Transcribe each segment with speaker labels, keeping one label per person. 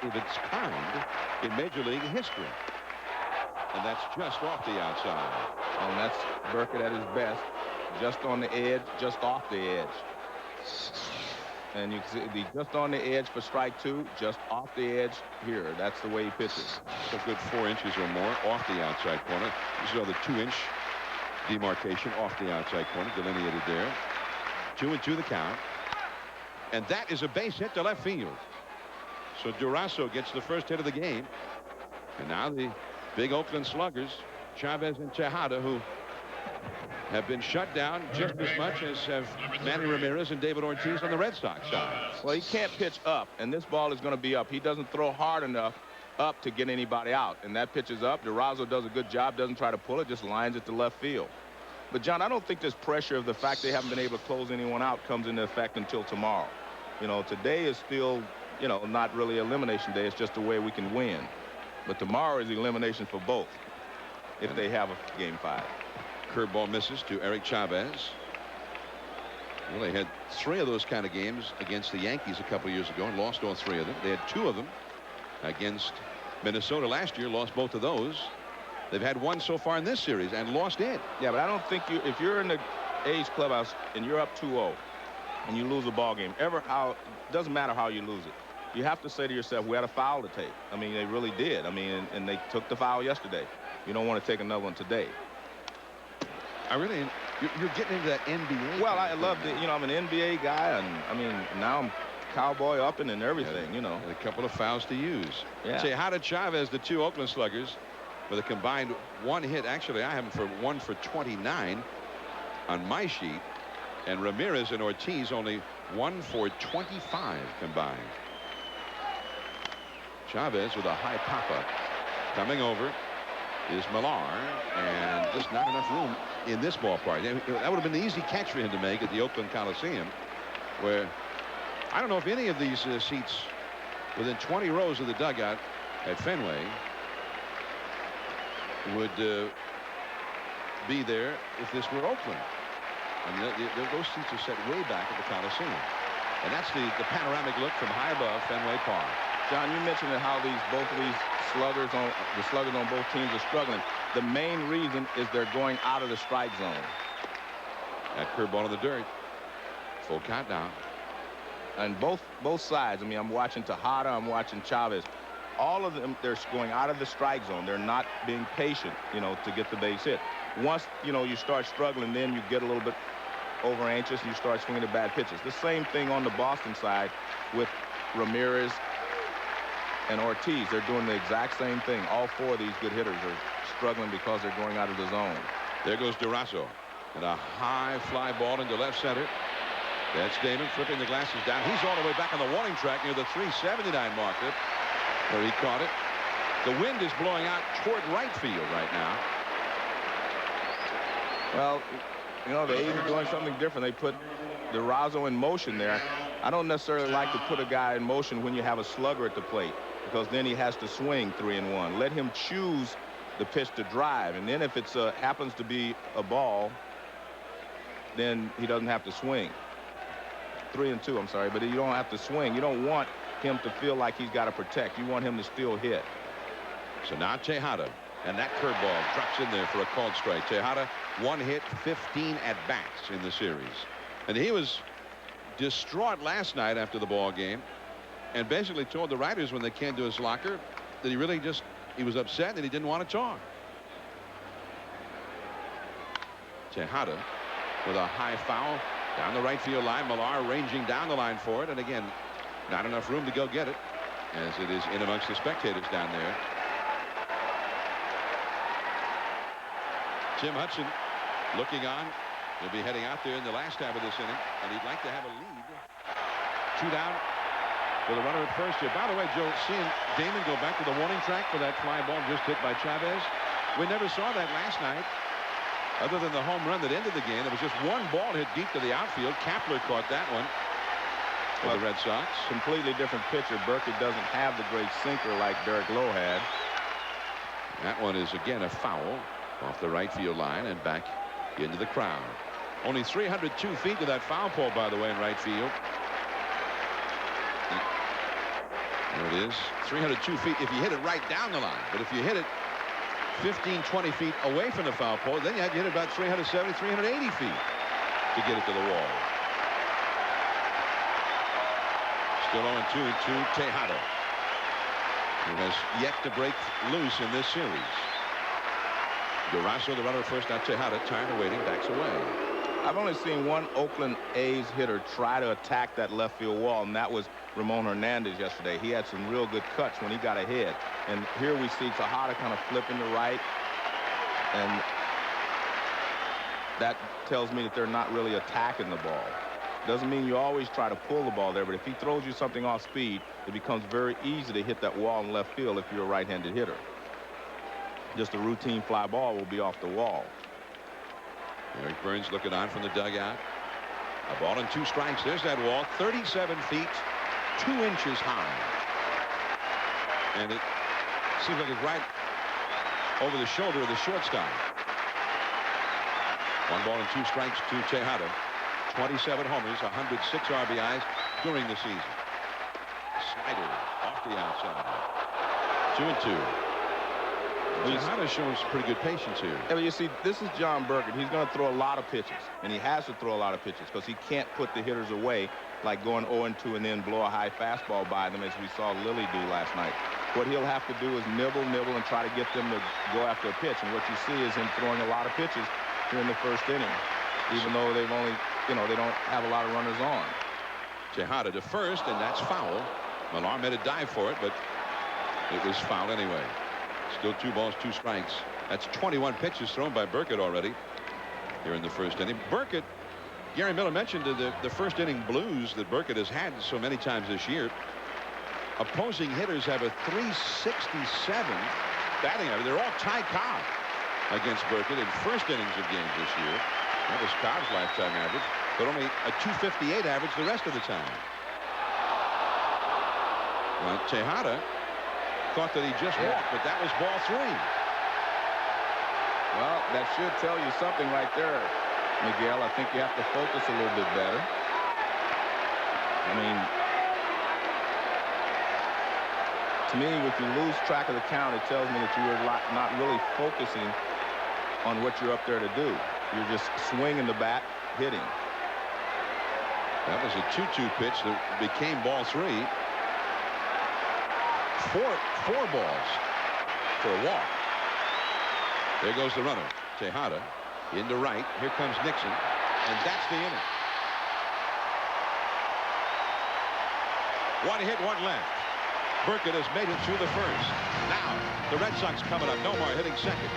Speaker 1: of its kind in Major League history. And that's just off the outside.
Speaker 2: And that's Burkett at his best. Just on the edge, just off the edge. And you can see just on the edge for strike 2, just off the edge here. That's the way he pitches.
Speaker 1: So good 4 inches or more off the outside corner. This is another 2-inch demarcation off the outside corner, delineated there. 2-2 the count. And that is a base hit to left field. So Durazo gets the first hit of the game. And now the big Oakland sluggers, Chavez and Tejada, who have been shut down just as much as have Manny Ramirez and David Ortiz on the Red Sox side.
Speaker 2: Well, he can't pitch up, and this ball is going to be up. He doesn't throw hard enough up to get anybody out, and that pitch is up. Durazo does a good job, doesn't try to pull it, just lines it to left field. But, John, I don't think this pressure of the fact they haven't been able to close anyone out comes into effect until tomorrow. You know, today is still, you know, not really elimination day. It's just a way we can win. But tomorrow is elimination for both if they have a game 5.
Speaker 1: Curveball misses to Eric Chavez. Well, they had 3 of those kind of games against the Yankees a couple of years ago and lost all 3 of them. They had 2 of them against Minnesota last year, lost both of those. They've had 1 so far in this series and lost it.
Speaker 2: Yeah, but I don't think if you're in the A's clubhouse and you're up 2-0 and you lose a ball game, doesn't matter how you lose it. You have to say to yourself, we had a foul to take. I mean, they really did. I mean, and they took the foul yesterday. You don't want to take another one today.
Speaker 1: You're getting into that NBA.
Speaker 2: Well, I love it. You know, I'm an NBA guy, and I mean, now I'm cowboy upping and everything, you know.
Speaker 1: And a couple of fouls to use.
Speaker 2: Yeah.
Speaker 1: Say, how did Chavez, the 2 Oakland sluggers, with a combined 1 hit? Actually, I have him for 1 for 29 on my sheet. And Ramirez and Ortiz only 1 for 25 combined. Chavez with a high pop-up. Coming over is Millar, and just not enough room in this ballpark. That would have been an easy catch for him to make at the Oakland Coliseum, where I don't know if any of these seats within 20 rows of the dugout at Fenway would be there if this were Oakland. I mean, those seats are set way back at the Coliseum. And that's the panoramic look from high above Fenway Park.
Speaker 2: John, you mentioned how both of these sluggers on both teams are struggling. The main reason is they're going out of the strike zone.
Speaker 1: That curveball in the dirt. Full count now.
Speaker 2: And both sides. I mean, I'm watching Tejada, I'm watching Chavez. All of them, they're going out of the strike zone. They're not being patient, you know, to get the base hit. Once, you know, you start struggling, then you get a little bit over anxious and you start swinging the bad pitches. The same thing on the Boston side with Ramirez and Ortiz. They're doing the exact same thing. All 4 of these good hitters are struggling because they're going out of the zone.
Speaker 1: There goes Durazo. And a high fly ball into left center. That's Damon flipping the glasses down. He's all the way back on the warning track near the 379 marker where he caught it. The wind is blowing out toward right field right now.
Speaker 2: Well, you know, the A's are doing something different. They put Durazo in motion there. I don't necessarily like to put a guy in motion when you have a slugger at the plate, because then he has to swing 3-1. Let him choose the pitch to drive, and then if it happens to be a ball, then he doesn't have to swing. 3-2, I'm sorry, but you don't have to swing. You don't want him to feel like he's got to protect. You want him to still hit.
Speaker 1: So now Tejada, and that curveball drops in there for a called strike. Tejada, 1 hit, 15 at-bats in the series. And he was distraught last night after the ball game and basically told the writers when they came to his locker that he was upset and he didn't want to talk. Tejada with a high foul down the right field line. Millar ranging down the line for it, and again, not enough room to go get it as it is in amongst the spectators down there. Tim Hudson looking on. He'll be heading out there in the last half of this inning, and he'd like to have a lead. 2 down with a runner at first here. By the way, Joe, seeing Damon go back to the warning track for that fly ball just hit by Chavez, we never saw that last night. Other than the home run that ended the game, there was just 1 ball hit deep to the outfield. Kapler caught that one for the Red Sox.
Speaker 2: Completely different pitcher. Burkett doesn't have the great sinker like Derek Lowe had.
Speaker 1: That one is again a foul off the right field line and back into the crowd. Only 302 feet to that foul pole, by the way, in right field. There it is. 302 feet if you hit it right down the line. But if you hit it 15, 20 feet away from the foul pole, then you had to hit it about 370, 380 feet to get it to the wall. Still 0-2 to Tejada, who has yet to break loose in this series. Durazo, the runner at first. Now Tejada, tired of waiting, backs away.
Speaker 2: I've only seen one Oakland A's hitter try to attack that left field wall, and that was Ramon Hernandez yesterday. He had some real good cuts when he got ahead. And here we see Tejada kind of flipping to right, and that tells me that they're not really attacking the ball. Doesn't mean you always try to pull the ball there, but if he throws you something off speed, it becomes very easy to hit that wall in left field if you're a right-handed hitter. Just a routine fly ball will be off the wall.
Speaker 1: Eric Burns looking on from the dugout. A ball and 2 strikes. There's that wall, 37 feet, 2 inches high. And it seems like it's right over the shoulder of the shortstop. 1 ball and 2 strikes to Tejada. 27 homers, 106 RBIs during the season. Snyder off the outside. 2-2. Tejada shows pretty good patience here.
Speaker 2: Yeah, but you see, this is John Burkett. He's going to throw a lot of pitches, and he has to throw a lot of pitches because he can't put the hitters away like going 0-2 and then blow a high fastball by them as we saw Lilly do last night. What he'll have to do is nibble, and try to get them to go after a pitch. And what you see is him throwing a lot of pitches here in the first inning, even though they've only, they don't have a lot of runners on.
Speaker 1: Tejada to first, and that's foul. Millar made a dive for it, but it was foul anyway. Still 2 balls, 2 strikes. That's 21 pitches thrown by Burkett already here in the first inning. Burkett, Gary Miller mentioned the first inning blues that Burkett has had so many times this year. Opposing hitters have a 367 batting average. They're all Ty Cobb against Burkett in first innings of games this year. That was Cobb's lifetime average, but only a 258 average the rest of the time. Well, Tejada thought that he just walked, but that was ball 3.
Speaker 2: Well, that should tell you something right there, Miguel. I think you have to focus a little bit better. I mean, to me, if you lose track of the count, it tells me that you are not really focusing on what you're up there to do. You're just swinging the bat, hitting.
Speaker 1: That was a 2-2 pitch that became ball 3. Four balls for a walk. There goes the runner. Tejada into right. Here comes Nixon, and that's the inning. 1 hit, 1 left. Burkett has made it through the first. Now the Red Sox coming up. Nomar hitting second.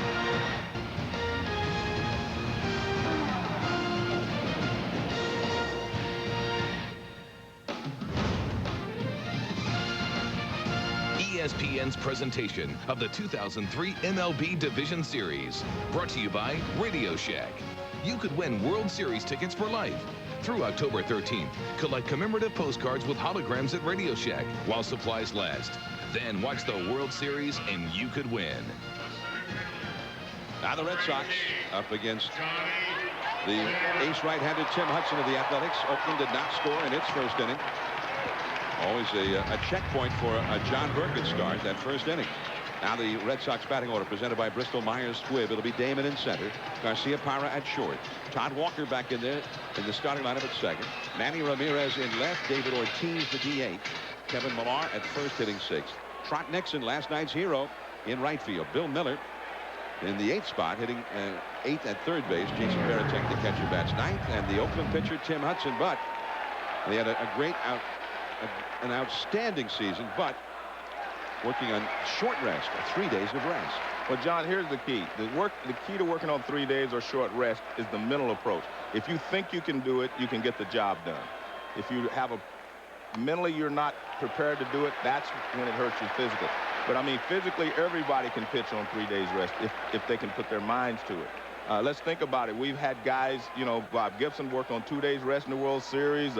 Speaker 3: ESPN's presentation of the 2003 MLB Division Series. Brought to you by Radio Shack. You could win World Series tickets for life. Through October 13th, collect commemorative postcards with holograms at Radio Shack while supplies last. Then watch the World Series and you could win.
Speaker 1: Now the Red Sox up against the ace right-handed Tim Hudson of the Athletics. Oakland did not score in its first inning. Always a checkpoint for a John Burkett start, that first inning. Now the Red Sox batting order presented by Bristol Myers Squibb. It'll be Damon in center. Garcia Parra at short. Todd Walker back in there in the starting lineup at second. Manny Ramirez in left. David Ortiz the DH. Kevin Millar at first hitting 6th. Trot Nixon, last night's hero, in right field. Bill Miller in the 8th spot, hitting 8th at third base. Jason Varitek, the catcher, bats 9th. And the Oakland pitcher, Tim Hudson. But they had an outstanding season, but working on short rest, 3 days of rest.
Speaker 2: Well, John, here's the key. The key to working on 3 days or short rest is the mental approach. If you think you can do it, you can get the job done. If you have mentally you're not prepared to do it, that's when it hurts you physically. But I mean, physically, everybody can pitch on 3 days rest if they can put their minds to it. Let's think about it. We've had guys, Bob Gibson worked on 2 days rest in the World Series.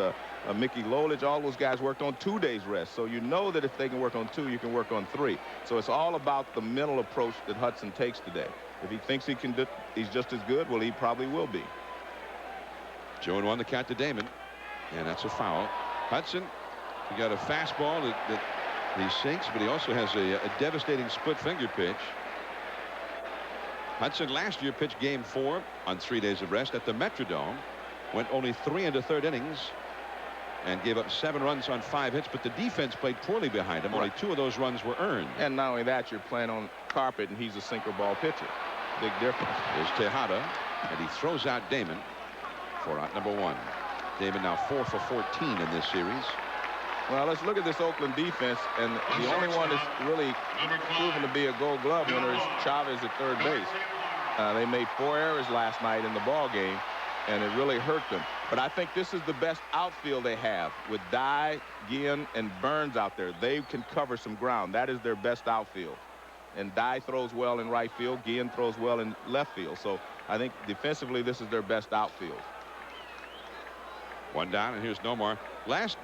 Speaker 2: Mickey Lolich, all those guys worked on 2 days rest. So you know that if they can work on 2, you can work on 3. So it's all about the mental approach that Hudson takes today. If he thinks he can he's just as good, well, he probably will be.
Speaker 1: 2-1 the count to Damon, and that's a foul. Hudson, he got a fastball that He sinks, but he also has a devastating split finger pitch. Hudson last year pitched game 4 on 3 days of rest at the Metrodome. Went only 3 1/3 innings and gave up 7 runs on 5 hits, but the defense played poorly behind him. Only 2 of those runs were earned.
Speaker 2: And not only that, you're playing on carpet, and he's a sinker ball pitcher. Big difference.
Speaker 1: There's Tejada, and he throws out Damon for out number 1. Damon now 4 for 14 in this series.
Speaker 2: Well, let's look at this Oakland defense, and the only one that's really proven to be a Gold Glove winner is Chavez at third base. They made 4 errors last night in the ball game, and it really hurt them. But I think this is the best outfield they have with Dye, Guillen, and Burns out there. They can cover some ground. That is their best outfield. And Dye throws well in right field. Guillen throws well in left field. So I think defensively this is their best outfield.
Speaker 1: 1 down, and here's Nomar. Last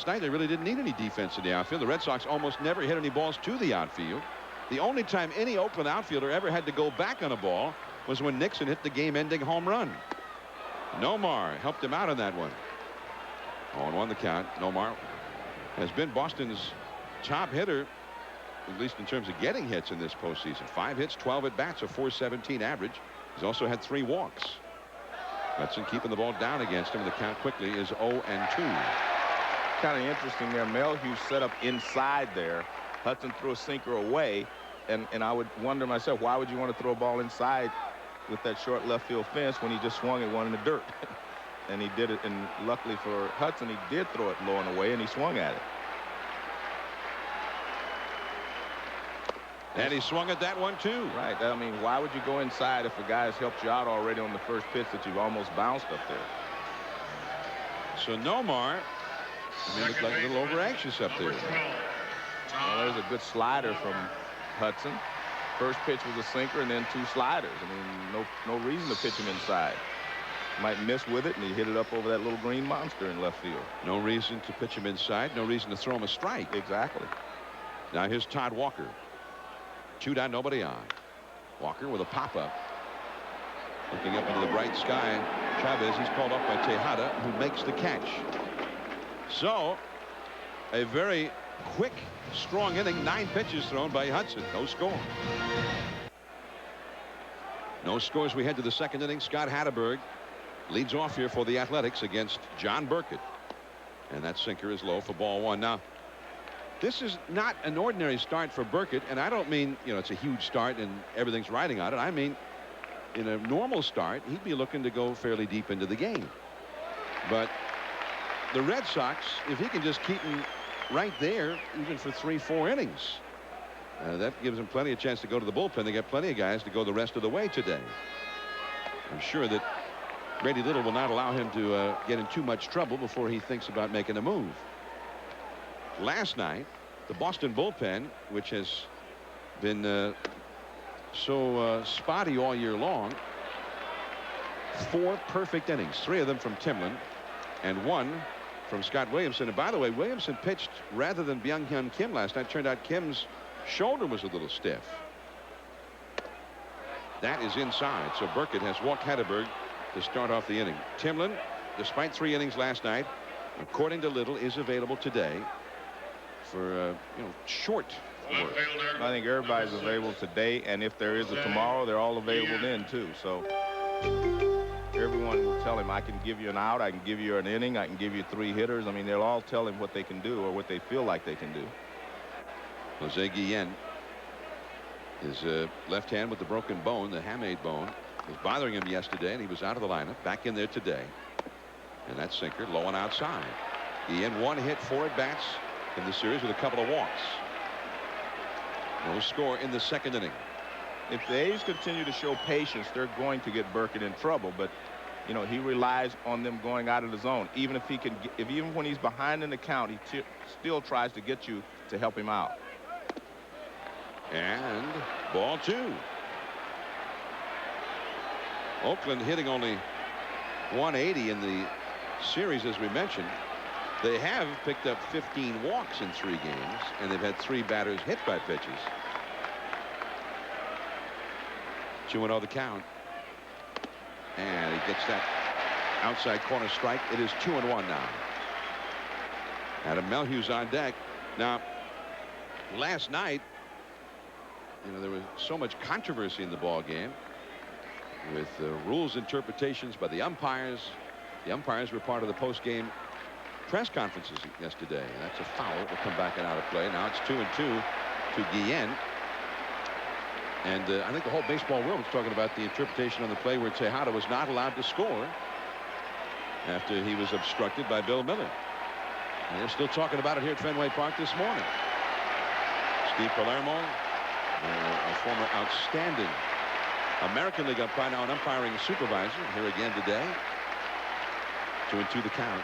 Speaker 1: night they really didn't need any defense in the outfield. The Red Sox almost never hit any balls to the outfield. The only time any Oakland outfielder ever had to go back on a ball was when Nixon hit the game-ending home run. Nomar helped him out on that one. 0-1 the count. Nomar has been Boston's top hitter, at least in terms of getting hits in this postseason. 5 hits, 12 at bats, a .417 average. He's also had 3 walks. Hudson keeping the ball down against him. The count quickly is 0-2.
Speaker 2: Kind of interesting there. Melhuse set up inside there. Hudson threw a sinker away, and I would wonder myself, why would you want to throw a ball inside with that short left field fence when he just swung at one in the dirt? And he did it, and luckily for Hudson, he did throw it low and away, and he swung at it.
Speaker 1: And he swung at that one too.
Speaker 2: Right. I mean, why would you go inside if a guy has helped you out already on the first pitch that you've almost bounced up there?
Speaker 1: So Nomar, he looked like a little over anxious up there.
Speaker 2: Well, there's a good slider from Hudson. First pitch was a sinker and then 2 sliders. I mean, no reason to pitch him inside. Might miss with it, and he hit it up over that little green monster in left field.
Speaker 1: No reason to pitch him inside. No reason to throw him a strike.
Speaker 2: Exactly.
Speaker 1: Now here's Todd Walker. 2 down, nobody on. Walker with a pop-up. Looking up into the bright sky. Chavez, he's called up by Tejada, who makes the catch. So, a very quick, strong inning. 9 pitches thrown by Hudson. No score. No scores. We head to the second inning. Scott Hatteberg leads off here for the Athletics against John Burkett. And that sinker is low for ball 1. Now, this is not an ordinary start for Burkett, and I don't mean, you know, it's a huge start and everything's riding on it. I mean, in a normal start, he'd be looking to go fairly deep into the game. But the Red Sox, if he can just keep him right there, even for 3-4 innings, that gives him plenty of chance to go to the bullpen. They got plenty of guys to go the rest of the way today. I'm sure that Brady Little will not allow him to get in too much trouble before he thinks about making a move. Last night, the Boston bullpen, which has been so spotty all year long, 4 perfect innings, 3 of them from Timlin and 1 from Scott Williamson. And by the way, Williamson pitched rather than Byung-Hyun Kim last night. Turned out Kim's shoulder was a little stiff. That is inside. So Burkett has walked Hatteberg to start off the inning. Timlin, despite 3 innings last night, according to Little, is available today for short work.
Speaker 2: I think everybody's available today, and if there is a tomorrow, they're all available then too. So everyone will tell him, I can give you an out, I can give you an inning, I can give you 3 hitters. I mean, they'll all tell him what they can do or what they feel like they can do.
Speaker 1: Jose Guillen, his left hand with the broken bone, the hamate bone, was bothering him yesterday, and he was out of the lineup. Back in there today, and that sinker low and outside. Guillen 1 hit, 4 at bats in the series with a couple of walks. No score in the second inning.
Speaker 2: If the A's continue to show patience, they're going to get Burkett in trouble. But, you know, he relies on them going out of the zone. Even if he can, even when he's behind in the count, he still tries to get you to help him out.
Speaker 1: And ball 2. Oakland hitting only 180 in the series, as we mentioned. They have picked up 15 walks in 3 games, and they've had 3 batters hit by pitches. 2-0 the count. And he gets that outside corner strike. It is 2-1 now. Adam Melhuse on deck. Now, last night, you know, there was so much controversy in the ball game with rules interpretations by the umpires. The umpires were part of the post-game press conferences yesterday. And that's a foul. It will come back and out of play. Now it's 2-2 to Guillen. And I think the whole baseball world was talking about the interpretation on the play where Tejada was not allowed to score after he was obstructed by Bill Miller. And they're still talking about it here at Fenway Park this morning. Steve Palermo, a former outstanding American League umpire, now an umpiring supervisor, here again today. 2-2 the count.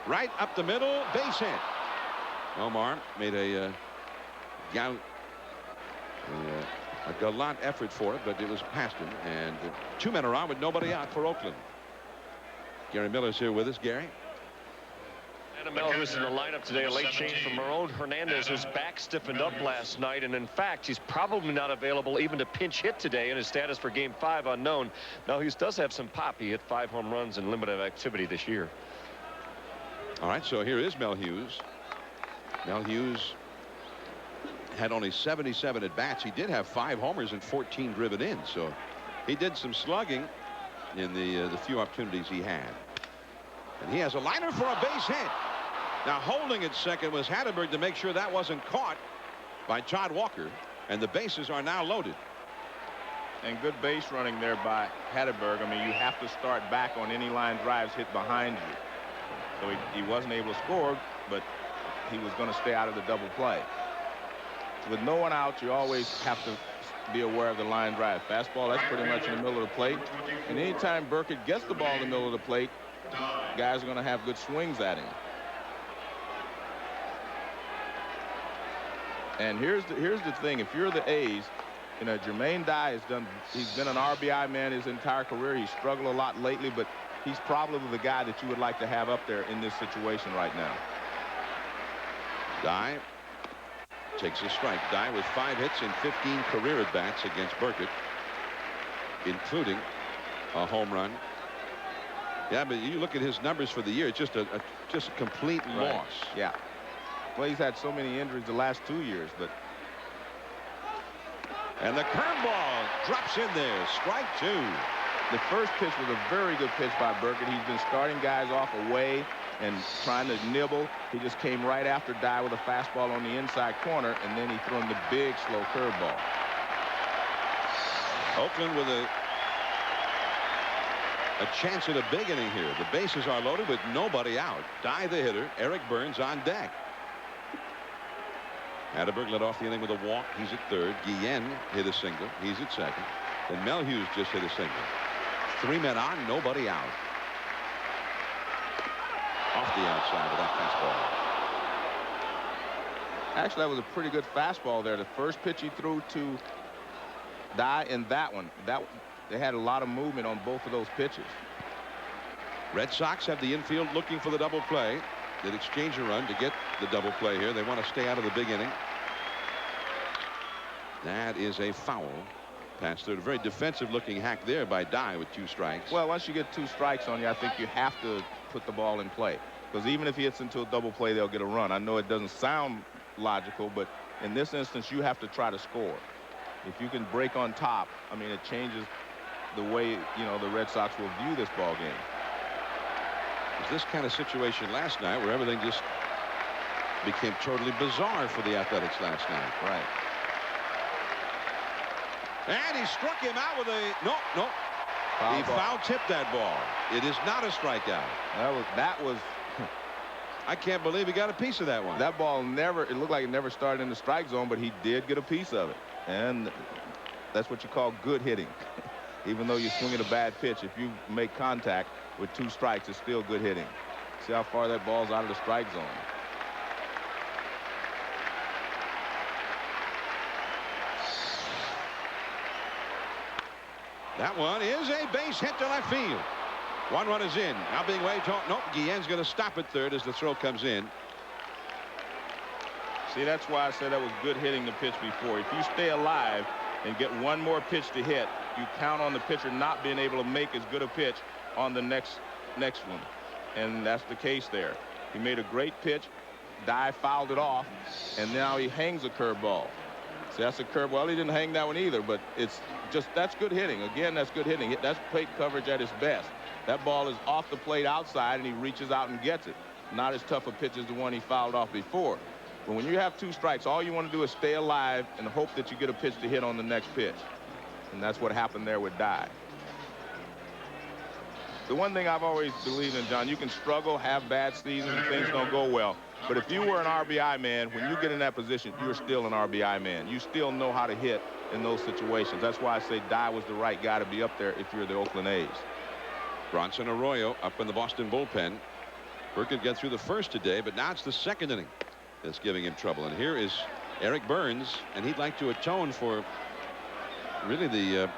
Speaker 1: Right up the middle, base hit. Omar made a gallant effort for it, but it was past him. And 2 men are on with nobody out for Oakland. Gary Miller's here with us. Gary.
Speaker 4: Mel, who's in the lineup today, a late change from Ramon Hernandez, whose back stiffened up last night, and in fact he's probably not available even to pinch hit today, and his status for game 5 unknown. Now he does have some pop. He hit 5 home runs in limited activity this year.
Speaker 1: All right, so here is Mel Hughes. Mel Hughes had only 77 at bats. He did have 5 homers and 14 driven in, so he did some slugging in the few opportunities he had. And he has a liner for a base hit. Now holding at second was Hatterberg to make sure that wasn't caught by Todd Walker, and the bases are now loaded.
Speaker 2: And good base running there by Hatterberg. I mean, you have to start back on any line drives hit behind you. So he wasn't able to score, but he was going to stay out of the double play. With no one out, you always have to be aware of the line drive. Fastball, that's pretty much in the middle of the plate. And anytime Burkett gets the ball in the middle of the plate, guys are going to have good swings at him. And here's the thing. If you're the A's, you know, Jermaine Dye he's been an RBI man his entire career. He's struggled a lot lately, but he's probably the guy that you would like to have up there in this situation right now.
Speaker 1: Dye takes a strike. Dye with 5 hits and 15 career at bats against Burkett, including a home run. Yeah, but you look at his numbers for the year, it's just a complete loss.
Speaker 2: Yeah. Well, he's had so many injuries the last 2 years, but.
Speaker 1: And the curveball drops in there. Strike 2.
Speaker 2: The first pitch was a very good pitch by Burkett. He's been starting guys off away and trying to nibble. He just came right after Dye with a fastball on the inside corner, and then he threw him the big slow curveball.
Speaker 1: Oakland with a chance at a big inning here. The bases are loaded with nobody out. Dye the hitter. Eric Burns on deck. Hatterberg led off the inning with a walk. He's at third. Guillen hit a single. He's at second. And Mel Hughes just hit a single. 3 men on, nobody out. Off the outside with that fastball.
Speaker 2: Actually, that was a pretty good fastball there. The first pitch he threw to Dye, and that one, they had a lot of movement on both of those pitches.
Speaker 1: Red Sox have the infield looking for the double play. They'd exchange a run to get the double play here. They want to stay out of the big inning. That is a foul. Past third. A very defensive looking hack there by Dye with 2 strikes.
Speaker 2: Well, once you get 2 strikes on you, I think you have to put the ball in play, because even if he hits into a double play, they'll get a run. I know it doesn't sound logical, but in this instance, you have to try to score. If you can break on top, I mean, it changes the way, you know, the Red Sox will view this ball game.
Speaker 1: It's this kind of situation last night where everything just became totally bizarre for the Athletics last night.
Speaker 2: Right.
Speaker 1: And he struck him out with a no. He foul tipped that ball. It is not a strikeout.
Speaker 2: That was
Speaker 1: I can't believe he got a piece of that one.
Speaker 2: That ball it looked like it never started in the strike zone, but he did get a piece of it. And that's what you call good hitting. Even though you're swinging a bad pitch, if you make contact with 2 strikes, it's still good hitting. See how far that ball's out of the strike zone.
Speaker 1: That one is a base hit to left field. 1 run is in. Now being waved home. Nope. Guillen's going to stop at third as the throw comes in.
Speaker 2: See, that's why I said that was good hitting the pitch before. If you stay alive and get 1 more pitch to hit, you count on the pitcher not being able to make as good a pitch on the next one. And that's the case there. He made a great pitch. Dye fouled it off, and now he hangs a curveball. See, that's a curve. Well, he didn't hang that one either, but it's just, that's good hitting. Again, that's good hitting. That's plate coverage at its best. That ball is off the plate outside, and he reaches out and gets it. Not as tough a pitch as the one he fouled off before. But when you have 2 strikes, all you want to do is stay alive and hope that you get a pitch to hit on the next pitch. And that's what happened there with Dye. The one thing I've always believed in, John, you can struggle, have bad seasons, and things don't go well. But if you were an RBI man, when you get in that position, you're still an RBI man. You still know how to hit in those situations. That's why I say Dye was the right guy to be up there if you're the Oakland A's.
Speaker 1: Bronson Arroyo up in the Boston bullpen. Burkett got through the first today, but now it's the second inning that's giving him trouble. And here is Eric Burns, and he'd like to atone for really the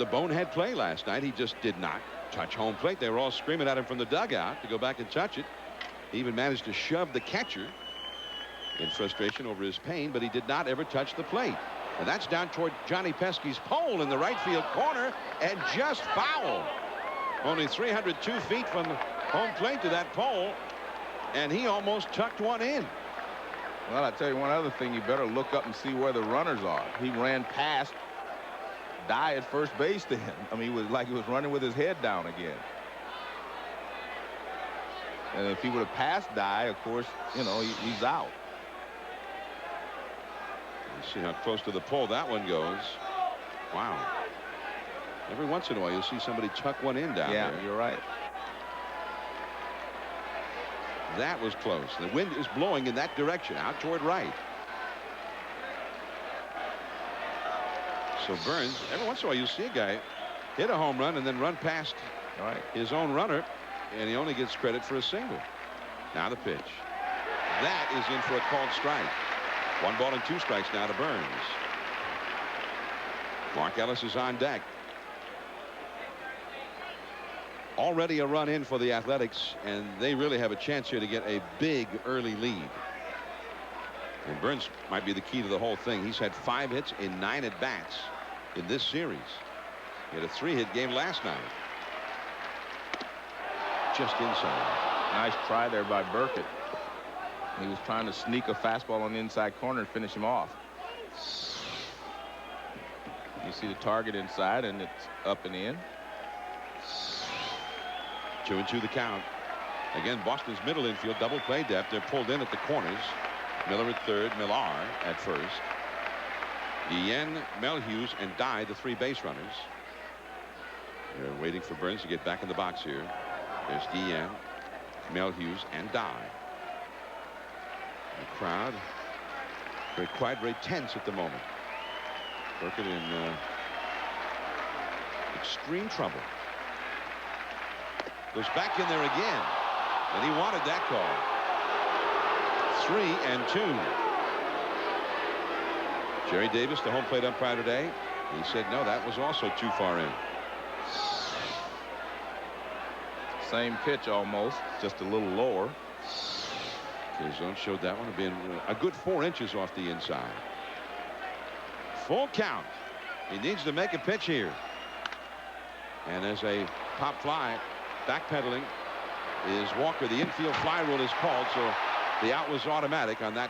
Speaker 1: bonehead play last night. He just did not touch home plate. They were all screaming at him from the dugout to go back and touch it. He even managed to shove the catcher in frustration over his pain, but he did not ever touch the plate. And that's down toward Johnny Pesky's pole in the right field corner, and just foul. Only 302 feet from home plate to that pole, and he almost tucked one in.
Speaker 2: Well, I tell you one other thing, you better look up and see where the runners are. He ran past Dye at first base then. I mean, he was like he was running with his head down again. And if he would have passed Dye, of course, you know, he's out.
Speaker 1: Let's see how close to the pole that one goes. Wow. Every once in a while, you'll see somebody tuck one in down there.
Speaker 2: Yeah, you're right.
Speaker 1: That was close. The wind is blowing in that direction, out toward right. So Burns, every once in a while, you'll see a guy hit a home run and then run past his own runner, and he only gets credit for a single. Now the pitch. That is in for a called strike. 1 ball and 2 strikes now to Burns. Mark Ellis is on deck. Already a run in for the Athletics, and they really have a chance here to get a big early lead. And Burns might be the key to the whole thing. He's had 5 hits in 9 at-bats in this series. He had a 3-hit game last night. Just inside.
Speaker 2: Nice try there by Burkett. He was trying to sneak a fastball on the inside corner and finish him off. You see the target inside, and it's up and in.
Speaker 1: 2-2 the count. Again, Boston's middle infield double play depth. They're pulled in at the corners. Miller at third, Millar at first. Guillen, Melhuse, and Dye, the 3 base runners. They're waiting for Burns to get back in the box here. There's Guillen, Melhuse, and Dye. The crowd very quiet, very tense at the moment. Burkett in extreme trouble. Goes back in there again, and he wanted that call. 3-2. Jerry Davis, the home plate umpire today, he said no, that was also too far in.
Speaker 2: Same pitch almost, just a little lower.
Speaker 1: Zone showed that one being a good 4 inches off the inside. Full count. He needs to make a pitch here. And as a pop fly, backpedaling is Walker. The infield fly rule is called, so the out was automatic on that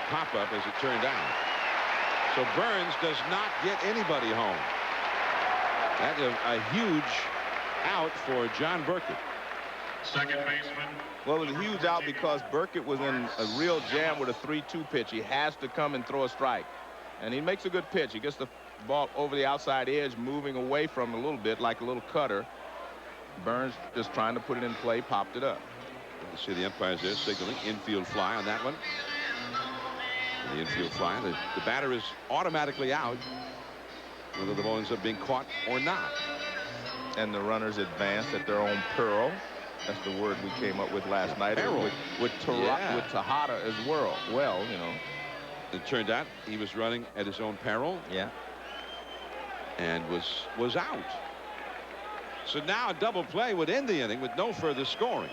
Speaker 1: pop-up as it turned out. So Burns does not get anybody home. That's a huge out for John Burkett.
Speaker 5: Second baseman.
Speaker 2: Well, it was a huge out because Burkett was in a real jam with a 3-2 pitch. He has to come and throw a strike. And he makes a good pitch. He gets the ball over the outside edge, moving away from him a little bit like a little cutter. Burns just trying to put it in play, popped it up.
Speaker 1: You see the umpires there signaling infield fly on that one. And the infield fly, the batter is automatically out, whether the ball ends up being caught or not.
Speaker 2: And the runners advance at their own peril. That's the word we came up with last night. With Tejada as well. Well, you know.
Speaker 1: It turned out he was running at his own peril.
Speaker 2: Yeah.
Speaker 1: And was out. So now a double play would end the inning with no further scoring.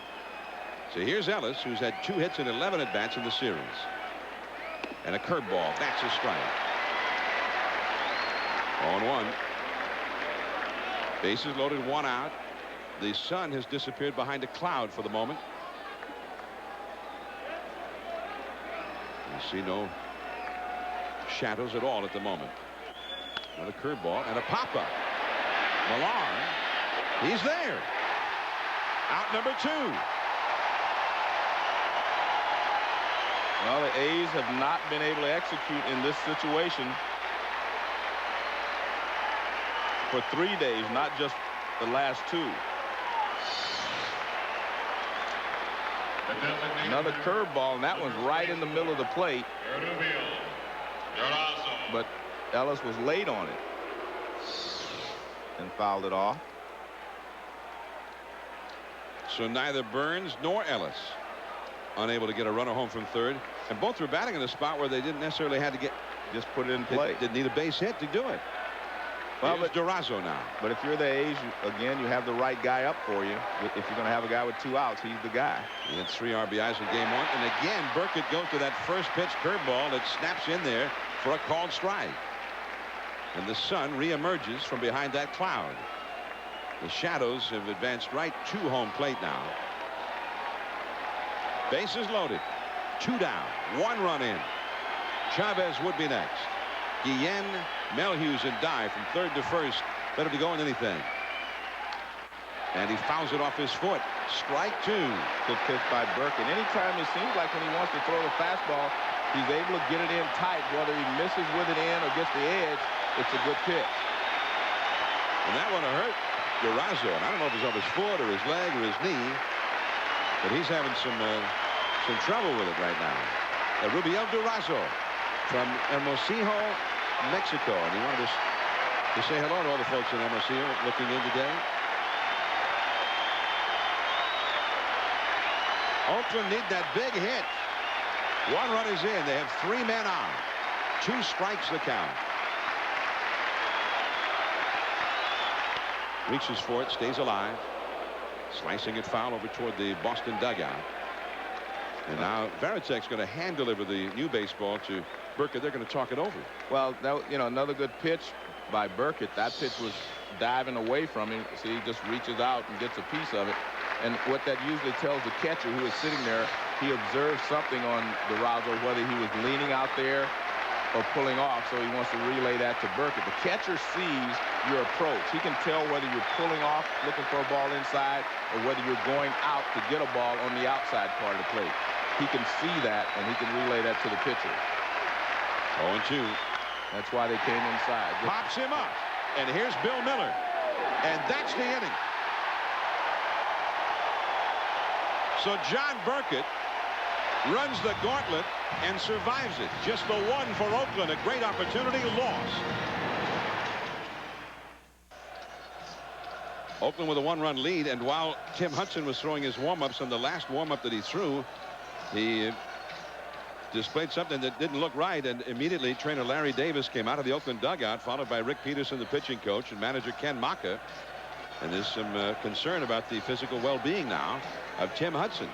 Speaker 1: So here's Ellis, who's had 2 hits and 11 at-bats in the series. And a curveball. That's a strike. 0-1. Bases loaded, 1 out. The sun has disappeared behind a cloud for the moment. You see no shadows at all at the moment. Another curveball and a pop-up. Millar, he's there. Out number 2.
Speaker 2: Well, the A's have not been able to execute in this situation for 3 days, not just the last 2. Another curveball, and that one's right in the middle of the plate. But Ellis was late on it and fouled it off.
Speaker 1: So neither Burns nor Ellis unable to get a runner home from third, and both were batting in a spot where they didn't necessarily have to get,
Speaker 2: just put it in play.
Speaker 1: Didn't need a base hit to do it.
Speaker 2: Well,
Speaker 1: but Durazo now.
Speaker 2: But if you're the A's, again, you have the right guy up for you. If you're going to have a guy with 2 outs, he's the guy.
Speaker 1: He had 3 RBIs in game 1, and again Burkett goes to that first pitch curveball that snaps in there for a called strike. And the sun reemerges from behind that cloud. The shadows have advanced right to home plate now. Bases loaded. 2 down. 1 run in. Chavez would be next. Guillen, Melhuse, and Dye from third to first. Better to go in anything. And he fouls it off his foot. Strike 2.
Speaker 2: Good pitch by Burkett. Anytime it seems like when he wants to throw the fastball, he's able to get it in tight. Whether he misses with it in or gets the edge, it's a good pitch.
Speaker 1: And that one hurt Durazo. And I don't know if it's off his foot or his leg or his knee, but he's having some trouble with it right now. Rubiel Durazo from Hermosillo, Mexico. And he wanted to say hello to all the folks in Hermosillo looking in today. Oakland need that big hit. 1 run is in. They have 3 men on. 2 strikes the count. Reaches for it, stays alive. Slicing it foul over toward the Boston dugout. And now Varitek's going to hand deliver the new baseball to Burkett. They're going to talk it over.
Speaker 2: Well, that, another good pitch by Burkett. That pitch was diving away from him. See, he just reaches out and gets a piece of it. And what that usually tells the catcher who is sitting there, he observed something on Durazo, whether he was leaning out there or pulling off, so he wants to relay that to Burkett. The catcher sees your approach. He can tell whether you're pulling off, looking for a ball inside, or whether you're going out to get a ball on the outside part of the plate. He can see that, and he can relay that to the pitcher.
Speaker 1: 0-2.
Speaker 2: That's why they came inside.
Speaker 1: Pops him up, and here's Bill Miller, and that's the inning. So John Burkett runs the gauntlet and survives it. Just the one for Oakland. A great opportunity lost. Oakland with a 1-run lead, and while Tim Hudson was throwing his warm-ups on the last warm-up that he threw, he displayed something that didn't look right, and immediately trainer Larry Davis came out of the Oakland dugout, followed by Rick Peterson, the pitching coach, and manager Ken Maka. And there's some concern about the physical well-being now of Tim Hudson.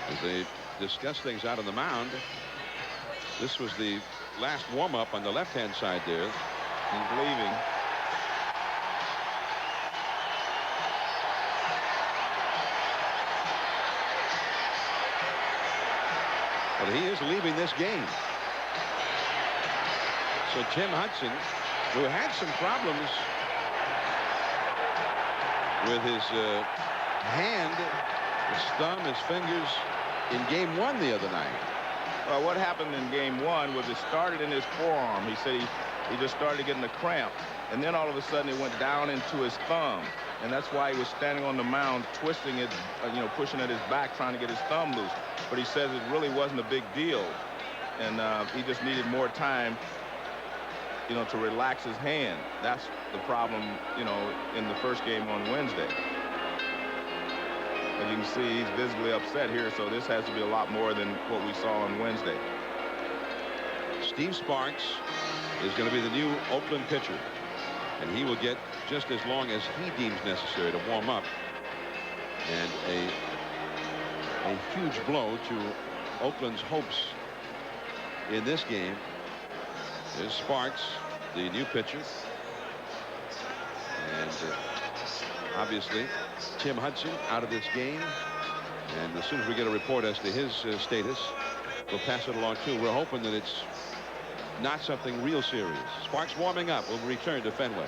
Speaker 1: As they discuss things out on the mound, this was the last warm-up on the left-hand side there.
Speaker 2: He's leaving.
Speaker 1: But he is leaving this game. So Tim Hudson, who had some problems with his hand, his thumb, his fingers in game 1 the other night.
Speaker 2: Well, what happened in game 1 was it started in his forearm. He said he just started getting a cramp, and then all of a sudden it went down into his thumb, and that's why he was standing on the mound twisting it, pushing at his back trying to get his thumb loose. But he says it really wasn't a big deal, and he just needed more time to relax his hand. That's the problem, in the first game on Wednesday. As you can see, he's visibly upset here, so this has to be a lot more than what we saw on Wednesday.
Speaker 1: Steve Sparks is going to be the new Oakland pitcher, and he will get just as long as he deems necessary to warm up. And a huge blow to Oakland's hopes in this game. There's Sparks, the new pitcher. And obviously, Tim Hudson out of this game. And as soon as we get a report as to his status, we'll pass it along too. We're hoping that it's not something real serious. Sparks warming up. We'll return to Fenway.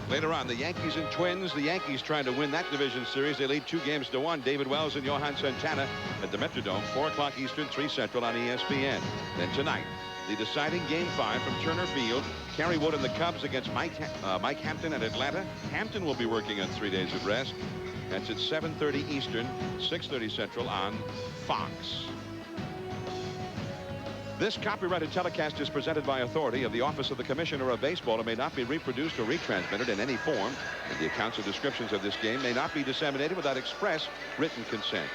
Speaker 1: Later on, the Yankees and Twins. The Yankees trying to win that division series. They lead 2-1. David Wells and Johan Santana at the Metrodome. 4 o'clock Eastern, 3 Central on ESPN. Then tonight, the deciding Game 5 from Turner Field. Kerry Wood and the Cubs against Mike Hampton at Atlanta. Hampton will be working on 3 days of rest. That's at 7:30 Eastern, 6:30 Central on Fox. This copyrighted telecast is presented by authority of the Office of the Commissioner of Baseball and may not be reproduced or retransmitted in any form. And the accounts and descriptions of this game may not be disseminated without express written consent.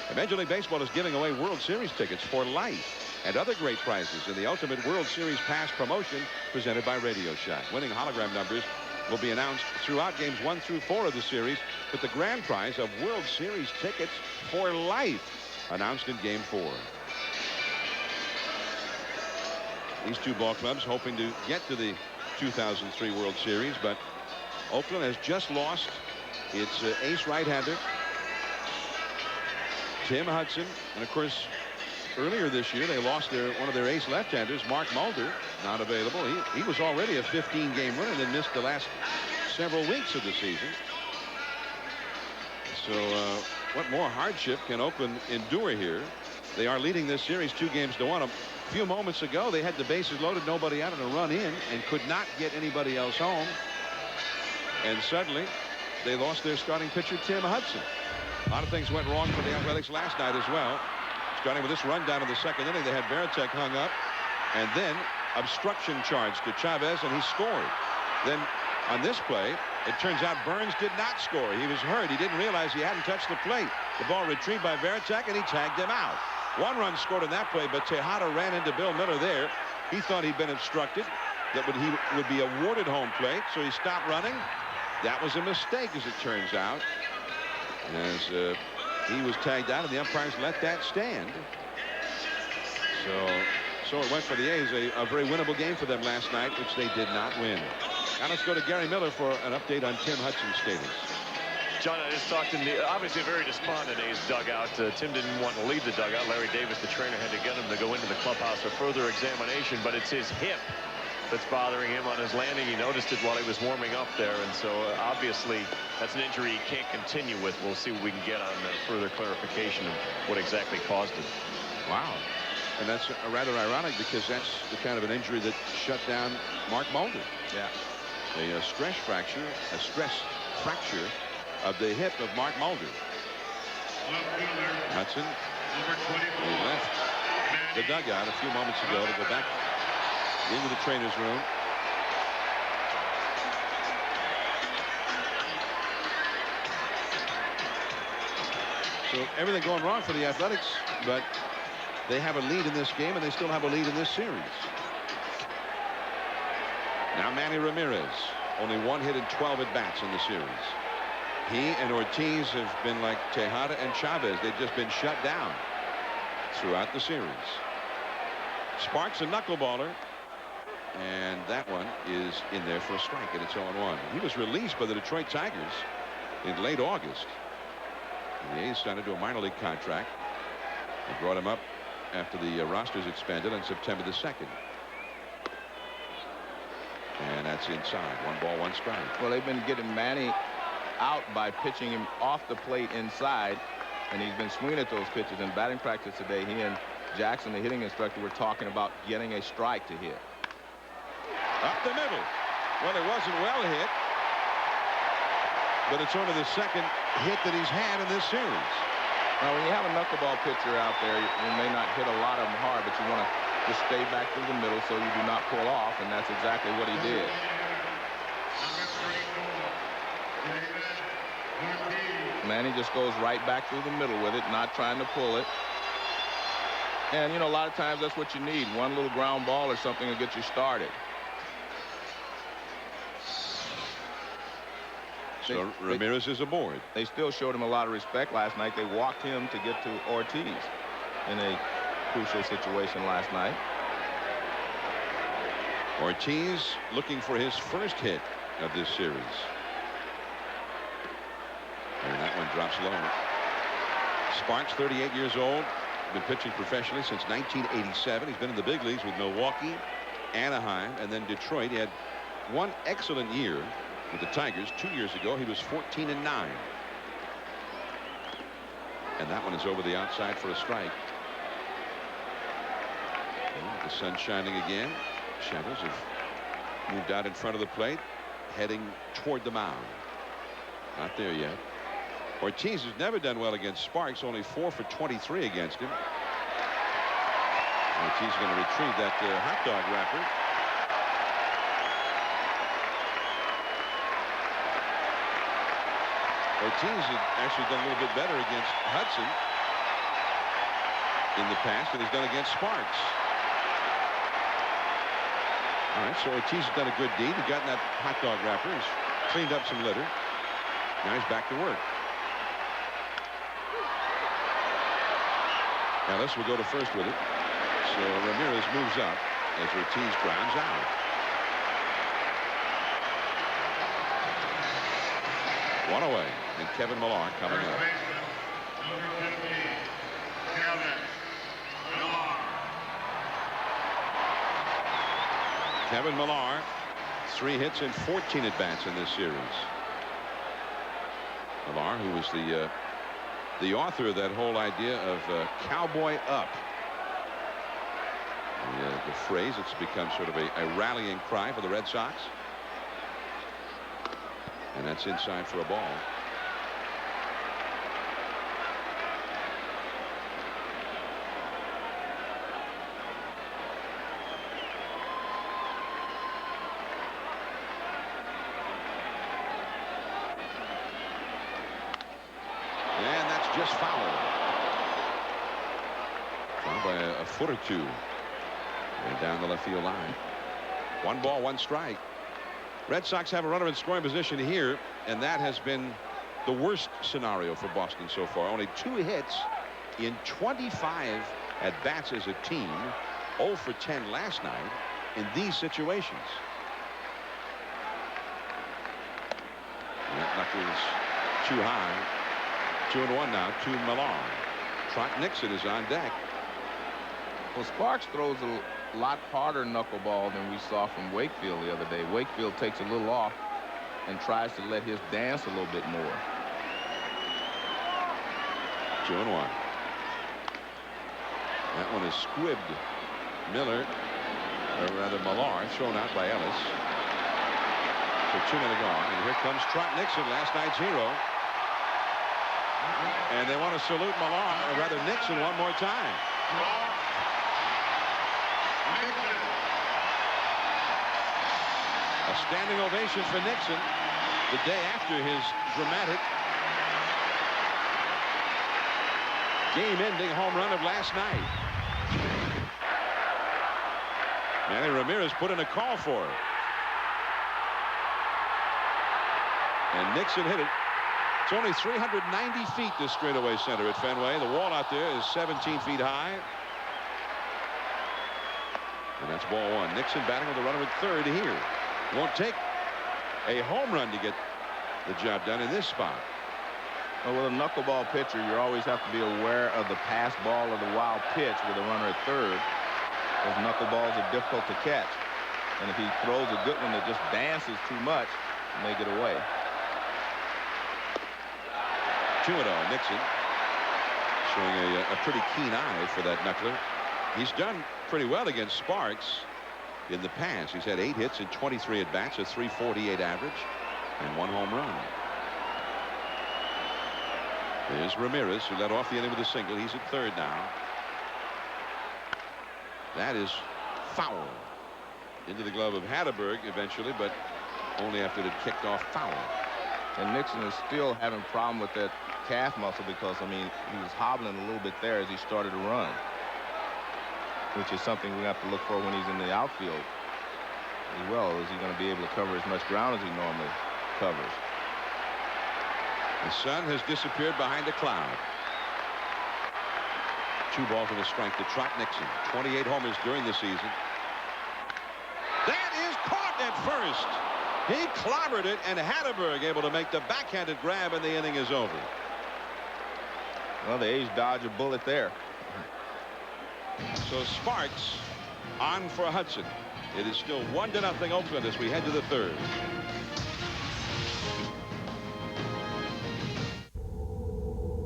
Speaker 1: And Major League Baseball is giving away World Series tickets for life and other great prizes in the Ultimate World Series Pass promotion presented by Radio Shack. Winning hologram numbers will be announced throughout games 1 through 4 of the series, with the grand prize of World Series tickets for life announced in Game 4. These two ball clubs hoping to get to the 2003 World Series, but Oakland has just lost its ace right-hander, Tim Hudson, and of course earlier this year they lost one of their ace left-handers, Mark Mulder, not available. He was already a 15-game winner and then missed the last several weeks of the season. So what more hardship can Oakland endure here? They are leading this series 2-1. A few moments ago they had the bases loaded, nobody out, and a run in, and could not get anybody else home. And suddenly they lost their starting pitcher, Tim Hudson. A lot of things went wrong for the Athletics last night as well. Starting with this rundown in the second inning, they had Varitek hung up, and then obstruction charge to Chavez, and he scored. Then on this play, it turns out Burns did not score. He was hurt. He didn't realize he hadn't touched the plate. The ball retrieved by Varitek, and he tagged him out. 1 run scored on that play, but Tejada ran into Bill Miller there. He thought he'd been obstructed, that he would be awarded home plate, so he stopped running. That was a mistake, as it turns out, as he was tagged out, and the umpires let that stand. So it went for the A's, a very winnable game for them last night, which they did not win. Now let's go to Gary Miller for an update on Tim Hudson's status.
Speaker 4: John, I just talked in the obviously a very despondent A's dugout. Tim didn't want to leave the dugout. Larry Davis, the trainer, had to get him to go into the clubhouse for further examination, but it's his hip that's bothering him on his landing. He noticed it while he was warming up there, and so obviously that's an injury he can't continue with. We'll see what we can get on further clarification of what exactly caused it.
Speaker 1: Wow. And that's rather ironic, because that's the kind of an injury that shut down Mark Mulder.
Speaker 2: Yeah.
Speaker 1: A stress fracture of the hip of Mark Mulder. Hudson, he left the dugout a few moments ago to go back into the trainer's room. So everything going wrong for the Athletics, but they have a lead in this game, and they still have a lead in this series. Now Manny Ramirez, only 1 hit in 12 at-bats in the series. He and Ortiz have been like Tejada and Chavez. They've just been shut down throughout the series. Sparks a knuckleballer, and that one is in there for a strike, and it's 0-1. He was released by the Detroit Tigers in late August. And the A's signed him to a minor league contract. They brought him up after the rosters expanded on September the 2nd. And that's inside. 1 ball, 1 strike.
Speaker 2: Well, they've been getting Manny out by pitching him off the plate inside, and he's been swinging at those pitches. In batting practice today, he and Jackson, the hitting instructor, were talking about getting a strike to hit.
Speaker 1: Up the middle. Well, it wasn't well hit, but it's only the 2nd hit that he's had in this series.
Speaker 2: Now, when you have a knuckleball pitcher out there, you may not hit a lot of them hard, but you want to just stay back through the middle so you do not pull off, and that's exactly what he did. Manny just goes right back through the middle with it, not trying to pull it. And, you know, a lot of times that's what you need. One little ground ball or something to get you started.
Speaker 1: So Ramirez is aboard.
Speaker 2: They still showed him a lot of respect last night. They walked him to get to Ortiz in a crucial situation last night.
Speaker 1: Ortiz looking for his first hit of this series. And that one drops low. Sparks, 38 years old, been pitching professionally since 1987. He's been in the big leagues with Milwaukee, Anaheim, and then Detroit. He had one excellent year with the Tigers 2 years ago. He was 14-9. And that one is over the outside for a strike. And the sun shining again. Shadows have moved out in front of the plate, heading toward the mound. Not there yet. Ortiz has never done well against Sparks, only 4 for 23 against him. Ortiz is going to retrieve that hot dog wrapper. Ortiz has actually done a little bit better against Hudson in the past than he's done against Sparks. All right, so Ortiz has done a good deed. He's gotten that hot dog wrapper. He's cleaned up some litter. Now he's back to work. Ellis will go to first with it. So Ramirez moves up as Ortiz grounds out. One away, and Kevin Millar coming up. Kevin Millar, 3 hits and 14 at-bats in this series. Millar, who was the author of that whole idea of cowboy up. The phrase, it's become sort of a rallying cry for the Red Sox. And that's inside for a ball. And that's just foul. Foul by a foot or two. And down the left field line. 1 ball, 1 strike. Red Sox have a runner in scoring position here, and that has been the worst scenario for Boston so far. Only 2 hits in 25 at-bats as a team. 0 for 10 last night in these situations. And that knuckle is too high. 2-1 now to Millar. Trot Nixon is on deck.
Speaker 2: Well, Sparks throws a lot harder knuckleball than we saw from Wakefield the other day. Wakefield takes a little off and tries to let his dance a little bit more.
Speaker 1: 2-1. That one is squibbed. Miller, or rather Millar, thrown out by Ellis. So 2 men gone. And here comes Trot Nixon, last night's hero. And they want to salute Millar, or rather Nixon, one more time. A standing ovation for Nixon the day after his dramatic game-ending home run of last night. Manny Ramirez put in a call for it. And Nixon hit it. It's only 390 feet to straightaway center at Fenway. The wall out there is 17 feet high. And that's ball 1. Nixon batting with a runner at third here. Won't take a home run to get the job done in this spot.
Speaker 2: Well, with a knuckleball pitcher, you always have to be aware of the pass ball or the wild pitch with a runner at third. Those knuckleballs are difficult to catch. And if he throws a good one that just dances too much, he may get away.
Speaker 1: 2-0. Nixon showing a pretty keen eye for that knuckler. He's done pretty well against Sparks in the past. He's had 8 hits and 23 at-bats, a .348 average, and 1 home run. There's Ramirez, who led off the inning with a single. He's at third now. That is foul. Into the glove of Hatterberg eventually, but only after it had kicked off foul.
Speaker 2: And Nixon is still having a problem with that calf muscle because, I mean, he was hobbling a little bit there as he started to run, which is something we have to look for when he's in the outfield as well. Is he going to be able to cover as much ground as he normally covers?
Speaker 1: The sun has disappeared behind a cloud. 2 balls and a strike to Trot Nixon. 28 homers during the season. That is caught at first. He clobbered it, and Hatterberg able to make the backhanded grab, and the inning is over.
Speaker 2: Well, the A's dodge a bullet there.
Speaker 1: So Sparks on for Hudson. It is still 1-0 Oakland as we head to the third.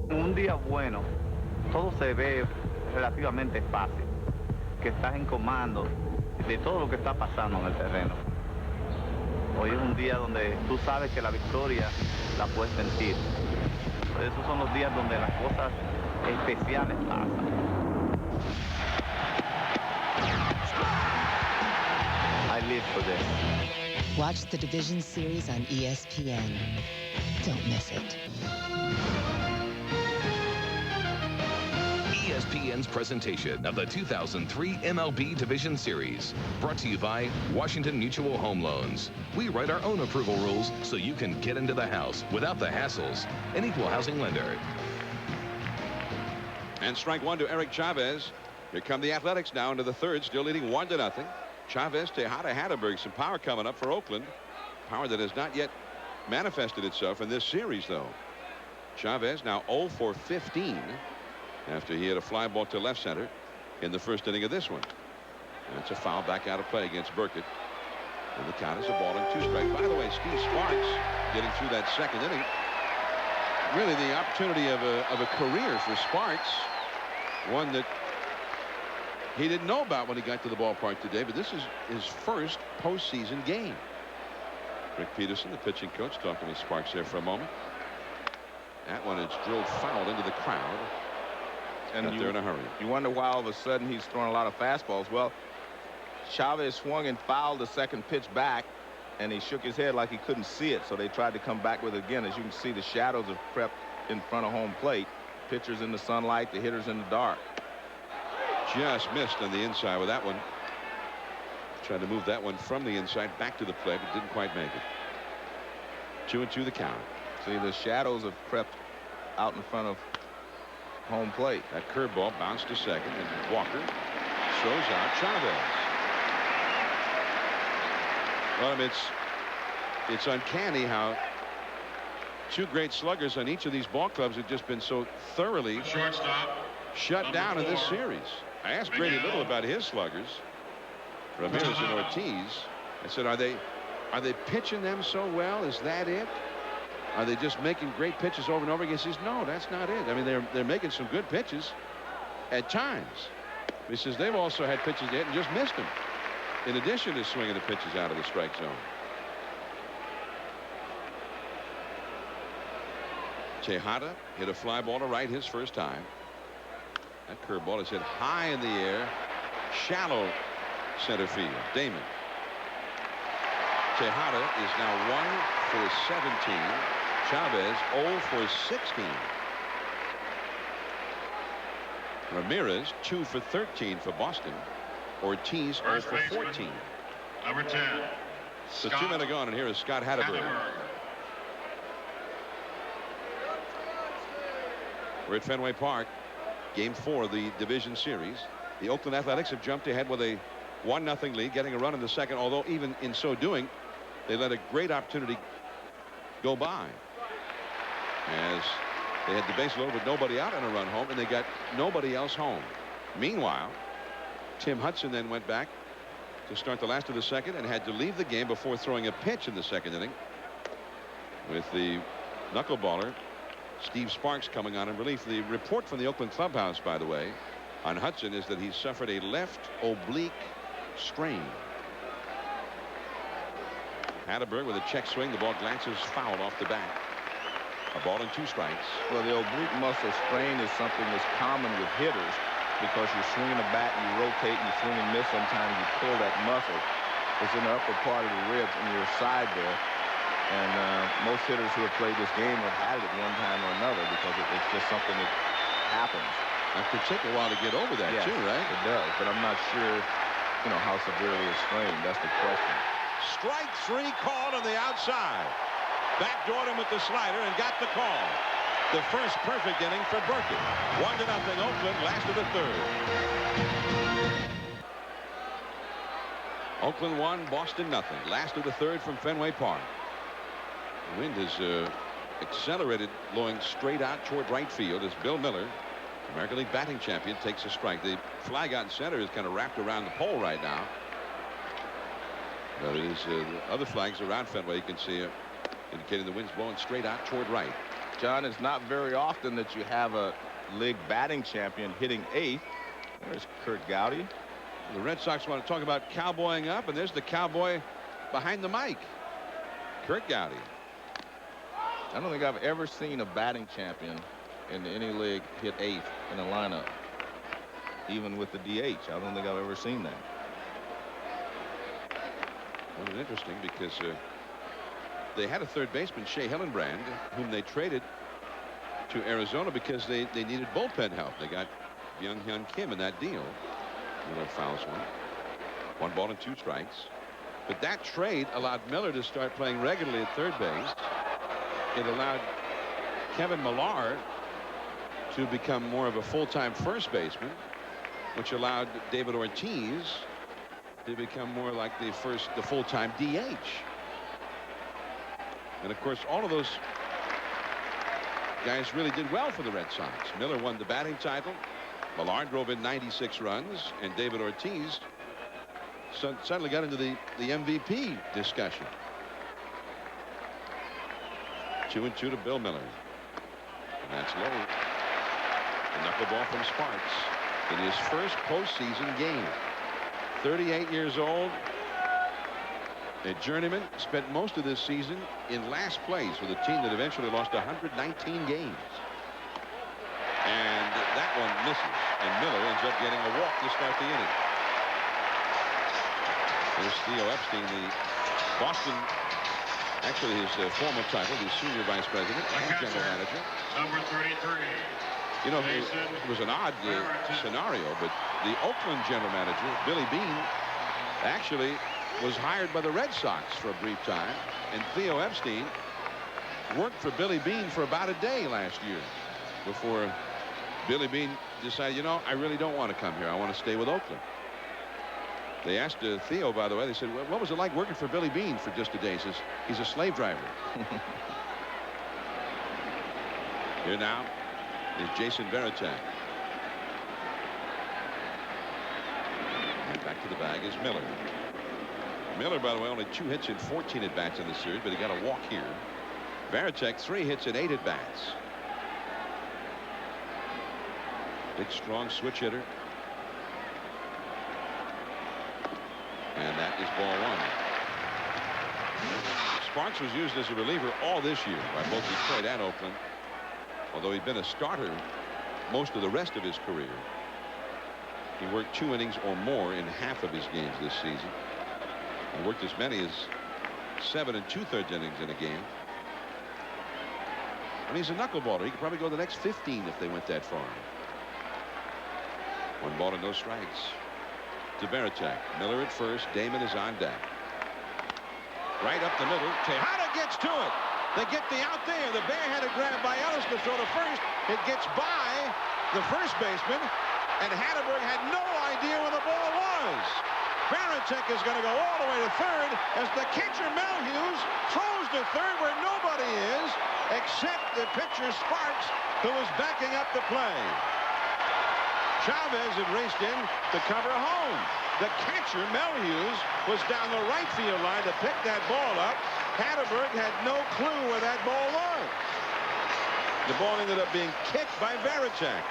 Speaker 6: Un día bueno, todo se ve relativamente fácil, que estás en comando de todo lo que está pasando en el terreno. Hoy es un día donde tú sabes que la victoria la puedes sentir. Por esos son los días donde las cosas especiales pasan. I live for this.
Speaker 7: Watch the Division Series on ESPN. Don't miss it.
Speaker 3: ESPN's presentation of the 2003 MLB Division Series. Brought to you by Washington Mutual Home Loans. We write our own approval rules so you can get into the house without the hassles. An equal housing lender.
Speaker 1: And strike one to Eric Chavez. Here come the Athletics now into the third, still leading 1-0. Chavez, Tejada, Hatterberg. Some power coming up for Oakland. Power that has not yet manifested itself in this series, though. Chavez now 0 for 15 after he hit a fly ball to left center in the first inning of this one. That's a foul back out of play against Burkett. And the count is a ball and 2 strikes. By the way, Steve Sparks getting through that second inning. Really the opportunity of a career for Sparks. One that he didn't know about when he got to the ballpark today, but this is his first postseason game. Rick Peterson, the pitching coach, talking to Sparks there for a moment. That one is drilled foul into the crowd. And they're in a hurry.
Speaker 2: You wonder why all of a sudden he's throwing a lot of fastballs. Well, Chavez swung and fouled the second pitch back, and he shook his head like he couldn't see it, so they tried to come back with it again. As you can see, the shadows have crept in front of home plate. Pitchers in the sunlight, the hitters in the dark.
Speaker 1: Just missed on the inside with that one. Tried to move that one from the inside back to the plate, but didn't quite make it. 2-2 the count.
Speaker 2: See, the shadows have crept out in front of home plate.
Speaker 1: That curveball bounced to second, and Walker shows out Chavez. Well, I mean, it's uncanny how two great sluggers on each of these ball clubs have just been so thoroughly shut down in this series. I asked Grady Little about his sluggers, Ramirez and Ortiz. I said, are they pitching them so well? Is that it? Are they just making great pitches over and over again? He says, no, that's not it. I mean, they're making some good pitches at times. He says they've also had pitches they hadn't just missed them, in addition to swinging the pitches out of the strike zone. Tejada hit a fly ball to right his first time. That curveball is hit high in the air, shallow center field. Damon. Tejada is now 1 for 17. Chavez 0 for 16. Ramirez 2 for 13 for Boston. Ortiz 0 for 14.
Speaker 5: Number 10.
Speaker 1: So 2 men are gone, and here is Scott Hatterberg. We're at Fenway Park. Game 4 of the division series. The Oakland Athletics have jumped ahead with a 1-0 lead, getting a run in the second, although even in so doing, they let a great opportunity go by, as they had the base loaded with nobody out and a run home, and they got nobody else home. Meanwhile, Tim Hudson then went back to start the last of the second and had to leave the game before throwing a pitch in the second inning, with the knuckleballer Steve Sparks coming on in relief. The report from the Oakland clubhouse, by the way, on Hudson is that he suffered a left oblique strain. Hatterberg with a check swing. The ball glances foul off the bat. A ball and 2 strikes.
Speaker 2: Well, the oblique muscle strain is something that's common with hitters, because you're swinging a bat and you rotate and you swing and miss. Sometimes you pull that muscle. It's in the upper part of the ribs on your side there. And most hitters who have played this game have had it one time or another, because it's just something that happens.
Speaker 1: That could take a while to get over that, too, right?
Speaker 2: It does, but I'm not sure, how severely it's strained. That's the question.
Speaker 1: Strike 3 called on the outside. Backdoored him with the slider and got the call. The first perfect inning for Burkett. 1-0 Oakland, last of the third. Oakland 1, Boston nothing. Last of the third from Fenway Park. The wind is accelerated, blowing straight out toward right field as Bill Miller, American League batting champion, takes a strike. The flag out in center is kind of wrapped around the pole right now. But it is other flags around Fenway. You can see indicating the wind's blowing straight out toward right.
Speaker 2: John, it's not very often that you have a league batting champion hitting 8th. There's Kurt Gowdy.
Speaker 1: The Red Sox want to talk about cowboying up, and there's the cowboy behind the mic, Kurt Gowdy.
Speaker 2: I don't think I've ever seen a batting champion in any league hit 8th in a lineup, even with the DH. I don't think I've ever seen that.
Speaker 1: Well, it's interesting because they had a third baseman, Shea Hillenbrand, whom they traded to Arizona because they needed bullpen help. They got Byung Hyun Kim in that deal. Miller fouls one. 1 ball and 2 strikes. But that trade allowed Miller to start playing regularly at third base. It allowed Kevin Millar to become more of a full-time first baseman, which allowed David Ortiz to become more like the full-time DH. And of course, all of those guys really did well for the Red Sox. Miller won the batting title. Millar drove in 96 runs, and David Ortiz suddenly got into the MVP discussion. 2-2 to Bill Miller. And that's low. A knuckleball from Sparks in his first postseason game. 38 years old. A journeyman, spent most of this season in last place with a team that eventually lost 119 games. And that one misses, and Miller ends up getting a walk to start the inning. There's Theo Epstein, the Boston, actually his former title, the senior vice president and general manager.
Speaker 5: Number 33.
Speaker 1: You know, it was an odd scenario, but the Oakland general manager, Billy Beane, actually was hired by the Red Sox for a brief time, and Theo Epstein worked for Billy Beane for about a day last year before Billy Beane decided, you know, I really don't want to come here. I want to stay with Oakland. They asked Theo, by the way, they said, well, what was it like working for Billy Beane for just a day? He says, he's a slave driver. Here now is Jason Varitek. And back to the bag is Miller. Miller, by the way, only 2 hits in 14 at-bats in the series, but he got a walk here. Varitek 3 hits in 8 at-bats. Big, strong switch hitter. And that is ball 1. Sparks was used as a reliever all this year by both Detroit and Oakland, although he'd been a starter most of the rest of his career. He worked 2 innings or more in half of his games this season. He worked as many as 7 2/3 innings in a game. And he's a knuckleballer. He could probably go the next 15 if they went that far. 1 ball and no strikes to Varitek. Miller at first. Damon is on deck. Right up the middle. Tejada gets to it. They get the out there. The barehanded grab by Ellis to throw to first. It gets by the first baseman, and Hatterberg had no idea where the ball was. Varitek is going to go all the way to third as the catcher Mel Hughes throws to third where nobody is except the pitcher Sparks, who was backing up the play. Chavez had raced in to cover home. The catcher Mel Hughes was down the right field line to pick that ball up. Hatterberg had no clue where that ball was. The ball ended up being kicked by Varitek.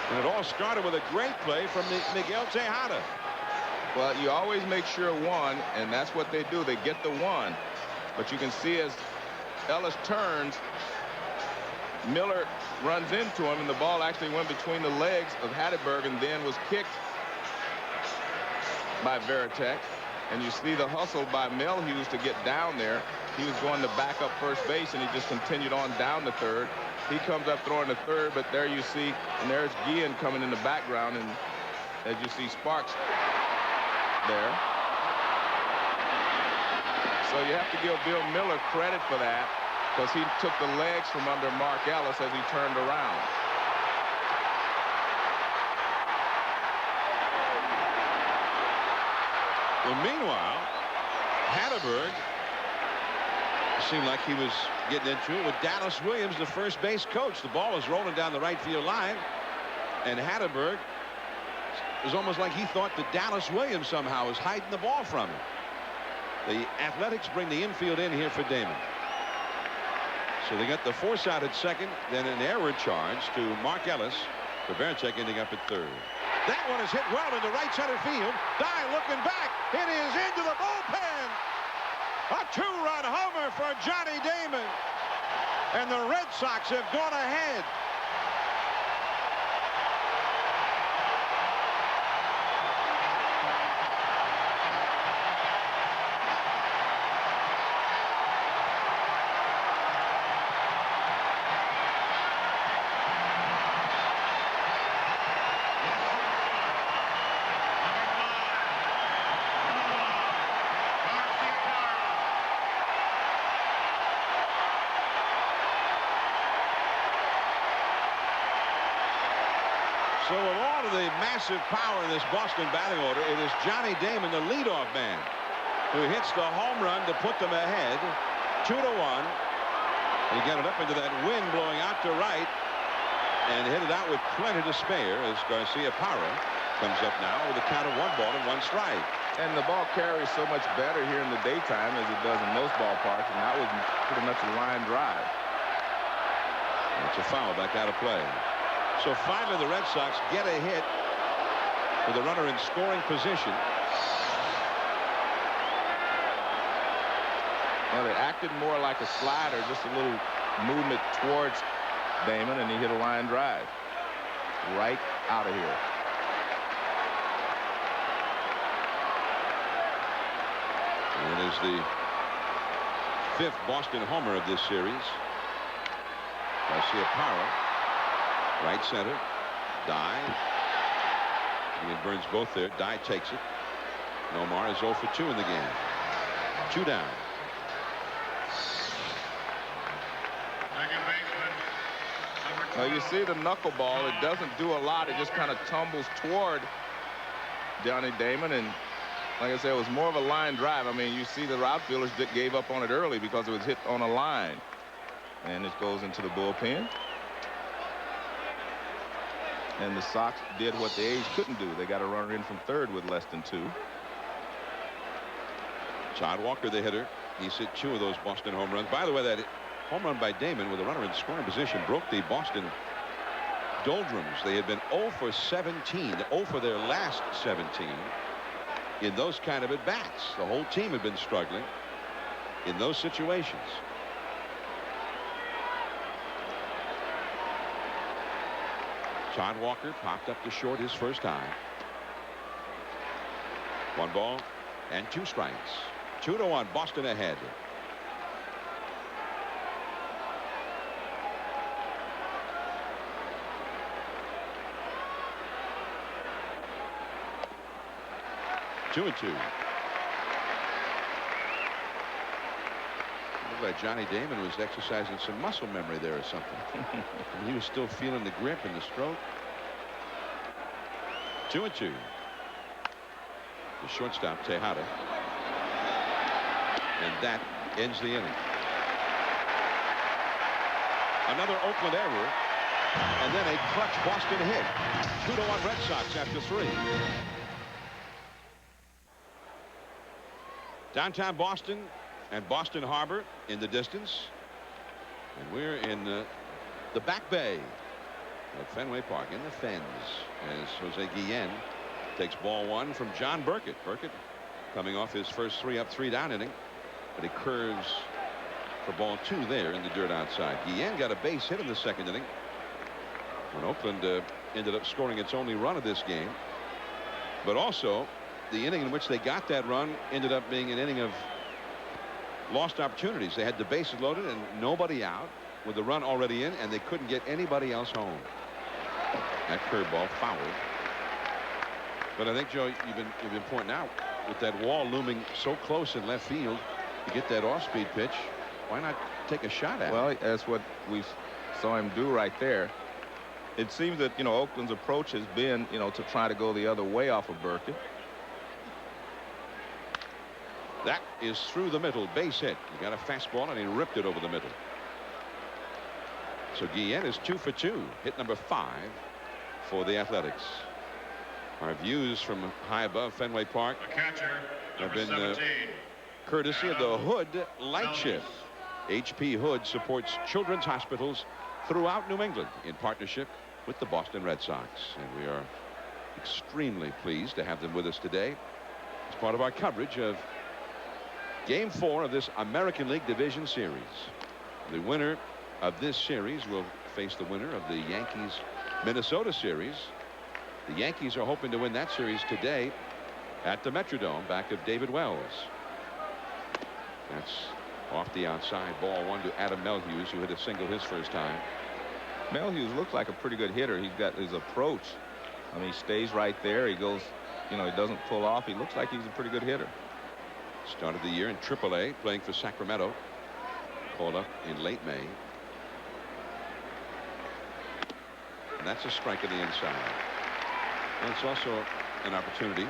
Speaker 1: And it all started with a great play from Miguel Tejada.
Speaker 2: Well, you always make sure 1, and that's what they do. They get the 1. But you can see as Ellis turns, Miller runs into him, and the ball actually went between the legs of Hatterberg and then was kicked by Varitek. And you see the hustle by Mel Hughes to get down there. He was going to back up first base, and he just continued on down to third. He comes up throwing to third, but there you see, and there's Guillen coming in the background, and as you see Sparks there. So you have to give Bill Miller credit for that, because he took the legs from under Mark Ellis as he turned around.
Speaker 1: Well, meanwhile, Hatterberg seemed like he was getting into it with Dallas Williams, the first base coach. The ball was rolling down the right field line, and Hatterberg, it was almost like he thought that Dallas Williams somehow was hiding the ball from him. The Athletics bring the infield in here for Damon. So they got the force out at second, then an error charge to Mark Ellis. Varitek ending up at third. That one is hit well into right center field. Dye looking back. It is into the bullpen. A two-run homer for Johnny Damon. And the Red Sox have gone ahead. So with all of the massive power in this Boston batting order, it is Johnny Damon, the leadoff man, who hits the home run to put them ahead 2-1. He got it up into that wind blowing out to right and hit it out with plenty to spare as Garcia Parra comes up now with a count of 1 ball and 1 strike.
Speaker 2: And the ball carries so much better here in the daytime as it does in most ballparks, and that was pretty much a line drive.
Speaker 1: It's a foul back out of play. So finally the Red Sox get a hit with a runner in scoring position.
Speaker 2: Well, it acted more like a slider, just a little movement towards Damon, and he hit a line drive right out of here.
Speaker 1: And it is the 5th Boston homer of this series. Garcia Parra, right center. Dye. He burns both there. Dye takes it. Nomar is 0 for 2 in the game. 2 down.
Speaker 2: Well, you see the knuckleball. It doesn't do a lot. It just kind of tumbles toward Johnny Damon. And like I said, it was more of a line drive. I mean, you see the outfielders that gave up on it early because it was hit on a line. And it goes into the bullpen. And the Sox did what the A's couldn't do. They got a runner in from third with less than 2.
Speaker 1: Todd Walker, the hitter. He's hit 2 of those Boston home runs. By the way, that home run by Damon with a runner in scoring position broke the Boston doldrums. They had been 0 for 17, 0 for their last 17 in those kind of at-bats. The whole team had been struggling in those situations. Todd Walker popped up to short his first time. 1 ball and 2 strikes. 2-1, Boston ahead. Two and 2. Looked like Johnny Damon was exercising some muscle memory there or something. And he was still feeling the grip and the stroke. 2 and 2. The shortstop Tejada. And that ends the inning. Another Oakland error. And then a clutch Boston hit. 2-1 Red Sox after 3. Downtown Boston and Boston Harbor in the distance. And we're in the back bay at Fenway Park in the Fens as Jose Guillen takes ball 1 from John Burkett. Burkett coming off his first 3-up 3-down inning, but he curves for ball 2 there in the dirt outside. Guillen got a base hit in the second inning when Oakland ended up scoring its only run of this game. But also the inning in which they got that run ended up being an inning of lost opportunities. They had the bases loaded and nobody out with the run already in, and they couldn't get anybody else home. That curveball fouled. But I think, Joe, you've been pointing out with that wall looming so close in left field to get that off-speed pitch. Why not take a shot at it?
Speaker 2: Well, that's what we saw him do right there. It seems that, Oakland's approach has been, to try to go the other way off of Burkett.
Speaker 1: That is through the middle, base hit. He got a fastball and he ripped it over the middle. So Guillen is 2 for 2, hit number 5 for the Athletics. Our views from high above Fenway Park
Speaker 5: The catcher,
Speaker 1: have
Speaker 5: number
Speaker 1: been
Speaker 5: 17.
Speaker 1: courtesy of the Hood Light Shift. HP Hood supports children's hospitals throughout New England in partnership with the Boston Red Sox. And we are extremely pleased to have them with us today as part of our coverage of Game 4 of this American League Division Series. The winner of this series will face the winner of the Yankees-Minnesota series. The Yankees are hoping to win that series today at the Metrodome, back of David Wells. That's off the outside, ball 1 to Adam Melhuse, who hit a single his first time.
Speaker 2: Melhuse looks like a pretty good hitter. He's got his approach. I mean, he stays right there. He goes, you know, he doesn't pull off. He looks like he's a pretty good hitter.
Speaker 1: Started the year in AAA, playing for Sacramento. Called up in late May. And that's a strike on the inside. And it's also an opportunity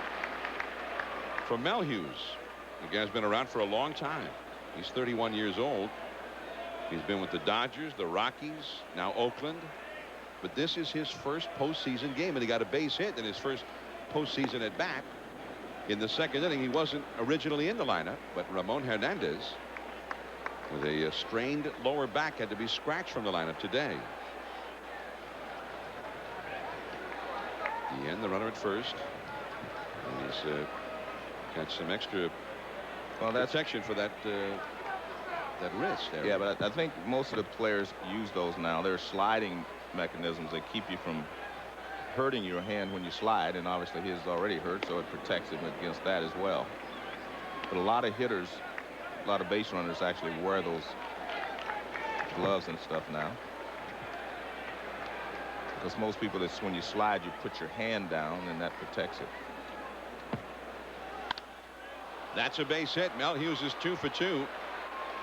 Speaker 1: for Melhuse. The guy's been around for a long time. He's 31 years old. He's been with the Dodgers, the Rockies, now Oakland. But this is his first postseason game, and he got a base hit in his first postseason at bat. In the second inning, he wasn't originally in the lineup, but Ramon Hernandez, with a strained lower back, had to be scratched from the lineup today. Guillen, the runner at first. And he's got some extra protection for that that wrist there.
Speaker 2: Yeah, but I think most of the players use those now. They're sliding mechanisms that keep you from hurting your hand when you slide, and obviously his is already hurt, so it protects him against that as well. But a lot of hitters, a lot of base runners actually wear those gloves and stuff now. Because most people, it's when you slide, you put your hand down, and that protects it.
Speaker 1: That's a base hit. Melhuse is 2 for 2.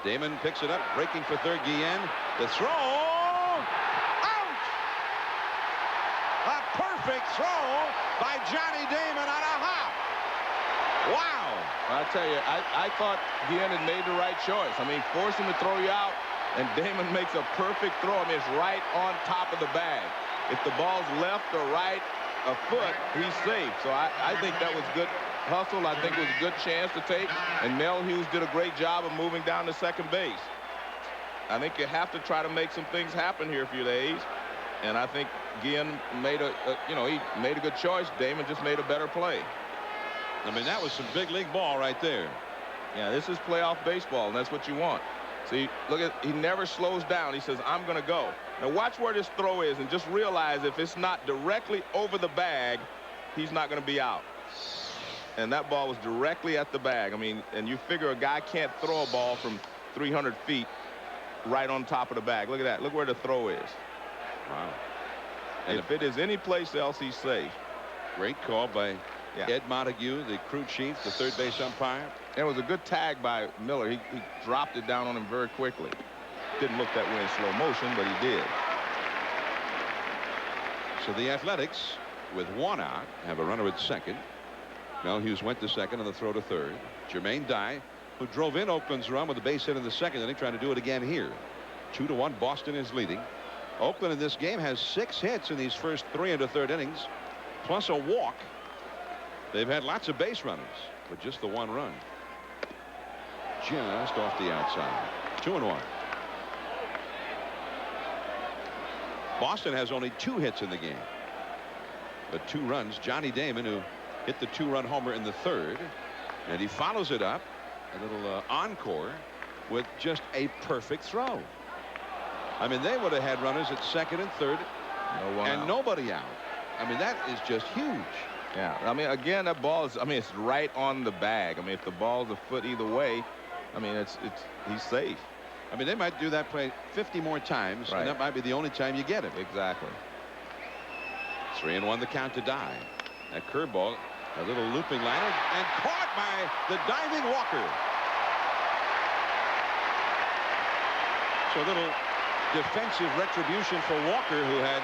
Speaker 1: Damon picks it up, breaking for third. Guillen, the throw, out! A perfect throw by Johnny Damon on a hop. Wow!
Speaker 2: I tell you, I thought Guillen had made the right choice. I mean, force him to throw you out, and Damon makes a perfect throw. I mean, it's right on top of the bag. If the ball's left or right a foot, he's safe. So I think that was good hustle. I think it was a good chance to take, and Melhuse did a great job of moving down to second base. I think you have to try to make some things happen here for the A's, and I think Guillen made he made a good choice. Damon just made a better play.
Speaker 1: I mean, that was some big league ball right there.
Speaker 2: Yeah, this is playoff baseball, and that's what you want. See, look at, he never slows down. He says, I'm going to go. Now watch where this throw is, and just realize if it's not directly over the bag, he's not going to be out. And that ball was directly at the bag. I mean, and you figure a guy can't throw a ball from 300 feet right on top of the bag. Look at that. Look where the throw is.
Speaker 1: Wow.
Speaker 2: And if it is any place else, he's safe.
Speaker 1: Great call by Ed Montague, the crew chief, the third base umpire.
Speaker 2: It was a good tag by Miller. He dropped it down on him very quickly. Didn't look that way in slow motion, but he did.
Speaker 1: So the Athletics, with 1 out, have a runner at second. Melhuse went to second on the throw to third. Jermaine Dye, who drove in Oakland's run with a base hit in the second inning, trying to do it again here. 2-1, Boston is leading. Oakland in this game has 6 hits in these first 3 and a third innings, plus a walk. They've had lots of base runners, but just the 1 run. Just off the outside. 2-1. Boston has only 2 hits in the game, but 2 runs. Johnny Damon, who hit the 2-run homer in the third, and he follows it up, a little encore, with just a perfect throw. I mean, they would have had runners at second and third, and nobody out. I mean, that is just huge.
Speaker 2: Yeah, I mean, again, that ball is, I mean, it's right on the bag. I mean, if the ball's a foot either way, I mean, he's safe.
Speaker 1: I mean, they might do that play 50 more times, and that might be the only time you get him.
Speaker 2: Exactly.
Speaker 1: 3-1 the count to Dye. That curveball, a little looping liner, and caught by the diving Walker. So a little defensive retribution for Walker, who had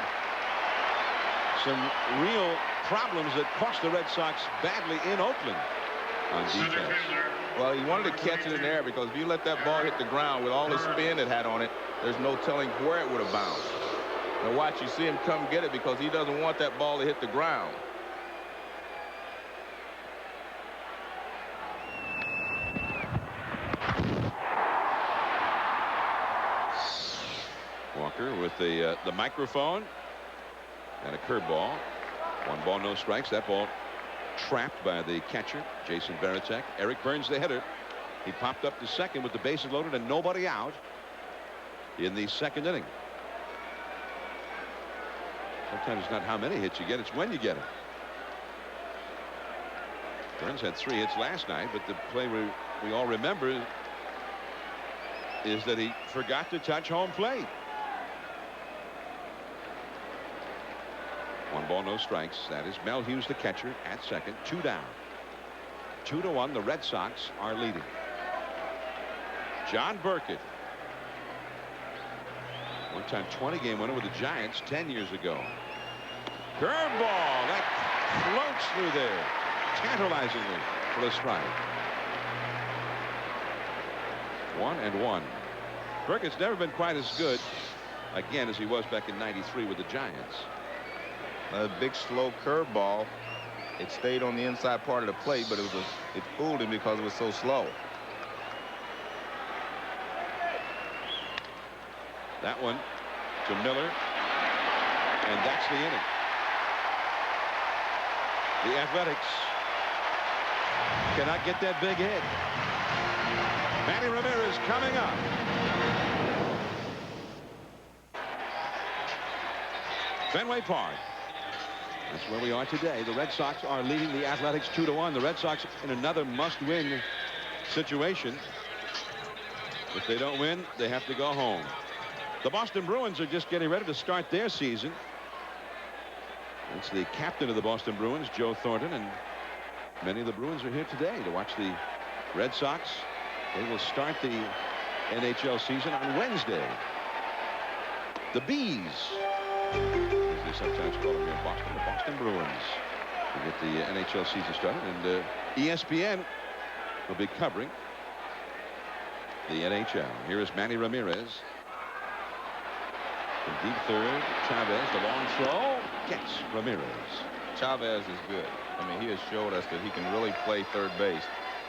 Speaker 1: some real problems that cost the Red Sox badly in Oakland. on defense.
Speaker 2: Well, he wanted to catch it in the air because if you let that ball hit the ground with all the spin it had on it, there's no telling where it would have bounced. Now watch, you see him come get it because he doesn't want that ball to hit the ground.
Speaker 1: Walker with the microphone and a curveball. 1 ball, no strikes. That ball trapped by the catcher, Jason Varitek. Eric Burns, the hitter. He popped up to second with the bases loaded and nobody out in the 2nd inning. Sometimes it's not how many hits you get, it's when you get them. Burns had 3 hits last night, but the play we all remember is that he forgot to touch home plate. 1 ball, no strikes. That is Mel Hughes, the catcher, at second. 2 down. 2-1. The Red Sox are leading. John Burkett. One-time 20-game winner with the Giants 10 years ago. Curveball that floats through there tantalizingly for a strike. 1-1. Burkett's never been quite as good again as he was back in '93 with the Giants.
Speaker 2: A big slow curveball. It stayed on the inside part of the plate, but it fooled him because it was so slow.
Speaker 1: That one to Miller, and that's the inning. The Athletics cannot get that big hit. Manny Ramirez coming up. Fenway Park. That's where we are today. The Red Sox are leading the Athletics 2-1. The Red Sox in another must-win situation. If they don't win, they have to go home. The Boston Bruins are just getting ready to start their season. It's the captain of the Boston Bruins, Joe Thornton, and many of the Bruins are here today to watch the Red Sox. They will start the NHL season on Wednesday. The Bees, as they sometimes call them here in Boston, the Boston Bruins, to get the NHL season started, and ESPN will be covering the NHL. Here is Manny Ramirez. From deep third, Chavez, the long throw, gets Ramirez.
Speaker 2: Chavez is good. I mean, he has showed us that he can really play third base.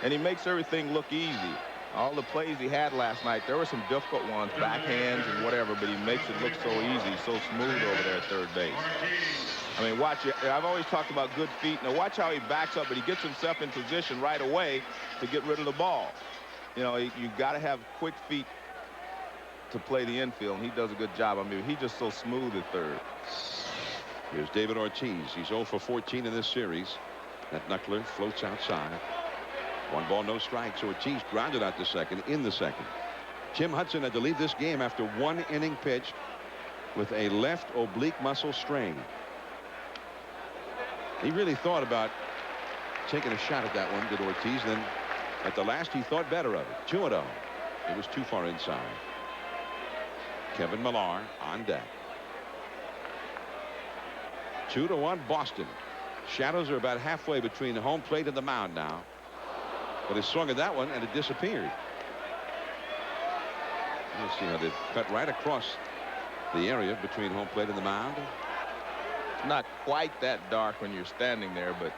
Speaker 2: And he makes everything look easy. All the plays he had last night, there were some difficult ones, backhands and whatever, but he makes it look so easy, so smooth over there at third base. I mean, watch it. I've always talked about good feet. Now watch how he backs up, but he gets himself in position right away to get rid of the ball. You know, you got to have quick feet to play the infield, and he does a good job. I mean, he's just so smooth at third.
Speaker 1: Here's David Ortiz. He's 0 for 14 in this series. That knuckler floats outside. 1 ball, no strikes. Ortiz grounded out to second in the second. Tim Hudson had to leave this game after 1 inning pitched with a left oblique muscle strain. He really thought about taking a shot at that one, did Ortiz. Then at the last, he thought better of it. 2-0. It was too far inside. Kevin Millar on deck. 2-1 Boston. Shadows are about halfway between the home plate and the mound now. But he swung at that one and it disappeared. You'll see how they've cut right across the area between home plate and the mound.
Speaker 2: It's not quite that dark when you're standing there, but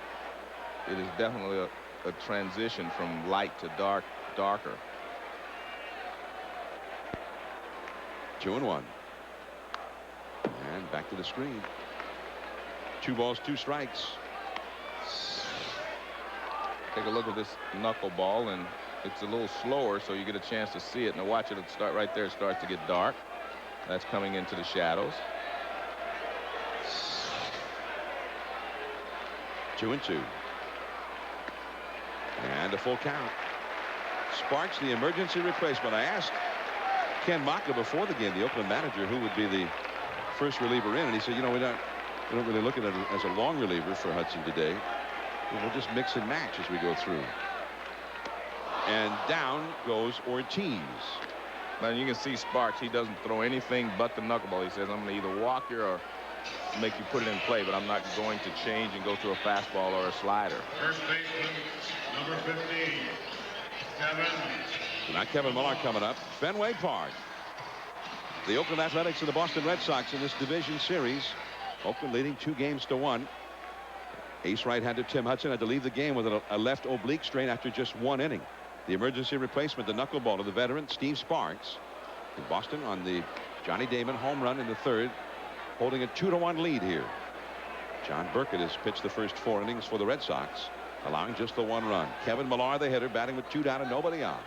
Speaker 2: it is definitely a transition from light to darker.
Speaker 1: 2-1. And back to the screen. 2 balls, 2 strikes.
Speaker 2: Take a look at this knuckleball, and it's a little slower, so you get a chance to see it. Now watch it start right there. It starts to get dark. That's coming into the shadows.
Speaker 1: 2-2. And a full count. Sparks, the emergency replacement. I asked Ken Maka before the game, the Oakland manager, who would be the first reliever in, and he said, you know, we don't really look at it as a long reliever for Hudson today. We'll just mix and match as we go through. And down goes Ortiz.
Speaker 2: Now you can see Sparks, he doesn't throw anything but the knuckleball. He says, I'm going to either walk here or make you put it in play, but I'm not going to change and go to a fastball or a slider.
Speaker 5: First baseman, number 15, Kevin.
Speaker 1: Tonight, Kevin Millar coming up. Fenway Park. The Oakland Athletics and the Boston Red Sox in this division series. Oakland leading 2-1. Ace right-hander Tim Hudson had to leave the game with a left oblique strain after just 1 inning. The emergency replacement, the knuckleballer, the veteran Steve Sparks. In Boston on the Johnny Damon home run in the 3rd, holding a 2-1 lead here. John Burkett has pitched the first 4 innings for the Red Sox, allowing just the 1 run. Kevin Millar, the hitter, batting with 2 down and nobody on.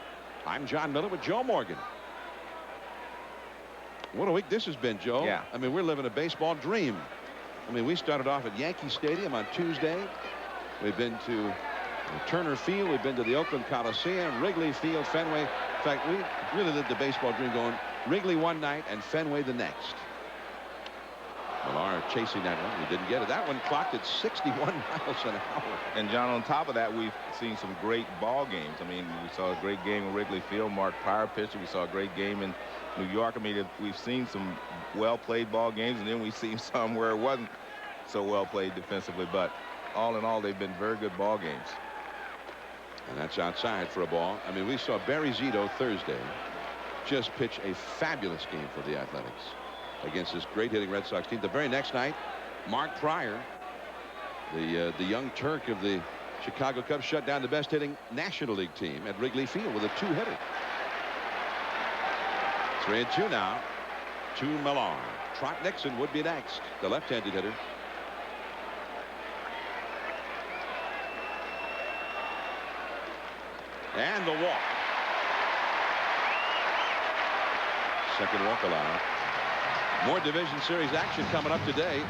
Speaker 1: I'm John Miller with Joe Morgan. What a week this has been, Joe.
Speaker 2: Yeah.
Speaker 1: I mean, we're living a baseball dream. I mean, we started off at Yankee Stadium on Tuesday. We've been to Turner Field. We've been to the Oakland Coliseum, Wrigley Field, Fenway. In fact, we really lived the baseball dream, going Wrigley one night and Fenway the next. Millar chasing that one. We didn't get it. That one clocked at 61 miles an hour.
Speaker 2: And John, on top of that, we've seen some great ball games. I mean, we saw a great game in Wrigley Field. Mark Pryor pitched. We saw a great game in New York. I mean, we've seen some well-played ball games, and then we've seen some where it wasn't so well-played defensively. But all in all, they've been very good ball games.
Speaker 1: And that's outside for a ball. I mean, we saw Barry Zito Thursday just pitch a fabulous game for the Athletics against this great hitting Red Sox team. The very next night, Mark Pryor, the young Turk of the Chicago Cubs, shut down the best hitting National League team at Wrigley Field with a 2-hitter. 3-2 now to Millar. Trot Nixon would be next, the left-handed hitter. And the walk. Second walk allowed. More division series action coming up today.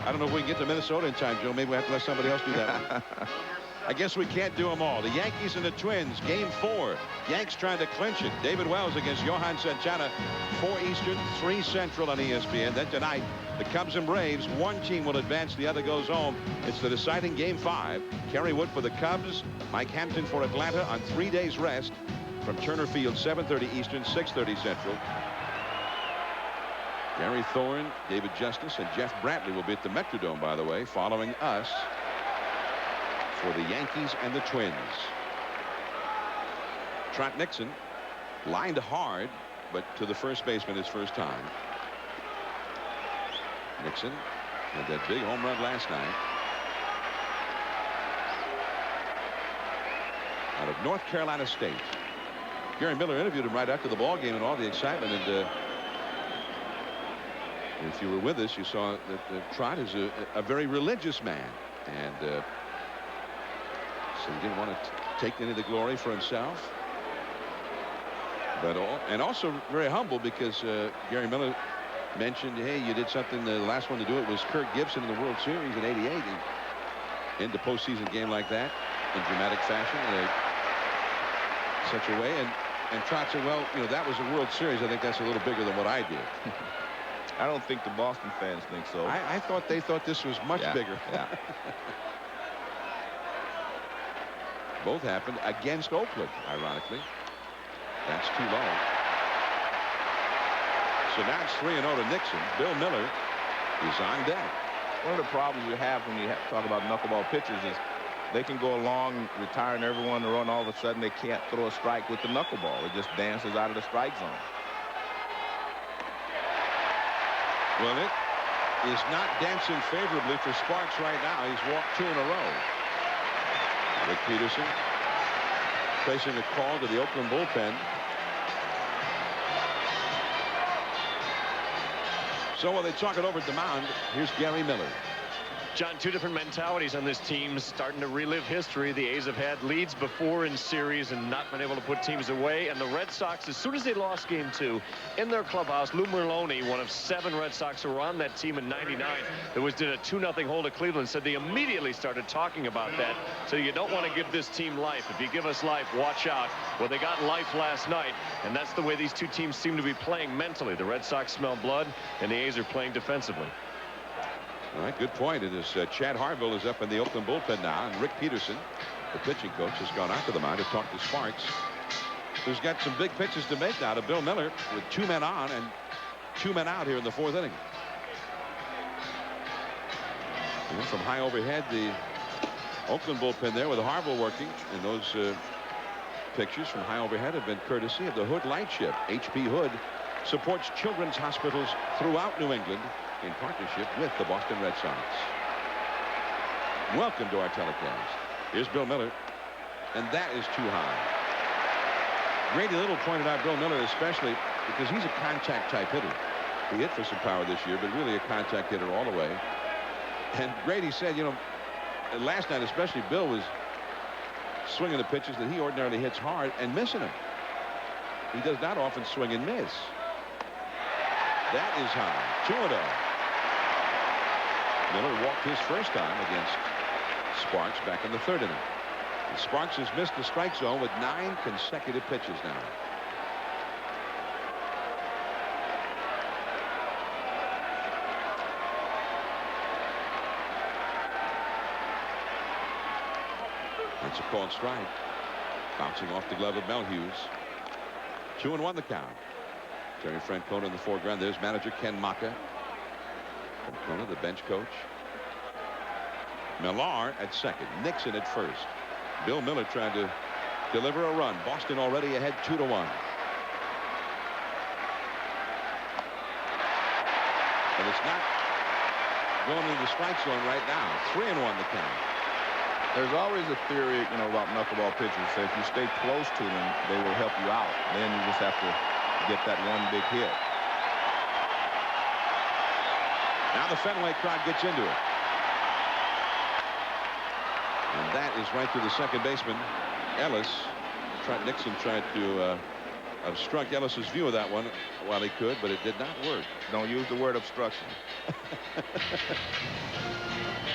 Speaker 1: I don't know if we can get to Minnesota in time, Joe. Maybe we have to let somebody else do that one. I guess we can't do them all. The Yankees and the Twins, game 4. Yanks trying to clinch it. David Wells against Johan Santana. 4 Eastern, 3 Central on ESPN. Then tonight, the Cubs and Braves. One team will advance, the other goes home. It's the deciding game 5. Kerry Wood for the Cubs, Mike Hampton for Atlanta on 3 days rest from Turner Field, 7:30 Eastern, 6:30 Central. Gary Thorne, David Justice, and Jeff Brantley will be at the Metrodome, by the way, following us for the Yankees and the Twins. Trot Nixon lined hard, but to the first baseman his first time. Nixon had that big home run last night. Out of North Carolina State. Gary Miller interviewed him right after the ball game and all the excitement. And if you were with us, you saw that Trot is a very religious man. And so he didn't want to take any of the glory for himself. But also very humble, because Gary Miller mentioned, hey, you did something. The last one to do it was Kirk Gibson in the World Series in '88. And in the postseason game like that, in dramatic fashion, in such a way. And Trot said, well, you know, that was a World Series. I think that's a little bigger than what I did.
Speaker 2: I don't think the Boston fans think so.
Speaker 1: I thought they thought this was much bigger.
Speaker 2: Yeah.
Speaker 1: Both happened against Oakland, ironically. That's too low. So now it's 3-0 to Nixon. Bill Miller is on deck.
Speaker 2: One of the problems you have when you talk about knuckleball pitchers is they can go along retiring everyone to run, all of a sudden they can't throw a strike with the knuckleball. It just dances out of the strike zone.
Speaker 1: Well, it is not dancing favorably for Sparks right now. He's walked 2 in a row. Rick Peterson placing a call to the Oakland bullpen. So while they talk it over at the mound, here's Gary Miller.
Speaker 4: John, 2 different mentalities on this team, starting to relive history. The A's have had leads before in series and not been able to put teams away. And the Red Sox, as soon as they lost game 2 in their clubhouse, Lou Merlone, one of 7 Red Sox who were on that team in '99, that did a 2-0 hold to Cleveland, said they immediately started talking about that. So you don't want to give this team life. If you give us life, watch out. Well, they got life last night, and that's the way these 2 teams seem to be playing mentally. The Red Sox smell blood, and the A's are playing defensively.
Speaker 1: All right, good point. It is Chad Harville is up in the Oakland bullpen now, and Rick Peterson, the pitching coach, has gone out to the mound to talk to Sparks, who's got some big pitches to make now to Bill Miller with 2 men on and 2 men out here in the 4th inning. And from high overhead, the Oakland bullpen there with Harville working. And those pictures from high overhead have been courtesy of the Hood Lightship. H.P. Hood supports children's hospitals throughout New England in partnership with the Boston Red Sox. Welcome to our telecast. Here's Bill Miller, and that is too high. Grady Little pointed out Bill Miller especially because he's a contact type hitter. He hit for some power this year, but really a contact hitter all the way. And Grady said, you know, last night especially, Bill was swinging the pitches that he ordinarily hits hard and missing them. He does not often swing and miss. That is high. 2-0. Miller walked his first time against Sparks back in the third inning. And Sparks has missed the strike zone with 9 consecutive pitches now. That's a called strike. Bouncing off the glove of Melhuse. 2-1 the count. Terry Francona in the foreground. There's manager Ken Maka. Francona, the bench coach. Millar at second. Nixon at first. Bill Miller trying to deliver a run. Boston already ahead 2-1. But it's not going into the strike zone right now. 3-1 the count.
Speaker 2: There's always a theory, you know, about knuckleball pitchers. Say if you stay close to them, they will help you out. Then you just have to get that one big hit.
Speaker 1: Now the Fenway crowd gets into it. And that is right to the second baseman, Ellis. Trent Nixon tried to obstruct Ellis's view of that one while he could, but it did not work.
Speaker 2: Don't use the word obstruction.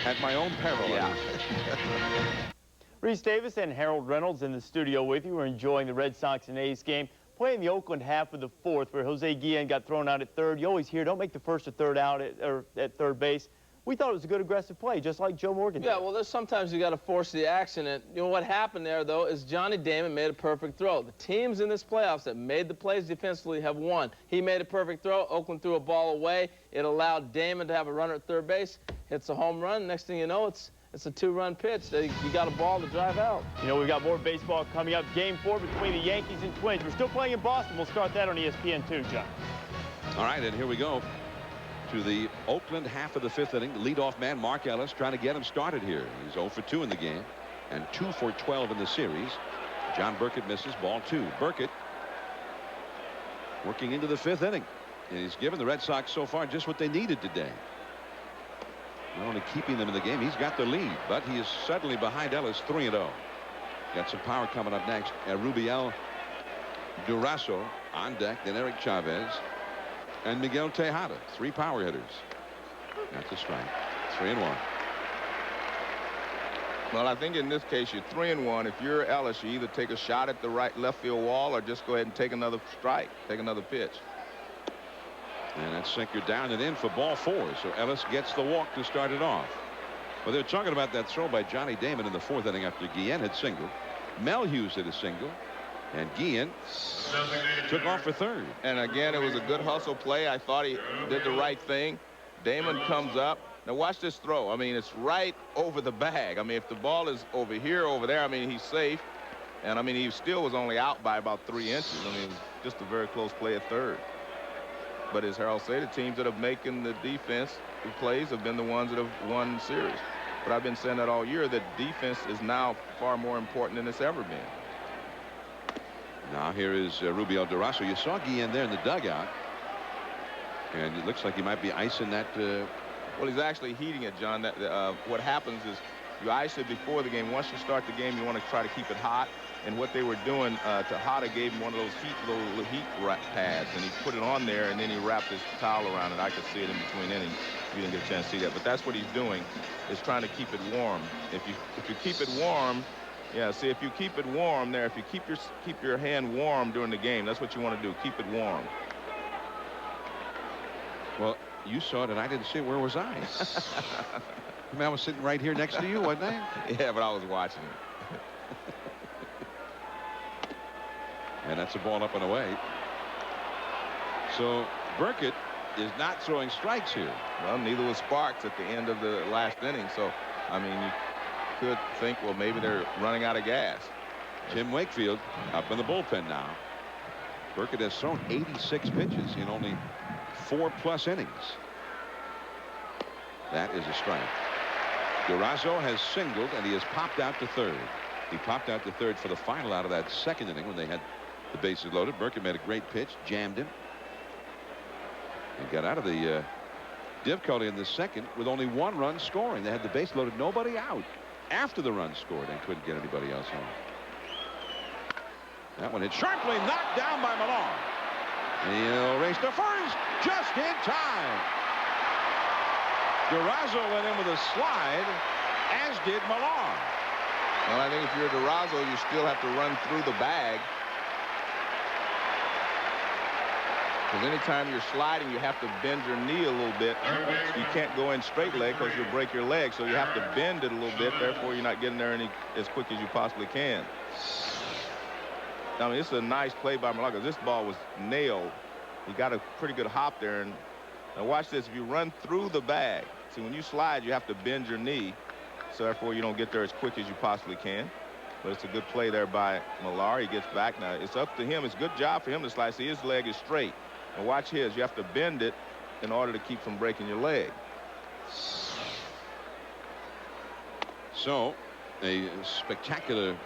Speaker 1: At my own peril.
Speaker 2: Yeah.
Speaker 8: Reese Davis and Harold Reynolds in the studio with you. We're enjoying the Red Sox and A's game. Playing the Oakland half of the fourth where Jose Guillen got thrown out at third. You always hear, don't make the first or third out at third base. We thought it was a good aggressive play, just like Joe Morgan did.
Speaker 9: Yeah, well, there's sometimes you got to force the action. And you know what happened there, though, is Johnny Damon made a perfect throw. The teams in this playoffs that made the plays defensively have won. He made a perfect throw. Oakland threw a ball away. It allowed Damon to have a runner at third base. Hits a home run. Next thing you know, it's a 2-run pitch. You got a ball to drive out.
Speaker 8: You know, we've got more baseball coming up. Game 4 between the Yankees and Twins. We're still playing in Boston. We'll start that on ESPN2, John.
Speaker 1: All right, and here we go to the Oakland half of the fifth inning. Leadoff man Mark Ellis trying to get him started here. He's 0 for 2 in the game and 2 for 12 in the series. John Burkett misses, ball 2. Burkett working into the fifth inning. And he's given the Red Sox so far just what they needed today. Not only keeping them in the game, he's got the lead, but he is suddenly behind Ellis 3-0. Got some power coming up next. Rubiel Durazo on deck, then Eric Chavez and Miguel Tejada. 3 power hitters. That's a strike. 3-1.
Speaker 2: Well, I think in this case you're 3-1. If you're Ellis, you either take a shot at the left field wall or just go ahead and take another strike, take another pitch.
Speaker 1: And that sinker down and in for ball 4. So Ellis gets the walk to start it off. Well, they're talking about that throw by Johnny Damon in the 4th inning after Guillen had singled. Melhuse hit a single. And Guillen took off for third.
Speaker 2: And again, it was a good hustle play. I thought he did the right thing. Damon comes up. Now watch this throw. I mean, it's right over the bag. I mean, if the ball is over here, over there, I mean, he's safe. And I mean, he still was only out by about 3 inches. I mean, it was just a very close play at third. But as Harold said, the teams that have making the defense plays have been the ones that have won the series. But I've been saying that all year, that defense is now far more important than it's ever been.
Speaker 1: Now here is Rubiel Durazo. You saw Guillen there in the dugout. And it looks like he might be icing that.
Speaker 2: Well, he's actually heating it, John. What happens is you ice it before the game. Once you start the game, you want to try to keep it hot. And what they were doing, Tejada gave him one of those little heat pads, and he put it on there, and then he wrapped his towel around it. I could see it in between innings. You didn't get a chance to see that, but that's what he's doing, is trying to keep it warm. If you keep it warm, yeah. See, if you keep it warm there, if you keep your hand warm during the game, that's what you want to do. Keep it warm.
Speaker 1: Well, you saw it, and I didn't see it. Where was I? I mean, I was sitting right here next to you, wasn't I?
Speaker 2: Yeah, but I was watching it. And
Speaker 1: that's a ball up and away. So Burkett is not throwing strikes here.
Speaker 2: Well, neither was Sparks at the end of the last inning. So, I mean, you could think, well, maybe they're running out of gas.
Speaker 1: Tim Wakefield up in the bullpen now. Burkett has thrown 86 pitches in only 4+ innings. That is a strike. Durazo has singled, and he has popped out to third. He popped out to third for the final out of that second inning when they had the bases loaded. Burkett made a great pitch, jammed him. He got out of the difficulty in the second with only 1 run scoring. They had the base loaded, nobody out after the run scored, and couldn't get anybody else home. That one hit sharply, knocked down by Millar. He'll race to first just in time. Durazo went in with a slide, as did Millar.
Speaker 2: Well, I think if you're Durazo, you still have to run through the bag. Because anytime you're sliding, you have to bend your knee a little bit. You can't go in straight leg because you'll break your leg. So you have to bend it a little bit. Therefore, you're not getting there as quick as you possibly can. I mean, it's a nice play by Millar because this ball was nailed. He got a pretty good hop there. And now watch this. If you run through the bag, see, when you slide, you have to bend your knee. So therefore, you don't get there as quick as you possibly can. But it's a good play there by Millar. He gets back. Now, it's up to him. It's a good job for him to slide. See, his leg is straight. And watch his. You have to bend it in order to keep from breaking your leg.
Speaker 1: So, a spectacular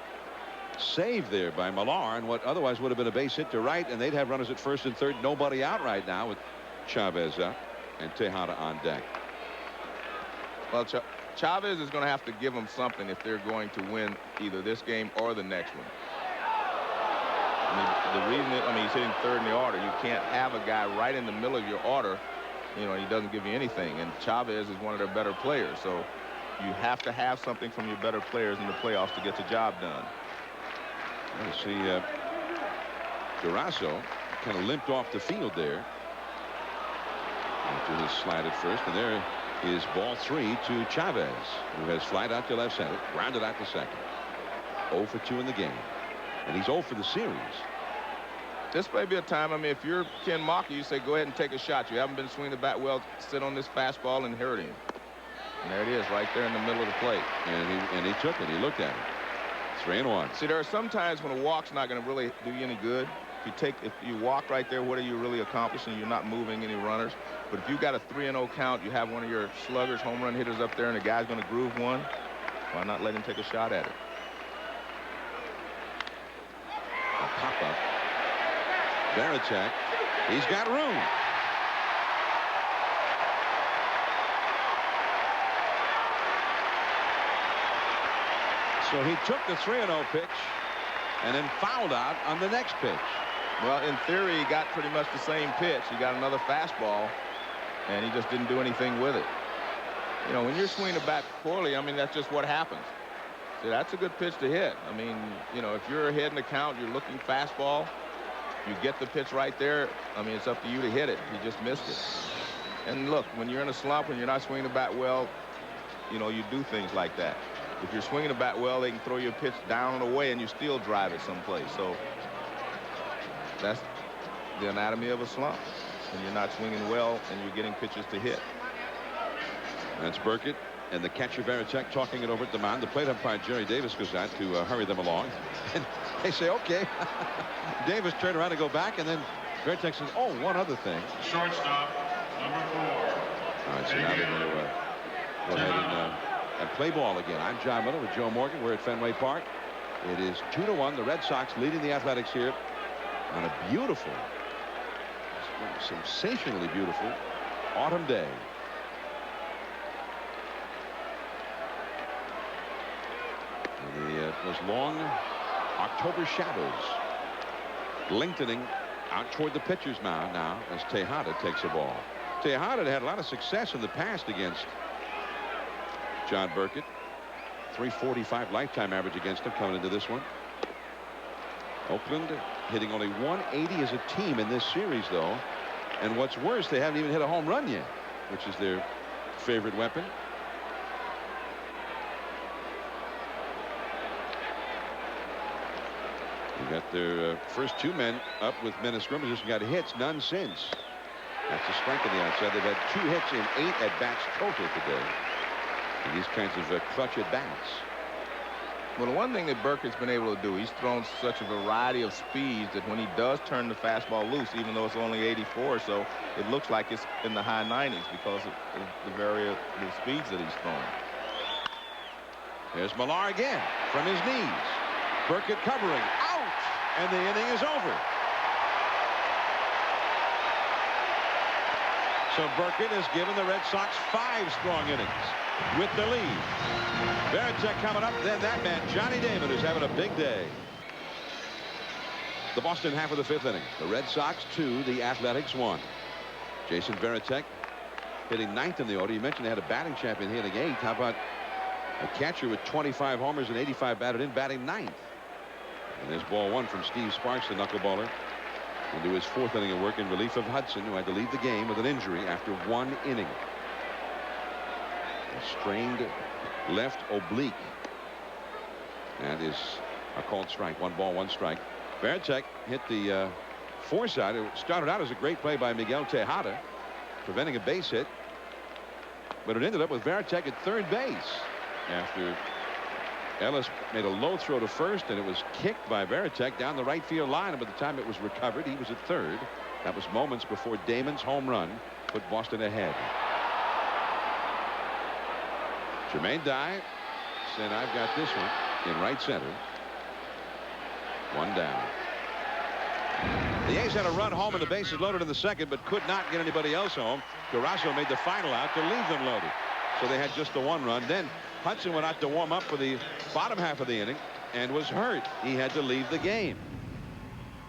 Speaker 1: save there by Millar, and what otherwise would have been a base hit to right, and they'd have runners at first and third. Nobody out right now with Chavez up and Tejada on deck.
Speaker 2: Well, Chavez is going to have to give them something if they're going to win either this game or the next one. I mean, the reason that, I mean, he's hitting third in the order. You can't have a guy right in the middle of your order, you know, he doesn't give you anything. And Chavez is one of their better players. So you have to have something from your better players in the playoffs to get the job done.
Speaker 1: You see, Durazo kind of limped off the field there after his slide at first, and there is ball 3 to Chavez, who has flied out to left center, grounded out to second. 0 for 2 in the game, and he's 0 for the series.
Speaker 2: This may be a time, I mean, if you're Ken Macher, you say go ahead and take a shot. You haven't been swinging the bat well, sit on this fastball and hurt him. And there it is, right there in the middle of the plate.
Speaker 1: And he took it. He looked at it. 3-1.
Speaker 2: See, there are some times when a walk's not going to really do you any good. If you walk right there, what are you really accomplishing? You're not moving any runners. But if you've got a 3-0 count, you have one of your sluggers, home run hitters up there, and the guy's going to groove one, why not let him take a shot at it?
Speaker 1: A pop-up. Varitek, he's got room. So he took the 3-0 pitch and then fouled out on the next pitch.
Speaker 2: Well, in theory, he got pretty much the same pitch. He got another fastball, and he just didn't do anything with it. You know, when you're swinging the bat poorly, I mean, that's just what happens. See, that's a good pitch to hit. I mean, you know, if you're ahead in the count, you're looking fastball, you get the pitch right there, I mean, it's up to you to hit it. He just missed it. And look, when you're in a slump, when you're not swinging the bat well, you know, you do things like that. If you're swinging the bat well, they can throw you a pitch down and away, and you still drive it someplace. So that's the anatomy of a slump. When you're not swinging well and you're getting pitches to hit.
Speaker 1: That's Burkett and the catcher Varitek talking it over at the mound. The plate umpire Jerry Davis goes out to hurry them along. And they say, okay. Davis turned around to go back, and then Varitek says, oh, one other thing.
Speaker 5: Shortstop, number 4.
Speaker 1: All right, so now they're going to go ahead and play ball again. I'm John Miller with Joe Morgan. We're at Fenway Park. It is 2-1. The Red Sox leading the Athletics here on a beautiful, sensationally beautiful autumn day. And those long October shadows lengthening out toward the pitcher's mound now as Tejada takes a ball. Tejada had a lot of success in the past against John Burkett. 345 lifetime average against him coming into this one. Oakland hitting only 180 as a team in this series, though. And what's worse, they haven't even hit a home run yet, which is their favorite weapon. They got their first 2 men up with men of scrimmages who got hits, none since. That's the strength on the outside. They've had 2 hits in 8 at-bats total today. And these kinds of clutch at-bats.
Speaker 2: Well, the one thing that Burkett's been able to do, he's thrown such a variety of speeds that when he does turn the fastball loose, even though it's only 84 or so, it looks like it's in the high 90s because of the speeds that he's throwing.
Speaker 1: There's Millar again from his knees. Burkett covering. Out! And the inning is over. So Burkett has given the Red Sox 5 strong innings with the lead. Varitek coming up, then that man, Johnny Damon, is having a big day. The Boston half of the 5th inning. The Red Sox 2, the Athletics 1. Jason Varitek hitting 9th in the order. You mentioned they had a batting champion hitting 8th. How about a catcher with 25 homers and 85 batted in, batting 9th? And there's ball 1 from Steve Sparks, the knuckleballer, into his 4th inning of work in relief of Hudson, who had to leave the game with an injury after 1 inning. A strained left oblique. That is a called strike. 1 ball, 1 strike. Varitek hit the 4 side. It started out as a great play by Miguel Tejada, preventing a base hit, but it ended up with Varitek at 3rd base after Ellis made a low throw to 1st, and it was kicked by Varitek down the right field line, and by the time it was recovered, he was at 3rd. That was moments before Damon's home run put Boston ahead. Jermaine Dye said, "I've got this one," in right center. 1 down. The A's had a run home and the bases loaded in the 2nd, but could not get anybody else home. Carrasco made the final out to leave them loaded, so they had just the 1 run. Then Hudson went out to warm up for the bottom half of the inning and was hurt. He had to leave the game.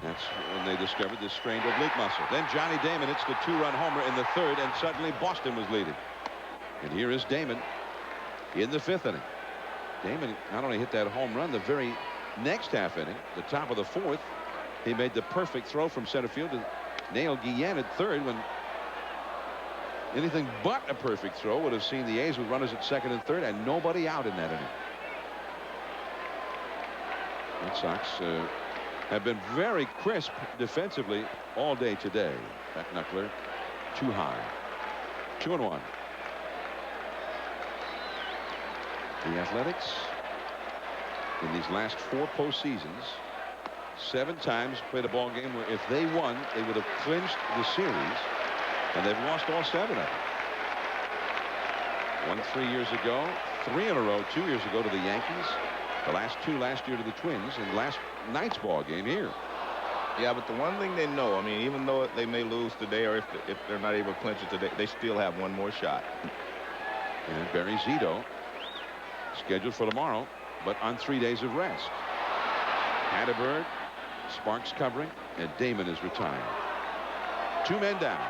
Speaker 1: That's when they discovered this strained oblique muscle. Then Johnny Damon hits the 2-run homer in the 3rd, and suddenly Boston was leading. And here is Damon in the 5th inning. Damon not only hit that home run, the very next half inning, the top of the 4th, he made the perfect throw from center field to nail Guillen at 3rd, when anything but a perfect throw would have seen the A's with runners at 2nd and 3rd and nobody out in that inning. Red Sox have been very crisp defensively all day today. That knuckler too high. 2-1. The Athletics in these last 4 postseasons 7 times played a ball game where if they won, they would have clinched the series, and they've lost all 7 of them. 1 3 years ago, 3 in a row 2 years ago to the Yankees, the last 2 last year to the Twins, and last night's ball game here.
Speaker 2: Yeah, but the one thing they know, I mean, even though they may lose today, or if they're not able to clinch it today, they still have 1 more shot.
Speaker 1: And Barry Zito scheduled for tomorrow, but on 3 days of rest. Hatterberg, Sparks covering, and Damon is retired. 2 men down.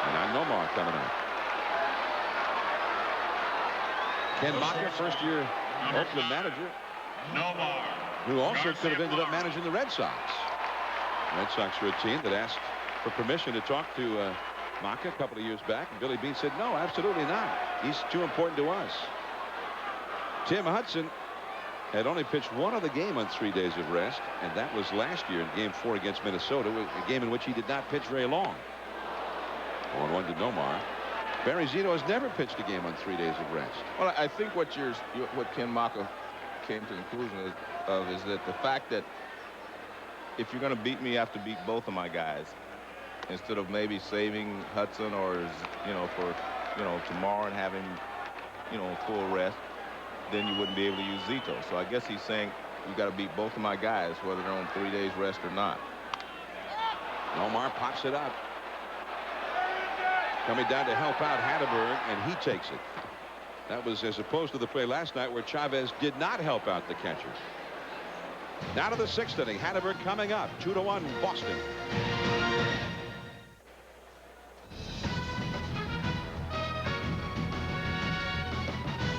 Speaker 1: And now Nomar coming up. Ken Maka, first-year Oakland manager, who also could have ended up managing the Red Sox. Red Sox were a team that asked for permission to talk to Maka a couple of years back, and Billy Beane said, no, absolutely not. He's too important to us. Tim Hudson had only pitched 1 other game on 3 days of rest, and that was last year in Game 4 against Minnesota, a game in which he did not pitch very long. 1-1 to Nomar. Barry Zito has never pitched a game on 3 days of rest.
Speaker 2: Well, I think what Ken Maka came to the conclusion of is that the fact that if you're going to beat me, you have to beat both of my guys, instead of maybe saving Hudson or for tomorrow and having full rest, then you wouldn't be able to use Zito. So I guess he's saying you got to beat both of my guys, whether they're on 3 days rest or not.
Speaker 1: Nomar pops it up. Coming down to help out Hatterberg, and he takes it. That was as opposed to the play last night where Chavez did not help out the catcher. Now to the 6th inning. Hatterberg coming up. 2-1 Boston.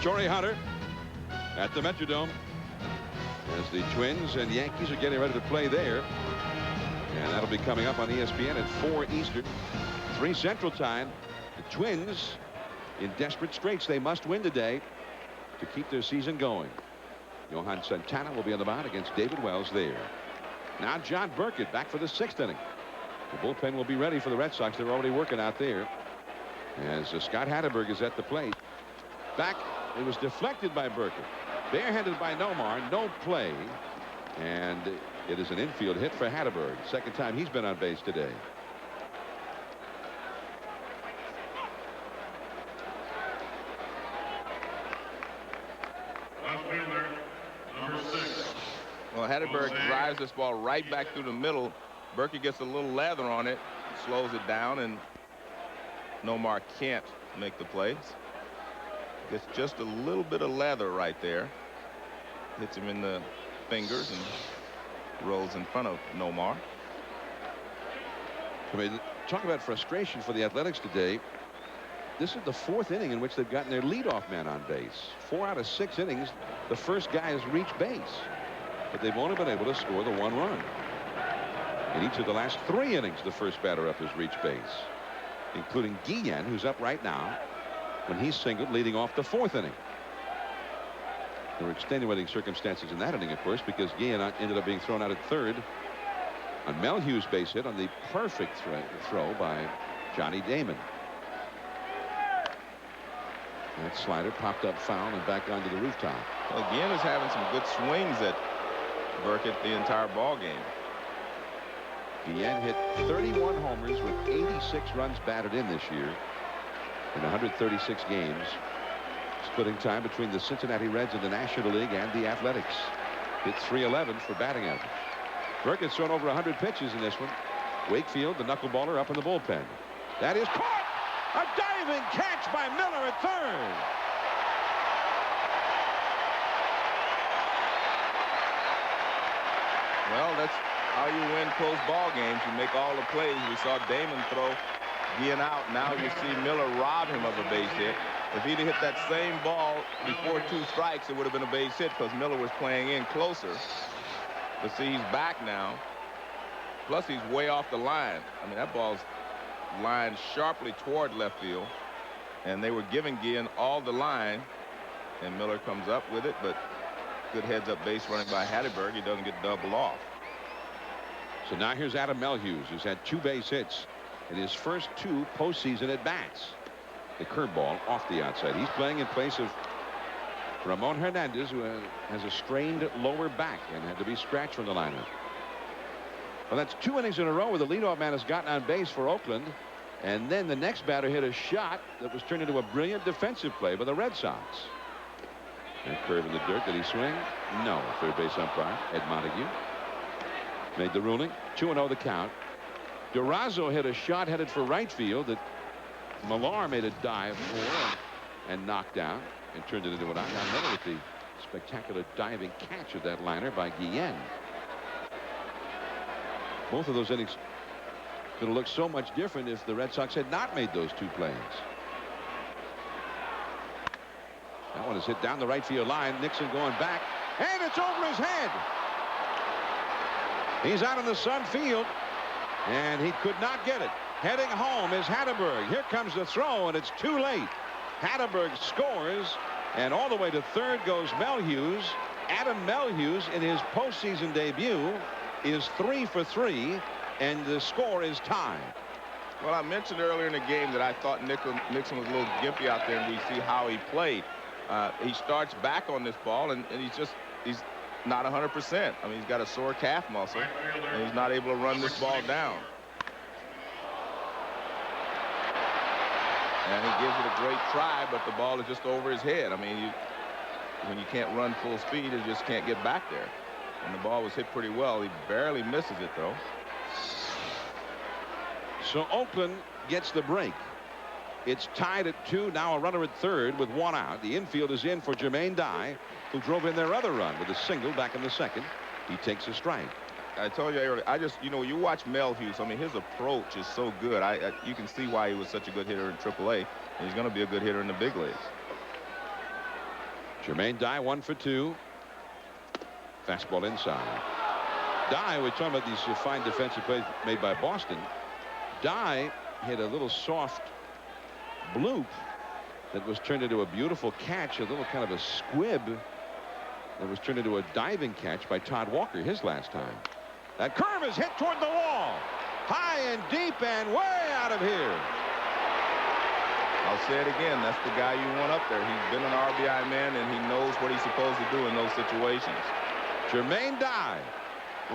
Speaker 1: Torrey Hunter at the Metrodome as the Twins and Yankees are getting ready to play there. And that'll be coming up on ESPN at 4 Eastern, 3 Central Time. The Twins in desperate straits. They must win today to keep their season going. Johan Santana will be on the mound against David Wells there. Now John Burkett back for the 6th inning. The bullpen will be ready for the Red Sox. They're already working out there. As Scott Hatteberg is at the plate. Back, it was deflected by Burkett. Barehanded by Nomar, no play. And it is an infield hit for Hatteberg. Second time he's been on base today.
Speaker 5: Left fielder, number 6.
Speaker 2: Well, Hatteberg drives this ball right back through the middle. Burkett gets a little leather on it, slows it down, and Nomar can't make the plays. Gets just a little bit of leather right there. Hits him in the fingers and rolls in front of Nomar.
Speaker 1: I mean, talk about frustration for the Athletics today. This is the 4th inning in which they've gotten their leadoff man on base. 4 out of 6 innings, the first guy has reached base. But they've only been able to score the 1 run. In each of the last 3 innings, the first batter up has reached base, including Guillen, who's up right now, when he's singled leading off the 4th inning. There were extenuating circumstances in that inning, of course, because Guillen ended up being thrown out at third on Melhugh's base hit on the perfect throw by Johnny Damon. That slider popped up foul and back onto the rooftop.
Speaker 2: Well, Guillen is having some good swings at Burkett the entire ball game.
Speaker 1: Guillen hit 31 homers with 86 runs batted in this year in 136 games, splitting time between the Cincinnati Reds in the National League and the Athletics. Hit .311 for batting average. Burkett's thrown over 100 pitches in this one. Wakefield, the knuckleballer, up in the bullpen. That is caught! A diving catch by Miller at third.
Speaker 2: Well, that's how you win close ball games. You make all the plays. We saw Damon throw Guillen out. Now you see Miller rob him of a base hit. If he'd have hit that same ball before 2 strikes, it would have been a base hit because Miller was playing in closer. But see, he's back now. Plus, he's way off the line. I mean, that ball's lined sharply toward left field. And they were giving Guillen all the line. And Miller comes up with it, but good heads-up base running by Hatteberg. He doesn't get doubled off.
Speaker 1: So now here's Adam Melhuse, who's had 2 base hits in his first 2 postseason at-bats. The curveball off the outside. He's playing in place of Ramon Hernandez, who has a strained lower back and had to be scratched from the lineup. Well, that's 2 innings in a row where the leadoff man has gotten on base for Oakland. And then the next batter hit a shot that was turned into a brilliant defensive play by the Red Sox. That curve in the dirt. Did he swing? No. Third base umpire, Ed Montague, made the ruling. 2-0 the count. Durazo hit a shot headed for right field that Millar made a dive for and knocked out and turned it into an out. Now with the spectacular diving catch of that liner by Guillen. Both of those innings going to look so much different if the Red Sox had not made those 2 plays. That one is hit down the right field line. Nixon going back, and it's over his head. He's out in the sun field, and he could not get it. Heading home is Hatteberg. Here comes the throw, and it's too late. Hatteberg scores, and all the way to third goes Melhuse. Adam Melhuse, in his postseason debut, is 3 for 3, and the score is tied.
Speaker 2: Well, I mentioned earlier in the game that I thought Nixon was a little gimpy out there, and we see how he played. He starts back on this ball, and he's not 100%. I mean, he's got a sore calf muscle, and he's not able to run this ball down. And he gives it a great try, but the ball is just over his head. I mean, when you can't run full speed, you just can't get back there. And the ball was hit pretty well. He barely misses it, though.
Speaker 1: So Oakland gets the break. It's tied at 2. Now a runner at third with 1 out. The infield is in for Jermaine Dye, who drove in their other run with a single back in the second. He takes a strike.
Speaker 2: I told you earlier, you watch Melhuse. I mean, his approach is so good. You can see why he was such a good hitter in AAA, and he's going to be a good hitter in the big leagues.
Speaker 1: Jermaine Dye 1 for 2. Fastball inside. Dye, we're talking about these fine defensive plays made by Boston. Dye hit a little soft bloop that was turned into a beautiful catch, a little kind of a squib that was turned into a diving catch by Todd Walker his last time. That curve is hit toward the wall. High and deep and way out of here.
Speaker 2: I'll say it again. That's the guy you want up there. He's been an RBI man, and he knows what he's supposed to do in those situations.
Speaker 1: Jermaine Dye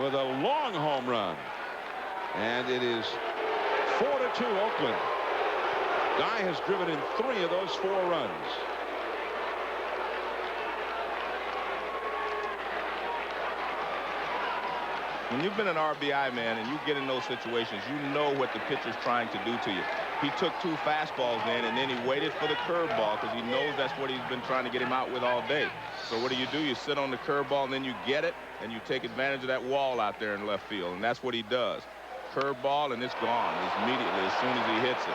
Speaker 1: with a long home run. And it is 4-2 Oakland. Dye has driven in 3 of those 4 runs.
Speaker 2: When you've been an RBI man and you get in those situations, you know what the pitcher's trying to do to you. He took 2 fastballs in, and then he waited for the curveball because he knows that's what he's been trying to get him out with all day. So what do? You sit on the curveball, and then you get it, and you take advantage of that wall out there in left field, and that's what he does. Curveball, and it's gone immediately as soon as he hits it.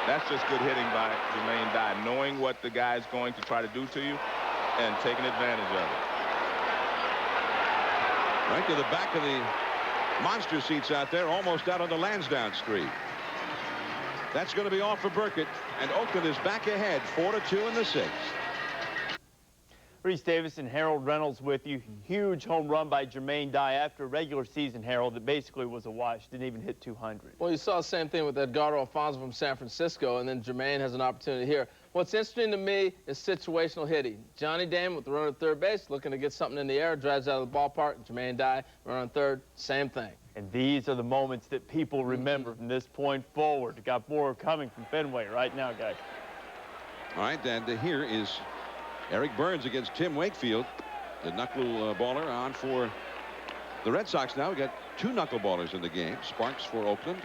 Speaker 2: That's just good hitting by Jermaine Dye, knowing what the guy's going to try to do to you and taking advantage of it.
Speaker 1: Right to the back of the monster seats out there, almost out on the Lansdowne Street. That's going to be off for Burkett, and Oakland is back ahead, 4-2 in the 6th.
Speaker 8: Reese Davis and Harold Reynolds with you. Huge home run by Jermaine Dye after a regular season, Harold, that basically was a wash. Didn't even hit 200.
Speaker 9: Well, you saw the same thing with Edgardo Alfonso from San Francisco, and then Jermaine has an opportunity here. What's interesting to me is situational hitting. Johnny Damon with the runner at third base, looking to get something in the air, drives out of the ballpark. Jermaine Dye, runner on third, same thing.
Speaker 8: And these are the moments that people remember from this point forward. Got more coming from Fenway right now, guys.
Speaker 1: All right, and here is Eric Burns against Tim Wakefield, the knuckleballer on for the Red Sox now. We got 2 knuckleballers in the game. Sparks for Oakland.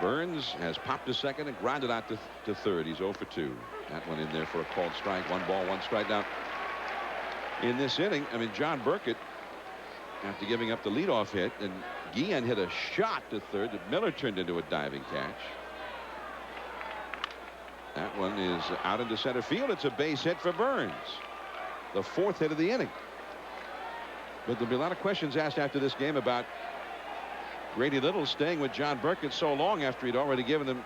Speaker 1: Burns has popped to second and grounded out to third. He's 0 for 2. That one in there for a called strike. 1 ball, 1 strike. Now, in this inning, I mean, John Burkett, after giving up the leadoff hit, and Guillen hit a shot to third that Miller turned into a diving catch. That one is out into center field. It's a base hit for Burns. The 4th hit of the inning. But there'll be a lot of questions asked after this game about Grady Little staying with John Burkett so long after he'd already given him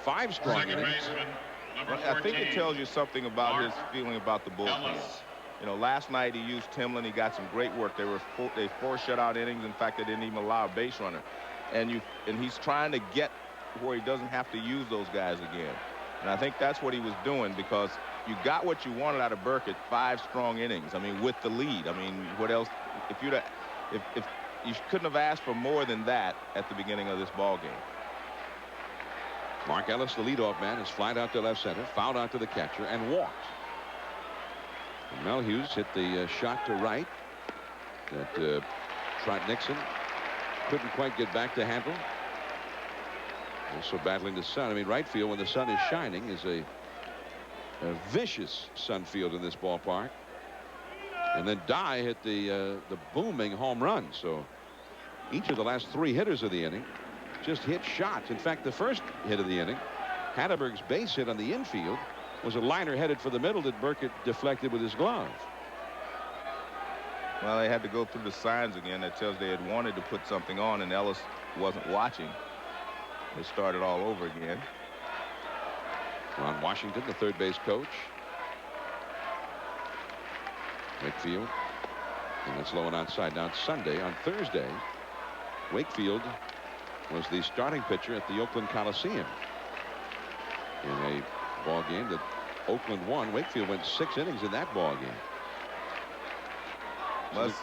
Speaker 1: 5 strong innings.
Speaker 2: I think it tells you something about his feeling about the bullpen. You know, last night he used Timlin. He got some great work. They 4 shutout innings. In fact, they didn't even allow a base runner. And he's trying to get where he doesn't have to use those guys again. And I think that's what he was doing, because you got what you wanted out of Burkett, 5 strong innings. I mean, with the lead. I mean, what else? If you couldn't have asked for more than that at the beginning of this ball game.
Speaker 1: Mark Ellis, the leadoff man, is flied out to left center, fouled out to the catcher, and walked. And Mel Hughes hit the shot to right that Trot Nixon couldn't quite get back to handle. Also battling the sun. I mean, right field when the sun is shining is a vicious sun field in this ballpark. And then Dye hit the booming home run. So each of the last 3 hitters of the inning just hit shots. In fact, the first hit of the inning, Hatteberg's base hit on the infield, was a liner headed for the middle that Burkett deflected with his glove.
Speaker 2: Well, they had to go through the signs again. That tells they had wanted to put something on, and Ellis wasn't watching. They started all over again.
Speaker 1: Ron Washington, the third base coach. Wakefield. And it's low and outside. Now it's Sunday. On Thursday, Wakefield was the starting pitcher at the Oakland Coliseum in a ball game that Oakland won. Wakefield went 6 innings in that ball game. So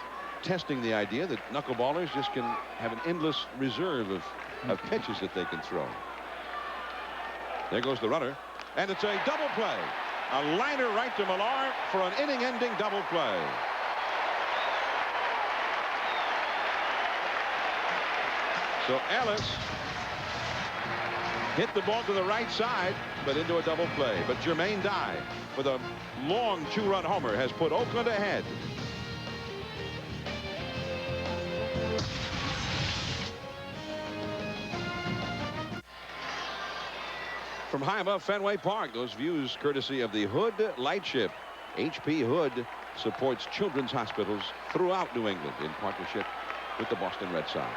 Speaker 1: testing the idea that knuckleballers just can have an endless reserve of pitches that they can throw. There goes the runner, and it's a double play. A liner right to Millar for an inning-ending double play. So Ellis hit the ball to the right side, but into a double play. But Jermaine Dye, with a long 2-run homer, has put Oakland ahead. From high above Fenway Park, those views courtesy of the Hood Lightship. H.P. Hood supports children's hospitals throughout New England in partnership with the Boston Red Sox.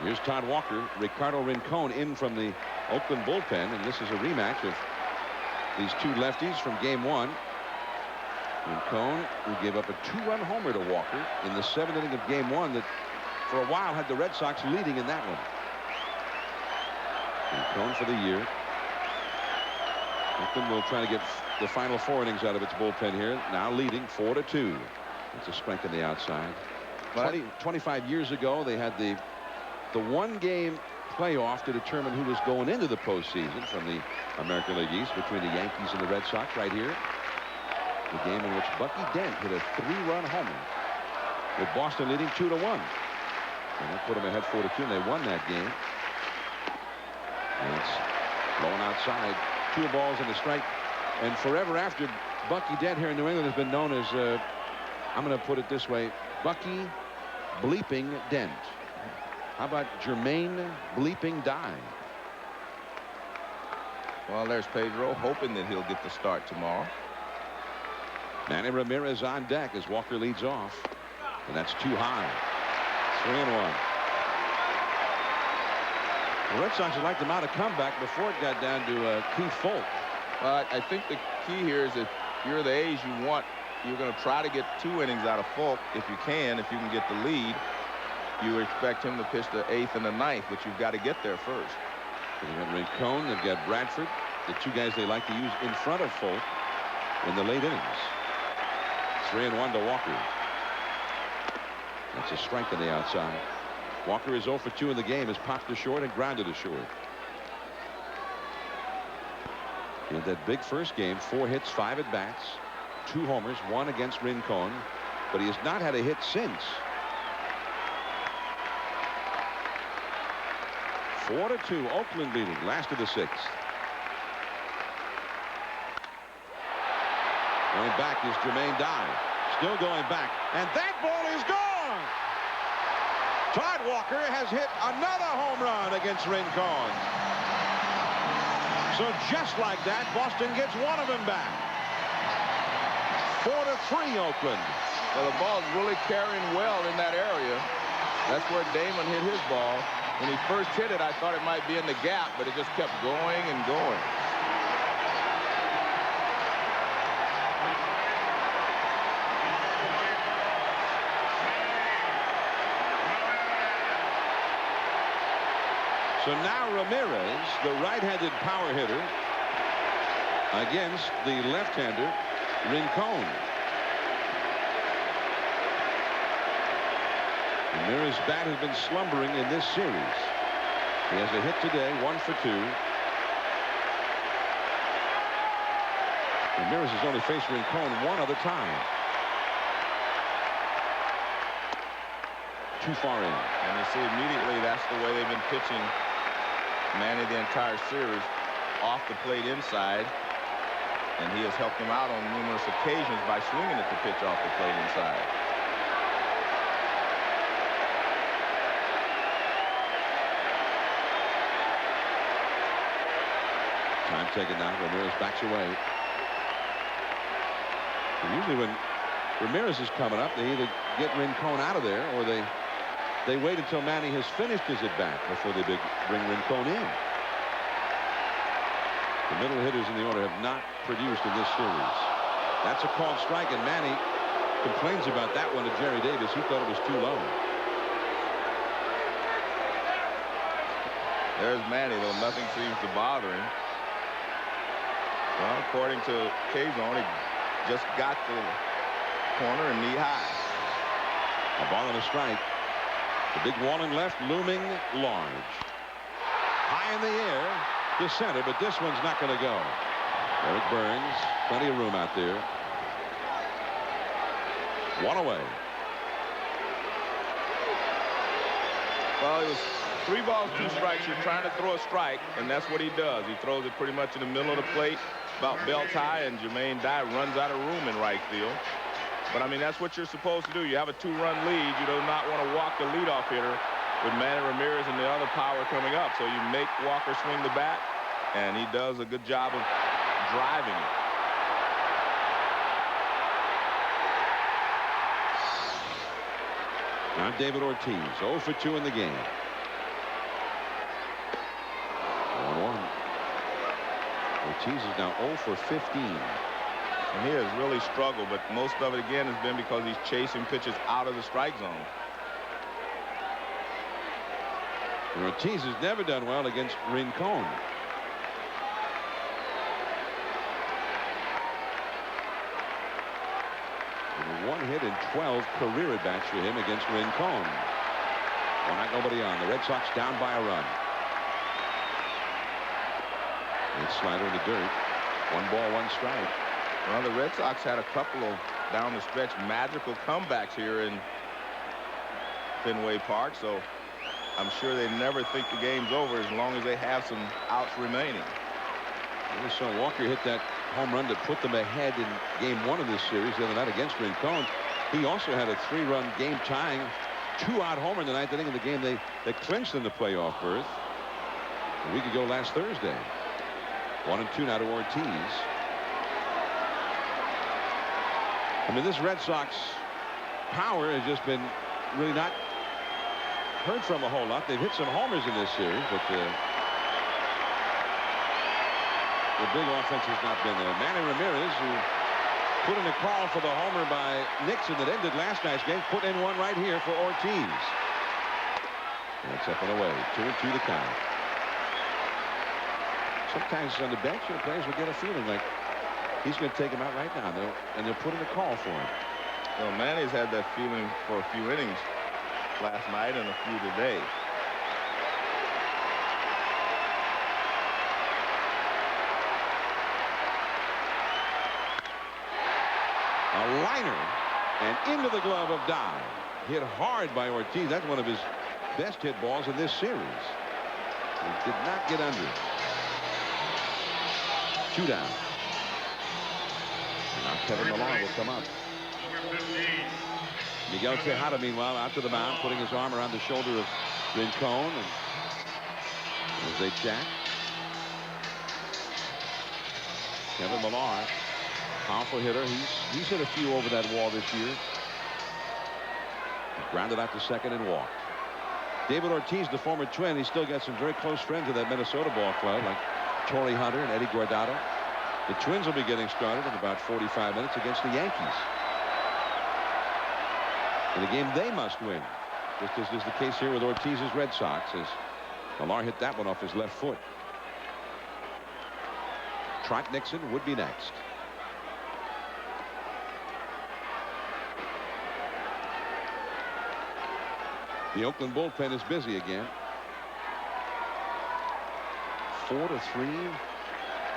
Speaker 1: Here's Todd Walker. Ricardo Rincon in from the Oakland bullpen, and this is a rematch of these 2 lefties from game 1. Rincon, who gave up a 2-run homer to Walker in the 7th inning of game 1 that for a while had the Red Sox leading in that one. Rincon for the year. Oakland will try to get the final 4 innings out of its bullpen here. Now leading 4-2. It's a strike on the outside. 25 years ago, they had the one-game playoff to determine who was going into the postseason from the American League East between the Yankees and the Red Sox right here. The game in which Bucky Dent hit a 3-run homer with Boston leading 2-1. And that put them ahead 4-2, and they won that game. And it's blowing outside. 2 balls and a strike. And forever after, Bucky Dent here in New England has been known as, I'm going to put it this way, Bucky Bleeping Dent. How about Jermaine Bleeping Dye?
Speaker 2: Well, there's Pedro hoping that he'll get the start tomorrow.
Speaker 1: Manny Ramirez on deck as Walker leads off. And that's too high. 3-1. The Red Sox would like to mount a comeback before it got down to Keith Folk.
Speaker 2: Well, I think the key here is if you're the A's, you're going to try to get 2 innings out of Folk if you can get the lead. You expect him to pitch the 8th and the 9th, but you've got to get there first.
Speaker 1: They've got Rincon, they've got Bradford, the 2 guys they like to use in front of Folk in the late innings. 3-1 to Walker. That's a strike on the outside. Walker is 0 for 2 in the game, has popped to short and grounded to short. In that big first game, 4 hits, 5 at bats, 2 homers, 1 against Rincon, but he has not had a hit since. 4-2, Oakland leading, last of the 6th. Going back is Jermaine Dye. Still going back, and that ball is gone. Todd Walker has hit another home run against Rincon. So just like that, Boston gets 1 of them back. 4-3 Oakland.
Speaker 2: Well, the ball's really carrying well in that area. That's where Damon hit his ball. When he first hit it, I thought it might be in the gap, but it just kept going and going.
Speaker 1: So now Ramirez, the right-handed power hitter, against the left-hander Rincon. Ramirez's bat has been slumbering in this series. He has a hit today, 1 for 2. Ramirez has only faced Rincon 1 other time. Too far in.
Speaker 2: And you see immediately that's the way they've been pitching Manny the entire series, off the plate inside, and he has helped them out on numerous occasions by swinging at the pitch off the plate inside.
Speaker 1: Time taken now. Ramirez backs away. And usually when Ramirez is coming up, they either get Rincon out of there or they wait until Manny has finished his at-bat before they bring Rincon in. The middle hitters in the order have not produced in this series. That's a called strike, and Manny complains about that one to Jerry Davis. He thought it was too low.
Speaker 2: There's Manny, though nothing seems to bother him. Well, according to K-Zone, he just got the corner and knee high.
Speaker 1: A ball and a strike. The big wall in left looming large. High in the air to center, but this one's not going to go. Eric Burns, plenty of room out there. 1 away.
Speaker 2: Well, it was 3 balls, 2 strikes. You're trying to throw a strike, and that's what he does. He throws it pretty much in the middle of the plate, about belt high, and Jermaine Dye runs out of room in right field. But, I mean, that's what you're supposed to do. You have a 2-run lead. You do not want to walk the leadoff hitter with Manny Ramirez and the other power coming up. So you make Walker swing the bat, and he does a good job of driving it.
Speaker 1: Now David Ortiz, 0 for 2 in the game. 1-1. Ortiz is now 0 for 15.
Speaker 2: And he has really struggled, but most of it, again, has been because he's chasing pitches out of the strike zone.
Speaker 1: And Ortiz has never done well against Rincon. And 1 hit in 12 career at-bats for him against Rincon. 1 out, nobody on. The Red Sox down by a run. And slider in the dirt. 1 ball, 1 strike.
Speaker 2: Well, the Red Sox had a couple of down the stretch magical comebacks here in Fenway Park, so I'm sure they never think the game's over as long as they have some outs remaining.
Speaker 1: We saw Walker hit that home run to put them ahead in game 1 of this series the other night against Rincon. He also had a 3-run game tying 2-out homer in the 9th inning in the game they clinched in the playoff berth a week ago last Thursday. 1-2 now to Ortiz. I mean, this Red Sox power has just been really not heard from a whole lot. They've hit some homers in this series, but the big offense has not been there. Manny Ramirez, who put in a call for the homer by Nixon that ended last night's game, put in one right here for Ortiz. That's up and away. 2-2 the count. Sometimes on the bench, players will get a feeling like he's going to take him out right now, and they'll put in a call for him.
Speaker 2: Well, Manny's had that feeling for a few innings last night and a few today.
Speaker 1: A liner and into the glove of Dye. Hit hard by Ortiz. That's one of his best hit balls in this series. He did not get under. 2 down. Now Kevin Millar will come up. Miguel Tejada, meanwhile, out to the mound, putting his arm around the shoulder of Rincon. And as they chat, Kevin Millar, powerful hitter. He's hit a few over that wall this year. Grounded out to second and walked. David Ortiz, the former Twin, he's still got some very close friends of that Minnesota ball club, like Torrey Hunter and Eddie Guardado. The Twins will be getting started in about 45 minutes against the Yankees. In a game they must win, just as is the case here with Ortiz's Red Sox, as Millar hit that one off his left foot. Trot Nixon would be next. The Oakland bullpen is busy again. 4-3.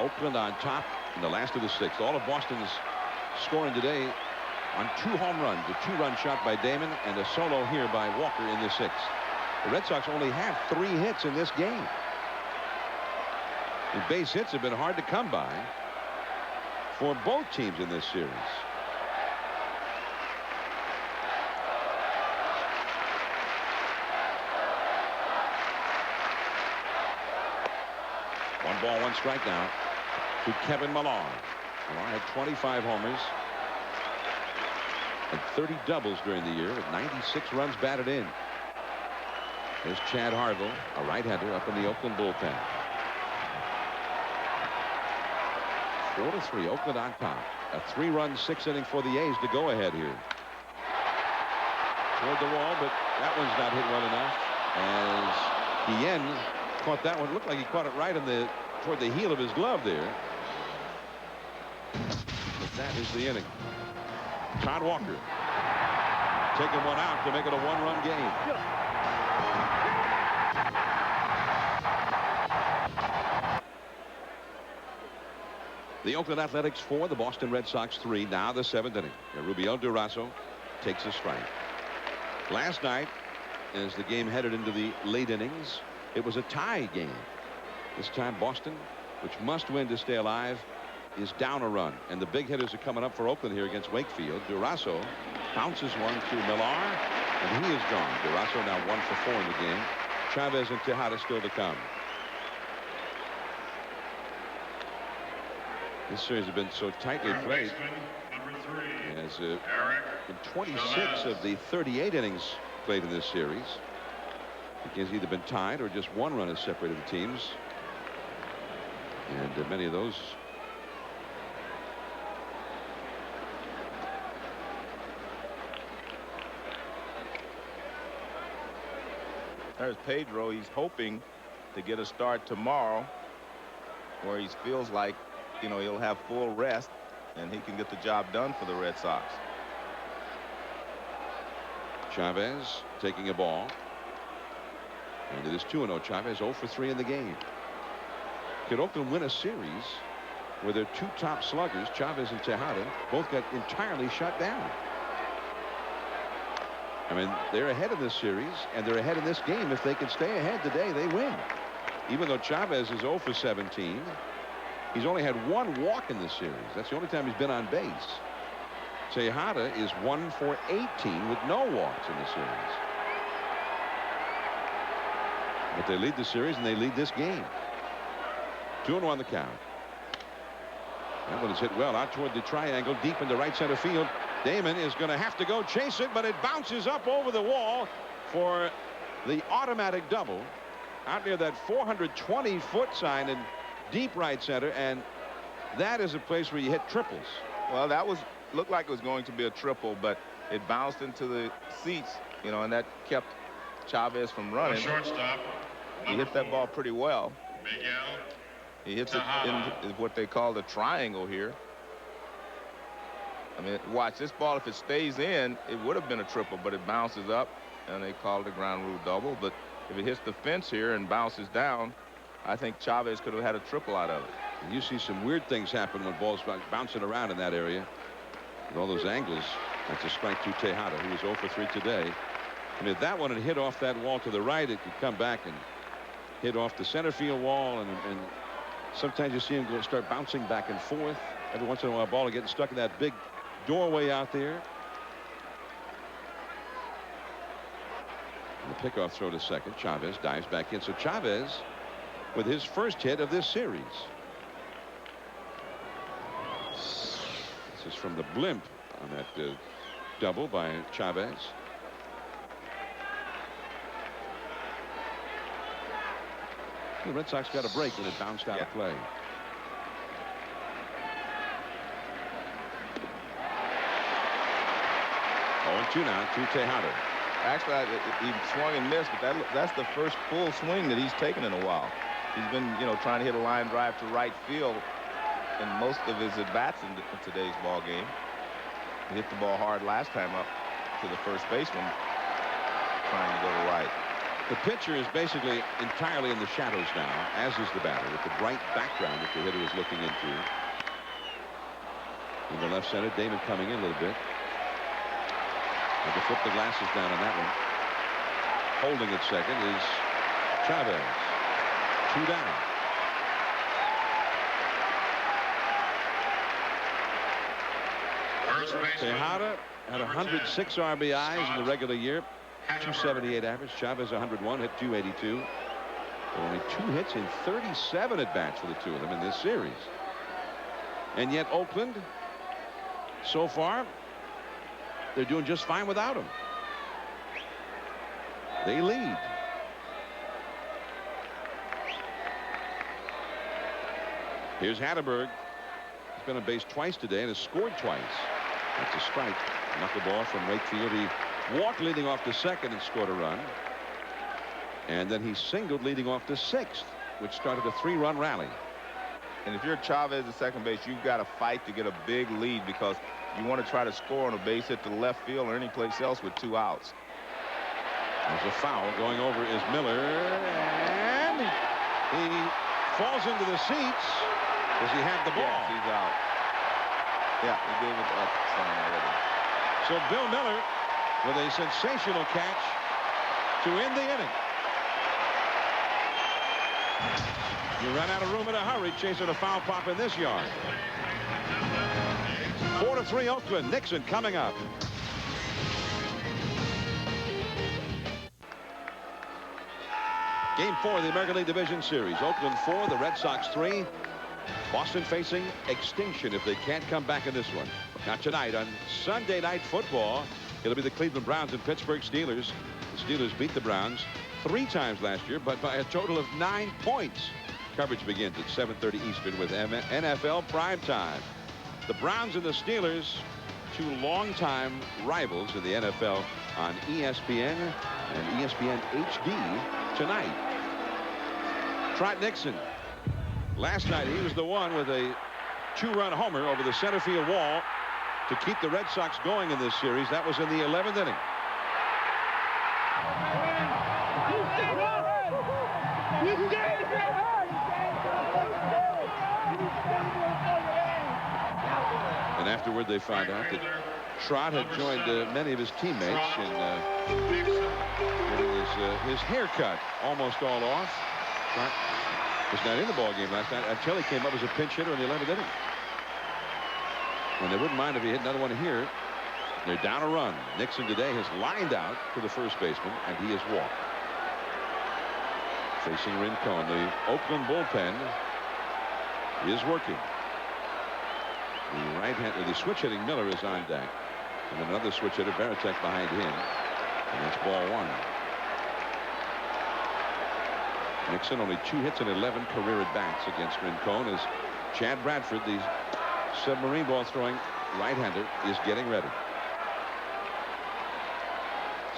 Speaker 1: Oakland on top in the last of the 6th. All of Boston's scoring today on 2 home runs. A 2-run shot by Damon and a solo here by Walker in the 6th. The Red Sox only have 3 hits in this game. The base hits have been hard to come by for both teams in this series. One ball, 1 strike now to Kevin Millar. Millar had 25 homers and 30 doubles during the year with 96 runs batted in. There's Chad Harville, a right-hander, up in the Oakland bullpen. 4-3, Oakland on top. A 3-run 6th inning for the A's to go ahead here. Toward the wall, but that one's not hit well enough. As Guillen caught that one. Looked like he caught it right toward the heel of his glove there. But that is the inning. Todd Walker taking one out to make it a 1-run game. The Oakland Athletics 4, the Boston Red Sox 3. Now the 7th inning. Rubiel Durazo takes a strike. Last night, as the game headed into the late innings, it was a tie game. This time Boston, which must win to stay alive, is down a run. And the big hitters are coming up for Oakland here against Wakefield. Durazo bounces one to Millar, and he is gone. Durazo now 1 for 4 in the game. Chavez and Tejada still to come. This series has been so tightly played. As in 26 of the 38 innings played in this series, it has either been tied or just 1 run has separated the teams. And many of those
Speaker 2: There's Pedro. He's hoping to get a start tomorrow where he feels like, you know, he'll have full rest and he can get the job done for the Red Sox.
Speaker 1: Chavez taking a ball. And it is 2-0. Chavez 0 for 3 in the game. Could Oakland win a series where their two top sluggers, Chavez and Tejada, both got entirely shut down? I mean, they're ahead in this series, and they're ahead in this game. If they can stay ahead today, they win. Even though Chavez is 0 for 17, he's only had 1 walk in this series. That's the only time he's been on base. Tejada is 1 for 18 with no walks in the series. But they lead the series, and they lead this game. 2-1 on the count. That one is hit well out toward the triangle, deep into right center field. Damon is going to have to go chase it, but it bounces up over the wall for the automatic double out near that 420-foot sign in deep right center, and that is a place where you hit triples.
Speaker 2: Well, that looked like it was going to be a triple, but it bounced into the seats, you know, and that kept Chavez from running.
Speaker 5: Shortstop.
Speaker 2: He hit that ball pretty well.
Speaker 5: Miguel.
Speaker 2: He hits it in what they call the triangle here. I mean, watch this ball. If it stays in, it would have been a triple, but it bounces up, and they call it a ground rule double. But if it hits the fence here and bounces down, I think Chavez could have had a triple out of it.
Speaker 1: And you see some weird things happen when balls bouncing around in that area with all those angles. That's a strike to Tejada, who was 0 for 3 today. And if that one had hit off that wall to the right, it could come back and hit off the center field wall, and sometimes you see him start bouncing back and forth. Every once in a while, a ball will get stuck in that big doorway out there. And the pickoff throw to second. Chavez dives back in. So Chavez with his first hit of this series. This is from the blimp on that double by Chavez. The Red Sox got a break when it bounced out of play. Oh, 2 now to Tejada.
Speaker 2: Actually, he swung and missed, but that's the first full swing that he's taken in a while. He's been, you know, trying to hit a line drive to right field in most of his at-bats in today's ball game. He hit the ball hard last time up to the first baseman, trying to go to right.
Speaker 1: The pitcher is basically entirely in the shadows now, as is the batter, with the bright background that the hitter is looking into. In the left center, Damon coming in a little bit. Had to flip the glasses down on that one. Holding at second is Chavez. 2 down. Tejada had 106 RBIs in the regular year. 278 average. Chavez 101, hit 282. But only 2 hits in 37 at bats for the two of them in this series. And yet Oakland, so far, they're doing just fine without him. They lead. Here's Hatterberg. He's been on base twice today and has scored twice. That's a strike. Knuckleball from Wakefield. He walked leading off to second and scored a run. And then he singled leading off to sixth, which started a 3-run rally.
Speaker 2: And if you're Chavez at second base, you've got to fight to get a big lead because you want to try to score on a base hit to left field or any place else with 2 outs.
Speaker 1: There's a foul. Going over is Miller, and he falls into the seats as he had the ball.
Speaker 2: Yes, he's out. Yeah, he gave it up already.
Speaker 1: So Bill Miller with a sensational catch to end the inning. You run out of room in a hurry chasing a foul pop in this yard. 4-3 Oakland. Nixon coming up. Game 4 of the American League Division Series. Oakland 4, the Red Sox 3. Boston facing extinction if they can't come back in this one. Now tonight on Sunday Night Football, it'll be the Cleveland Browns and Pittsburgh Steelers. The Steelers beat the Browns 3 times last year, but by a total of 9 points. Coverage begins at 7:30 Eastern with NFL Primetime. The Browns and the Steelers, 2 longtime rivals in the NFL on ESPN. and ESPN HD tonight. Trot Nixon. Last night he was the one with a 2-run homer over the center field wall to keep the Red Sox going in this series. That was in the 11th inning. And afterward they found out that Trot had joined many of his teammates in getting his haircut almost all off. Trot was not in the ball game last night until he came up as a pinch hitter in the 11th inning. And they wouldn't mind if he hit another one here. They're down a run. Nixon today has lined out to the first baseman, and he has walked. Facing Rincon, the Oakland bullpen is working. The right-hander, the switch-hitting Miller is on deck, and another switch-hitter, Varitek, behind him, and that's ball one. Nixon only 2 hits and 11 career at-bats against Rincon as Chad Bradford, the submarine ball throwing right-hander, is getting ready.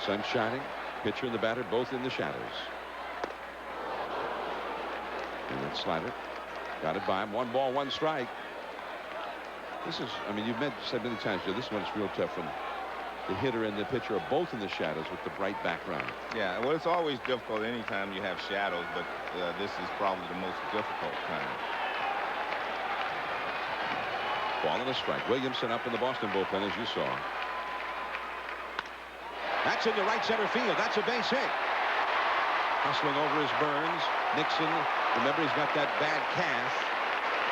Speaker 1: Sun shining, pitcher and the batter both in the shadows. And that slider got it by him. 1 ball, 1 strike. This is, I mean, you've said many times, Joe, this one's real tough when the hitter and the pitcher are both in the shadows with the bright background. Yeah, well, it's always difficult anytime you have shadows, but this is probably the most difficult kind. Ball and a strike. Williamson up in the Boston bullpen, as you saw. That's into right center field. That's a base hit. Hustling over is Burns. Nixon, remember, he's got that bad calf,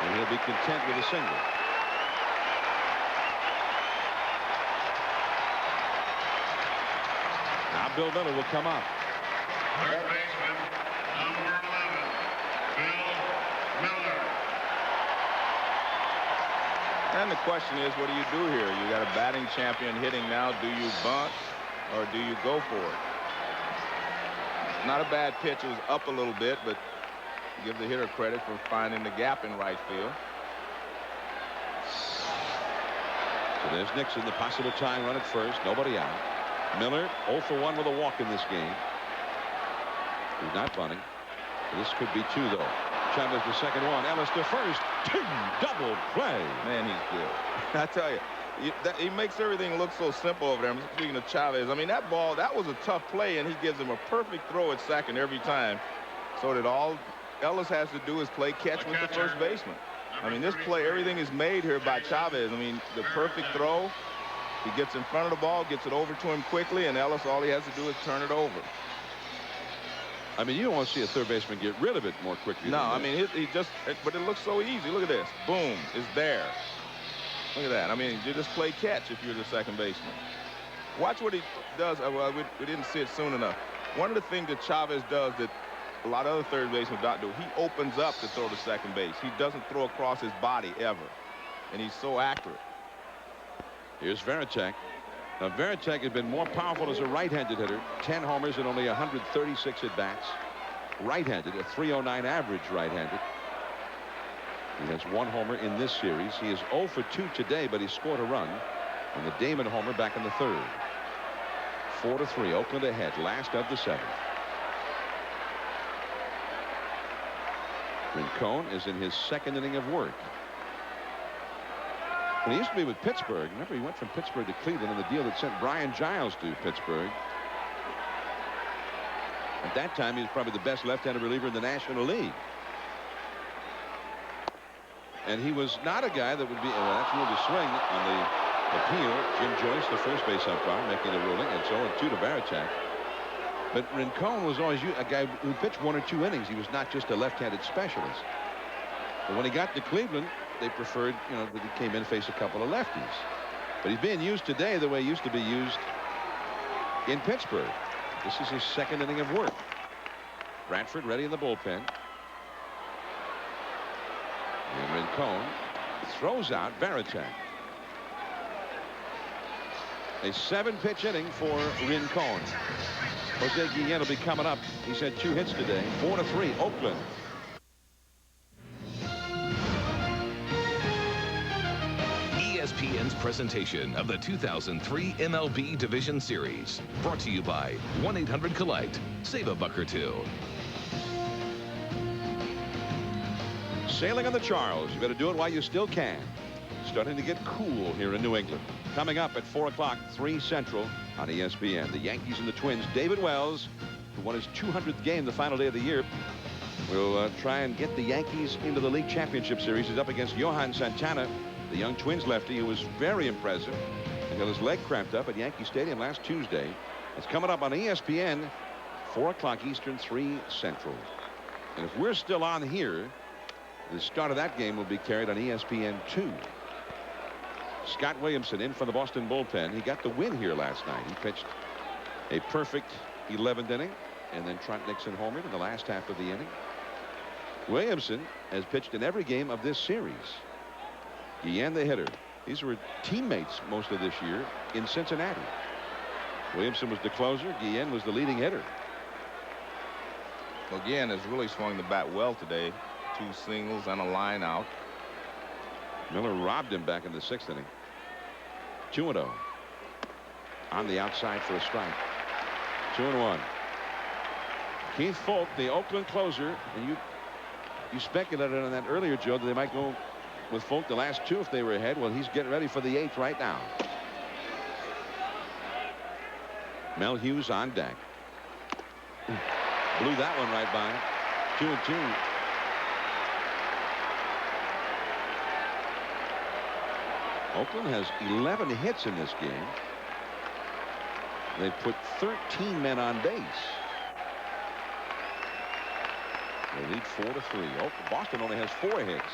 Speaker 1: and he'll be content with a single. Now Bill Miller will come up.
Speaker 5: Third baseman, number 11, Bill Miller.
Speaker 2: And the question is, what do you do here? You got a batting champion hitting now. Do you bunt or do you go for it? Not a bad pitch. It was up a little bit, but give the hitter credit for finding the gap in right field.
Speaker 1: So there's Nixon, the possible tying run at first. Nobody out. Miller 0 for 1 with a walk in this game. He's not bunting. This could be 2, though. Chavez the second one. Ellis to first. Double play.
Speaker 2: Man, he's good. I tell you, he makes everything look so simple over there. I'm speaking of Chavez. I mean, that ball, that was a tough play, and he gives him a perfect throw at second every time. So that all Ellis has to do is play catch with the first baseman. I mean, this play, everything is made here by Chavez. I mean, the perfect throw. He gets in front of the ball, gets it over to him quickly, and Ellis, all he has to do is turn it over.
Speaker 1: I mean, you don't want to see a third baseman get rid of it more quickly.
Speaker 2: No, I mean, but it looks so easy. Look at this. Boom, it's there. Look at that. I mean, you just play catch if you're the second baseman. Watch what he does. Well, we didn't see it soon enough. One of the things that Chavez does that a lot of other third basemen don't do, he opens up to throw to second base. He doesn't throw across his body ever, and he's so accurate.
Speaker 1: Here's Varitek. Now, Varitek has been more powerful as a right-handed hitter. 10 homers and only 136 at-bats. Right-handed, a .309 average right-handed. He has 1 homer in this series. He is 0 for 2 today, but he scored a run on the Damon homer back in the 3rd. 4-3, Oakland ahead, last of the 7th. Rincon is in his 2nd inning of work. When he used to be with Pittsburgh, remember he went from Pittsburgh to Cleveland in the deal that sent Brian Giles to Pittsburgh. At that time, he was probably the best left-handed reliever in the National League. And he was not a guy that would be, well, that's ruled a swing on the appeal. Jim Joyce, the first base umpire, making the ruling, and so on 2 to Varitek. But Rincon was always a guy who pitched 1 or 2 innings. He was not just a left-handed specialist. But when he got to Cleveland, they preferred, that he came in and faced a couple of lefties. But he's being used today the way he used to be used in Pittsburgh. This is his 2nd inning of work. Bradford ready in the bullpen. And Rincon throws out Varitek. A 7-pitch inning for Rincon. Jose Guillen will be coming up. He's had 2 hits today. 4-3, Oakland.
Speaker 3: ESPN's presentation of the 2003 MLB Division Series. Brought to you by 1-800-COLLECT. Save a buck or two.
Speaker 1: Sailing on the Charles. You better do it while you still can. Starting to get cool here in New England. Coming up at 4 o'clock, 3 Central on ESPN. The Yankees and the Twins. David Wells, who won his 200th game the final day of the year, will try and get the Yankees into the League Championship Series. He's up against Johan Santana, the young Twins lefty, who was very impressive until his leg cramped up at Yankee Stadium last Tuesday. It's coming up on ESPN, 4 o'clock Eastern, 3 Central. And if we're still on here, the start of that game will be carried on ESPN2. Scott Williamson in from the Boston bullpen. He got the win here last night. He pitched a perfect 11th inning, and then Trot Nixon homered in the last half of the inning. Williamson has pitched in every game of this series. Guillen, the hitter. These were teammates most of this year in Cincinnati. Williamson was the closer. Guillen was the leading hitter.
Speaker 2: Well, Guillen has really swung the bat well today. 2 singles and a line out.
Speaker 1: Miller robbed him back in the 6th inning. 2-0. On the outside for a strike. 2-1. Keith Foulke, the Oakland closer, and you speculated on that earlier, Joe, that they might go with Foulke the last 2 if they were ahead. Well, he's getting ready for the 8th right now. Mel Hughes on deck. Blew that one right by. 2-2. Oakland has 11 hits in this game. They've put 13 men on base. They lead 4-3. Boston only has 4 hits.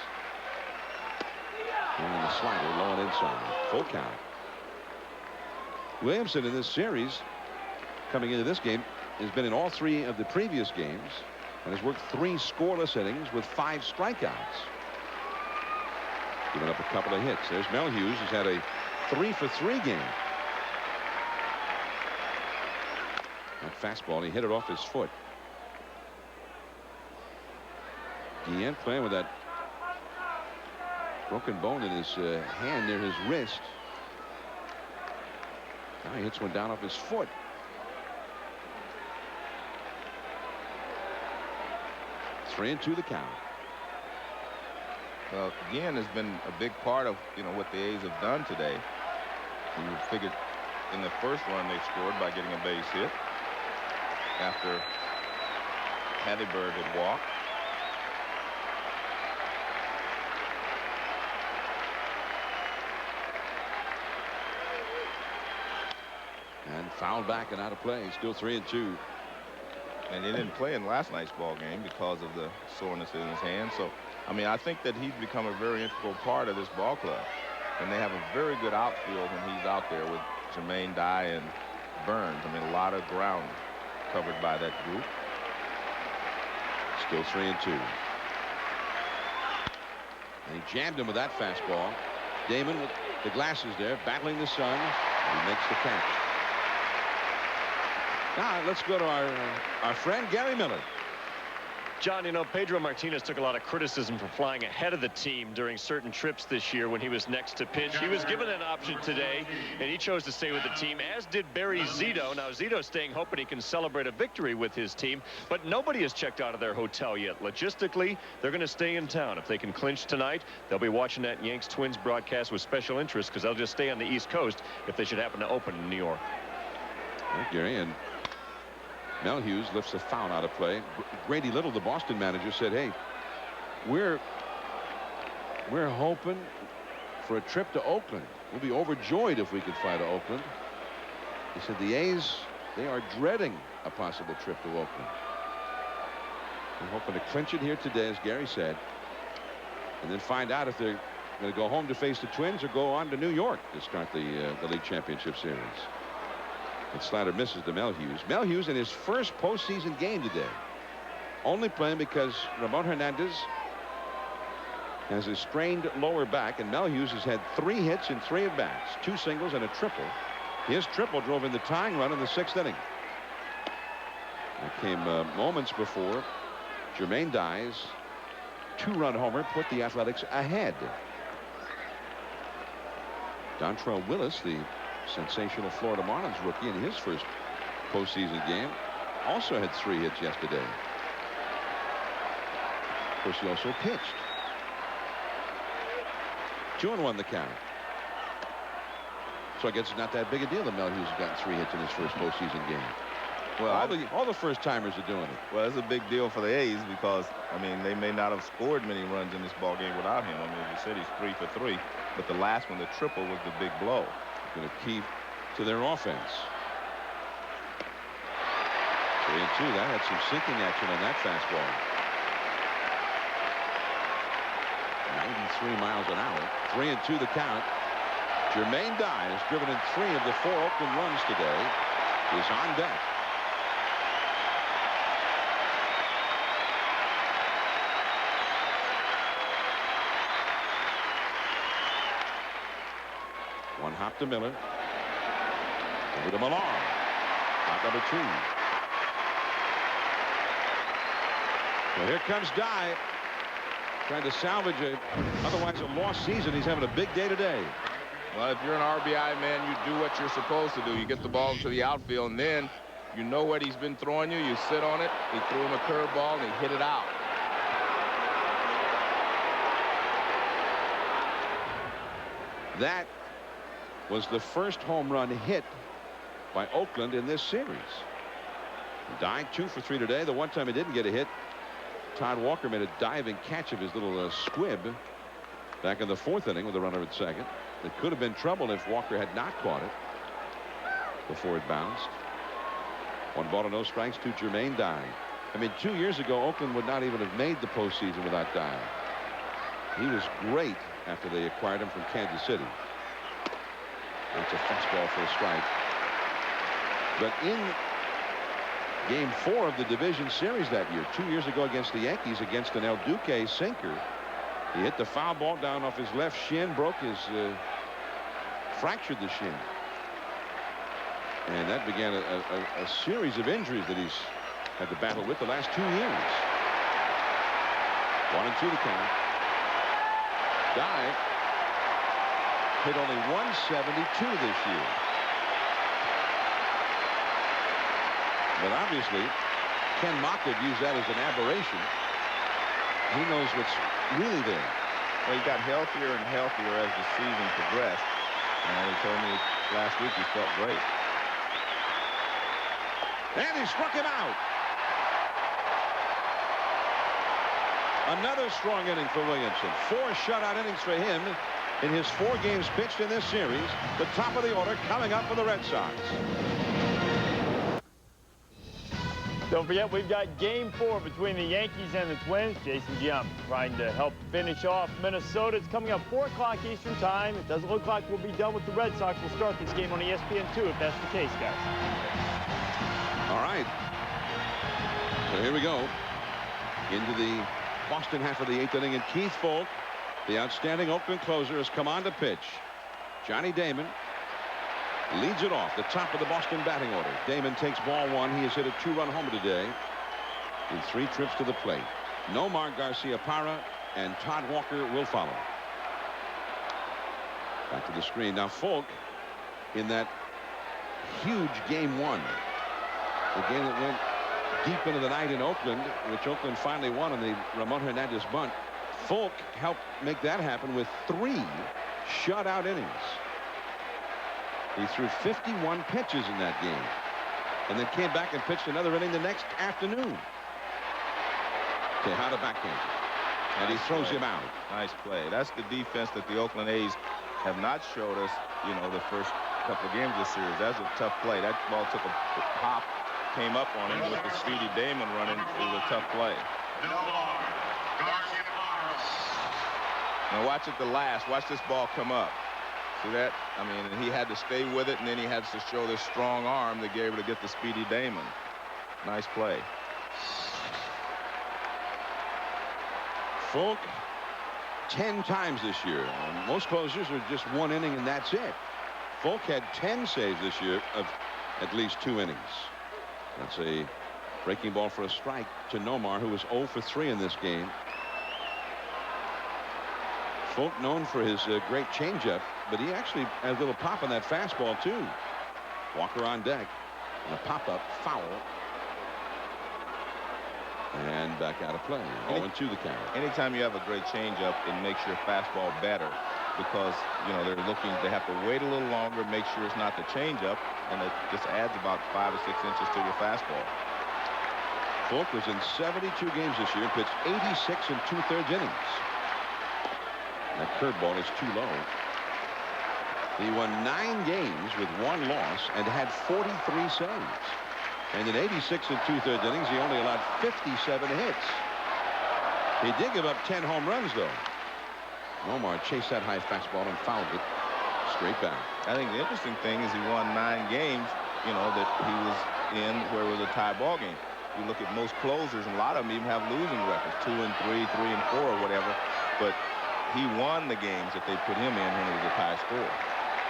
Speaker 1: And the slider low and inside. Full count. Williamson in this series, coming into this game, has been in all 3 of the previous games and has worked 3 scoreless innings with 5 strikeouts. Giving up a couple of hits. There's Mel Hughes, who's had a 3-for-3 game. That fastball, he hit it off his foot. Guillen playing with that broken bone in his hand near his wrist. Now he hits one down off his foot. Three and 2 the count.
Speaker 2: Well, Guillen has been a big part of what the A's have done today. You figured in the first run they scored by getting a base hit after Hathibird had walked.
Speaker 1: And fouled back and out of play. Still 3 and 2.
Speaker 2: And he didn't play in last night's ball game because of the soreness in his hand. So, I mean, I think that he's become a very integral part of this ball club. And they have a very good outfield when he's out there with Jermaine Dye and Burns. I mean, a lot of ground covered by that group.
Speaker 1: Still 3 and 2. And he jammed him with that fastball. Damon with the glasses there, battling the sun. He makes the catch. Now let's go to our friend Gary Miller.
Speaker 4: John, Pedro Martinez took a lot of criticism for flying ahead of the team during certain trips this year when he was next to pitch. He was given an option today, and he chose to stay with the team, as did Barry Zito. Now, Zito's staying, hoping he can celebrate a victory with his team, but nobody has checked out of their hotel yet. Logistically, they're going to stay in town. If they can clinch tonight, they'll be watching that Yanks-Twins broadcast with special interest because they'll just stay on the East Coast if they should happen to open in New York.
Speaker 1: Thank you, Gary. And Mel Hughes lifts a foul out of play. Grady Little, the Boston manager, said, hey, we're hoping for a trip to Oakland. We'll be overjoyed if we could fly to Oakland. He said the A's, they are dreading a possible trip to Oakland. They're hoping to clinch it here today, as Gary said, and then find out if they're going to go home to face the Twins or go on to New York to start the League Championship Series. And Slider misses to Mel Hughes. Mel Hughes in his first postseason game today. Only playing because Ramon Hernandez has a strained lower back, and Mel Hughes has had 3 hits in 3 at-bats, 2 singles and a triple. His triple drove in the tying run in the 6th inning. That came moments before Jermaine Dye's 2-run homer put the Athletics ahead. Dontrell Willis, the sensational Florida Marlins rookie in his first postseason game, also had 3 hits yesterday. Of course, he also pitched. 2-1 the count. So I guess it's not that big a deal that Mel Hughes has gotten 3 hits in his first postseason game. Well, all the first timers are doing it.
Speaker 2: Well, it's a big deal for the A's because, I mean, they may not have scored many runs in this ball game without him. I mean, you said he's 3 for 3, but the last one, the triple, was the big blow.
Speaker 1: Going to keep to their offense. 3-2. That had some sinking action on that fastball. 93 miles an hour. 3-2 the count. Jermaine Dye has driven in 3 of the 4 Oakland runs today. Is on deck. One hop to Miller. Over to Millar. Hop number 2. Well, here comes Dye. Trying to salvage otherwise a lost season. He's having a big day today.
Speaker 2: Well, if you're an RBI man, you do what you're supposed to do. You get the ball to the outfield, and then you know what he's been throwing you. You sit on it. He threw him a curveball, and he hit it out.
Speaker 1: That was the first home run hit by Oakland in this series. Dye 2 for 3 today. The one time he didn't get a hit, Todd Walker made a diving catch of his little squib back in the 4th inning with a runner at second. It could have been trouble if Walker had not caught it before it bounced. 1 ball to no strikes to Jermaine Dye. I mean, 2 years ago, Oakland would not even have made the postseason without Dye. He was great after they acquired him from Kansas City. That's a fastball for a strike. But in Game 4 of the division series that year, 2 years ago against the Yankees, against an El Duque sinker, he hit the foul ball down off his left shin, broke his, fractured the shin. And that began a series of injuries that he's had to battle with the last 2 years. 1-2 the count. Dye hit only 172 this year. But obviously, Ken Maka views that as an aberration. He knows what's really there.
Speaker 2: Well, he got healthier and healthier as the season progressed. And he told me last week he felt great.
Speaker 1: And he struck him out. Another strong inning for Williamson. 4 shutout innings for him in his 4 games pitched in this series. The top of the order coming up for the Red Sox.
Speaker 8: Don't forget, we've got Game 4 between the Yankees and the Twins. Jason Giambi trying to help finish off Minnesota. It's coming up 4 o'clock Eastern Time. It doesn't look like we'll be done with the Red Sox. We'll start this game on ESPN2 if that's the case, guys.
Speaker 1: All right. So here we go. Into the Boston half of the 8th inning, and Keith Foulke, the outstanding Oakland closer, has come on to pitch. Johnny Damon leads it off the top of the Boston batting order. Damon takes ball 1. He has hit a 2-run homer today in 3 trips to the plate. Nomar Garciaparra and Todd Walker will follow. Back to the screen. Now Foulke, in that huge Game 1, the game that went deep into the night in Oakland, which Oakland finally won on the Ramon Hernandez bunt, Foulke helped make that happen with 3 shutout innings. He threw 51 pitches in that game and then came back and pitched another inning the next afternoon. Tejada backhand, and he throws him out.
Speaker 2: Nice play. That's the defense that the Oakland A's have not showed us, you know, the first couple of games of this series. That's a tough play. That ball took a hop, came up on him with the speedy Damon running. It was a tough play. Now watch it the last. Watch this ball come up. See that? I mean, he had to stay with it, and then he had to show this strong arm that gave able to get the speedy Damon. Nice play.
Speaker 1: Foulke 10 times this year. Most closers are just 1 inning and that's it. Foulke had 10 saves this year of at least 2 innings. That's a breaking ball for a strike to Nomar, who was 0 for 3 in this game. Foulke known for his great changeup. but he actually has a little pop on that fastball, too. Walker on deck. And a pop-up foul. And back out of play. 0-2 the count.
Speaker 2: Anytime you have a great changeup, it makes your fastball better because, you know, they're looking, they have to wait a little longer, make sure it's not the changeup, and it just adds about 5 or 6 inches to your fastball.
Speaker 1: Fulk was in 72 games this year and pitched 86 2/3 innings. That curveball is too low. He won 9 games with 1 loss and had 43 saves. And in 86 2/3 innings, he only allowed 57 hits. He did give up 10 home runs, though. Nomar chased that high fastball and fouled it straight back.
Speaker 2: I think the interesting thing is he won 9 games, you know, that he was in where it was a tie ball game. You look at most closers, and a lot of them even have losing records, 2-3, 3-4, or whatever. But he won the games that they put him in when it was a tie score.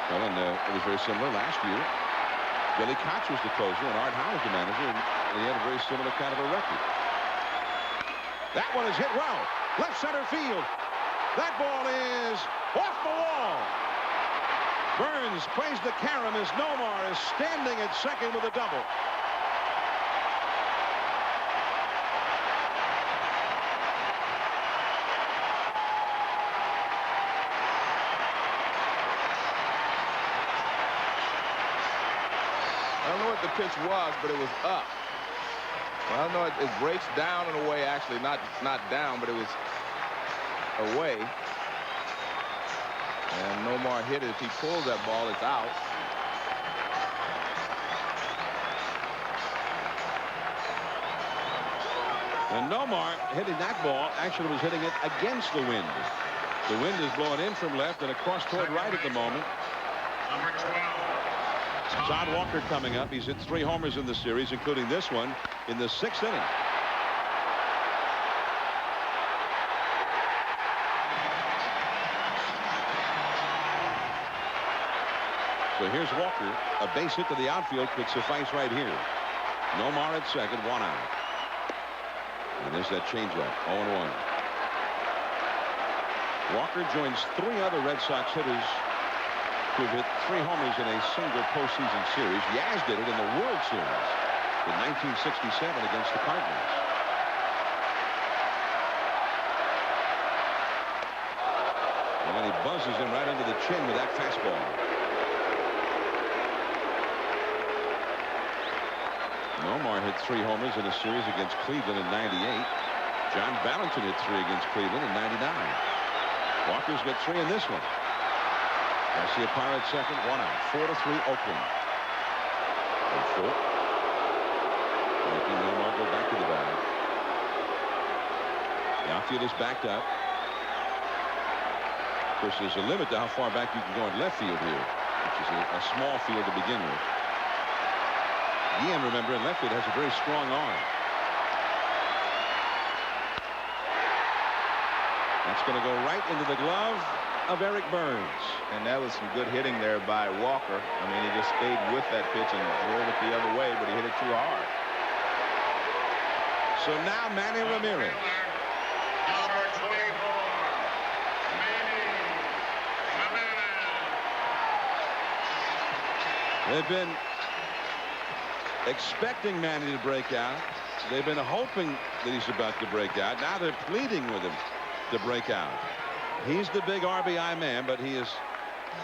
Speaker 1: Well, and it was very similar last year. Billy Koch was the closer, and Art Howe was the manager, and he had a very similar kind of a record. That one is hit well. Left center field. That ball is off the wall. Burns plays the carom as Nomar is standing at second with a double.
Speaker 2: I don't know what the pitch was, but it was up. Well, I don't know, it breaks down in a way, actually, not down, but it was away. And Nomar hit it. If he pulls that ball, it's out.
Speaker 1: And Nomar hitting that ball actually was hitting it against the wind. The wind is blowing in from left and across toward right at the moment.
Speaker 5: Number 12.
Speaker 1: Todd Walker coming up. He's hit 3 homers in the series, including this one in the 6th inning. So here's Walker. A base hit to the outfield could suffice right here. Nomar at second, 1 out. And there's that changeup, 0-1. Walker joins 3 other Red Sox hitters who have hit 3 homers in a single postseason series. Yaz did it in the World Series in 1967 against the Cardinals. And he buzzes him right under the chin with that fastball. Nomar hit 3 homers in a series against Cleveland in 98. John Valentin hit 3 against Cleveland in 99. Walker's got 3 in this one. Garcia Parra at second, 1 out. 4-3 Oakland. And Fulk making Nomar go back to the bag. The outfield is backed up. Of course, there's a limit to how far back you can go in left field here, which is a small field to begin with. Guillen, remember, in left field has a very strong arm. That's going to go right into the glove of Eric Burns.
Speaker 2: And that was some good hitting there by Walker. I mean, he just stayed with that pitch and drove it the other way, but he hit it too hard.
Speaker 1: So now Manny Ramirez.
Speaker 5: Number 24. Manny Ramirez.
Speaker 1: They've been expecting Manny to break out. They've been hoping that he's about to break out. Now they're pleading with him to break out. He's the big RBI man, but he has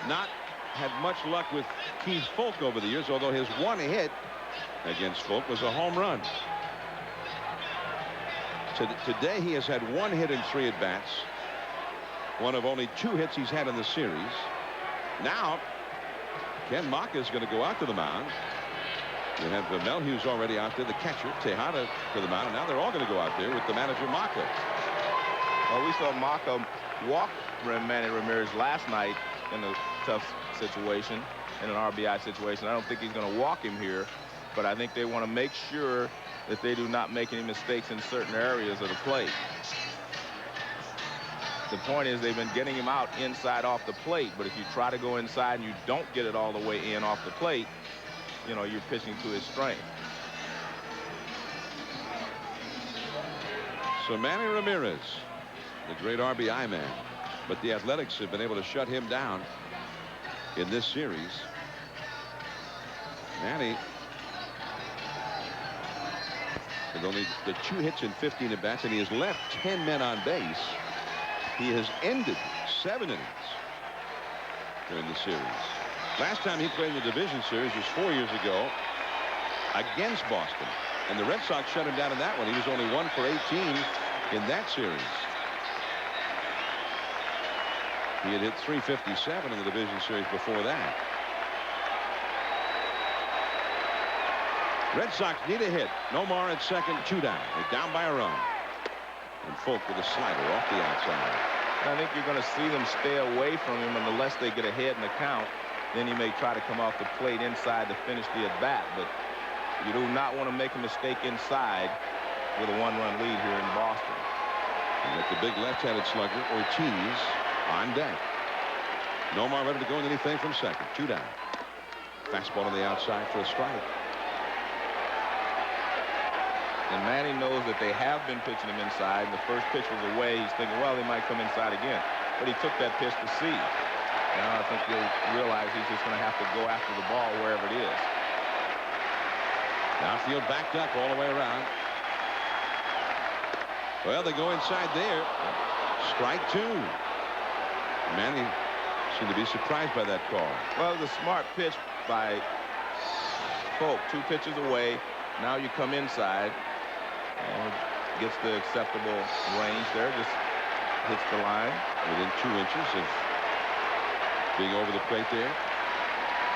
Speaker 1: not had much luck with Keith Fulk over the years, although his 1 hit against Fulk was a home run. Today he has had 1 hit in 3 at-bats, one of only 2 hits he's had in the series. Now Ken Maka is going to go out to the mound. You have Melhuse already out there, the catcher, Tejada to the mound, and now they're all going to go out there with the manager Maka.
Speaker 2: Well, we saw Maka walk Manny Ramirez last night in a tough situation, in an RBI situation. I don't think he's going to walk him here, but I think they want to make sure that they do not make any mistakes in certain areas of the plate. The point is they've been getting him out inside off the plate, but if you try to go inside and you don't get it all the way in off the plate, you know, you're pitching to his strength.
Speaker 1: So Manny Ramirez, the great RBI man, but the Athletics have been able to shut him down. in this series. Manny, with only the 2 hits in 15 at bats, and he has left 10 men on base. He has ended 7 innings during the series. Last time he played in the division series was 4 years ago against Boston, and the Red Sox shut him down in that one. He was only 1 for 18 in that series. He had hit .357 in the division series before that. Red Sox need a hit. Nomar at second, 2 down. They're down by a run. And Folk with a slider off the outside.
Speaker 2: I think you're going to see them stay away from him unless they get ahead in the count. Then he may try to come off the plate inside to finish the at-bat. But you do not want to make a mistake inside with a 1-run lead here in Boston.
Speaker 1: And with the big left-handed slugger, Ortiz on deck. Nomar ready to go in anything from second. 2 down. Fastball on the outside for a strike.
Speaker 2: And Manny knows that they have been pitching him inside. And the first pitch was away. He's thinking, well, they might come inside again. But he took that pitch to see. Now I think he'll realize he's just going to have to go after the ball wherever it is.
Speaker 1: Outfield backed up all the way around. Well, they go inside there. Strike 2. Manny seemed to be surprised by that call.
Speaker 2: Well, the smart pitch by Folk. 2 pitches away. Now you come inside. And gets the acceptable range there. Just hits the line.
Speaker 1: Within 2 inches of being over the plate there.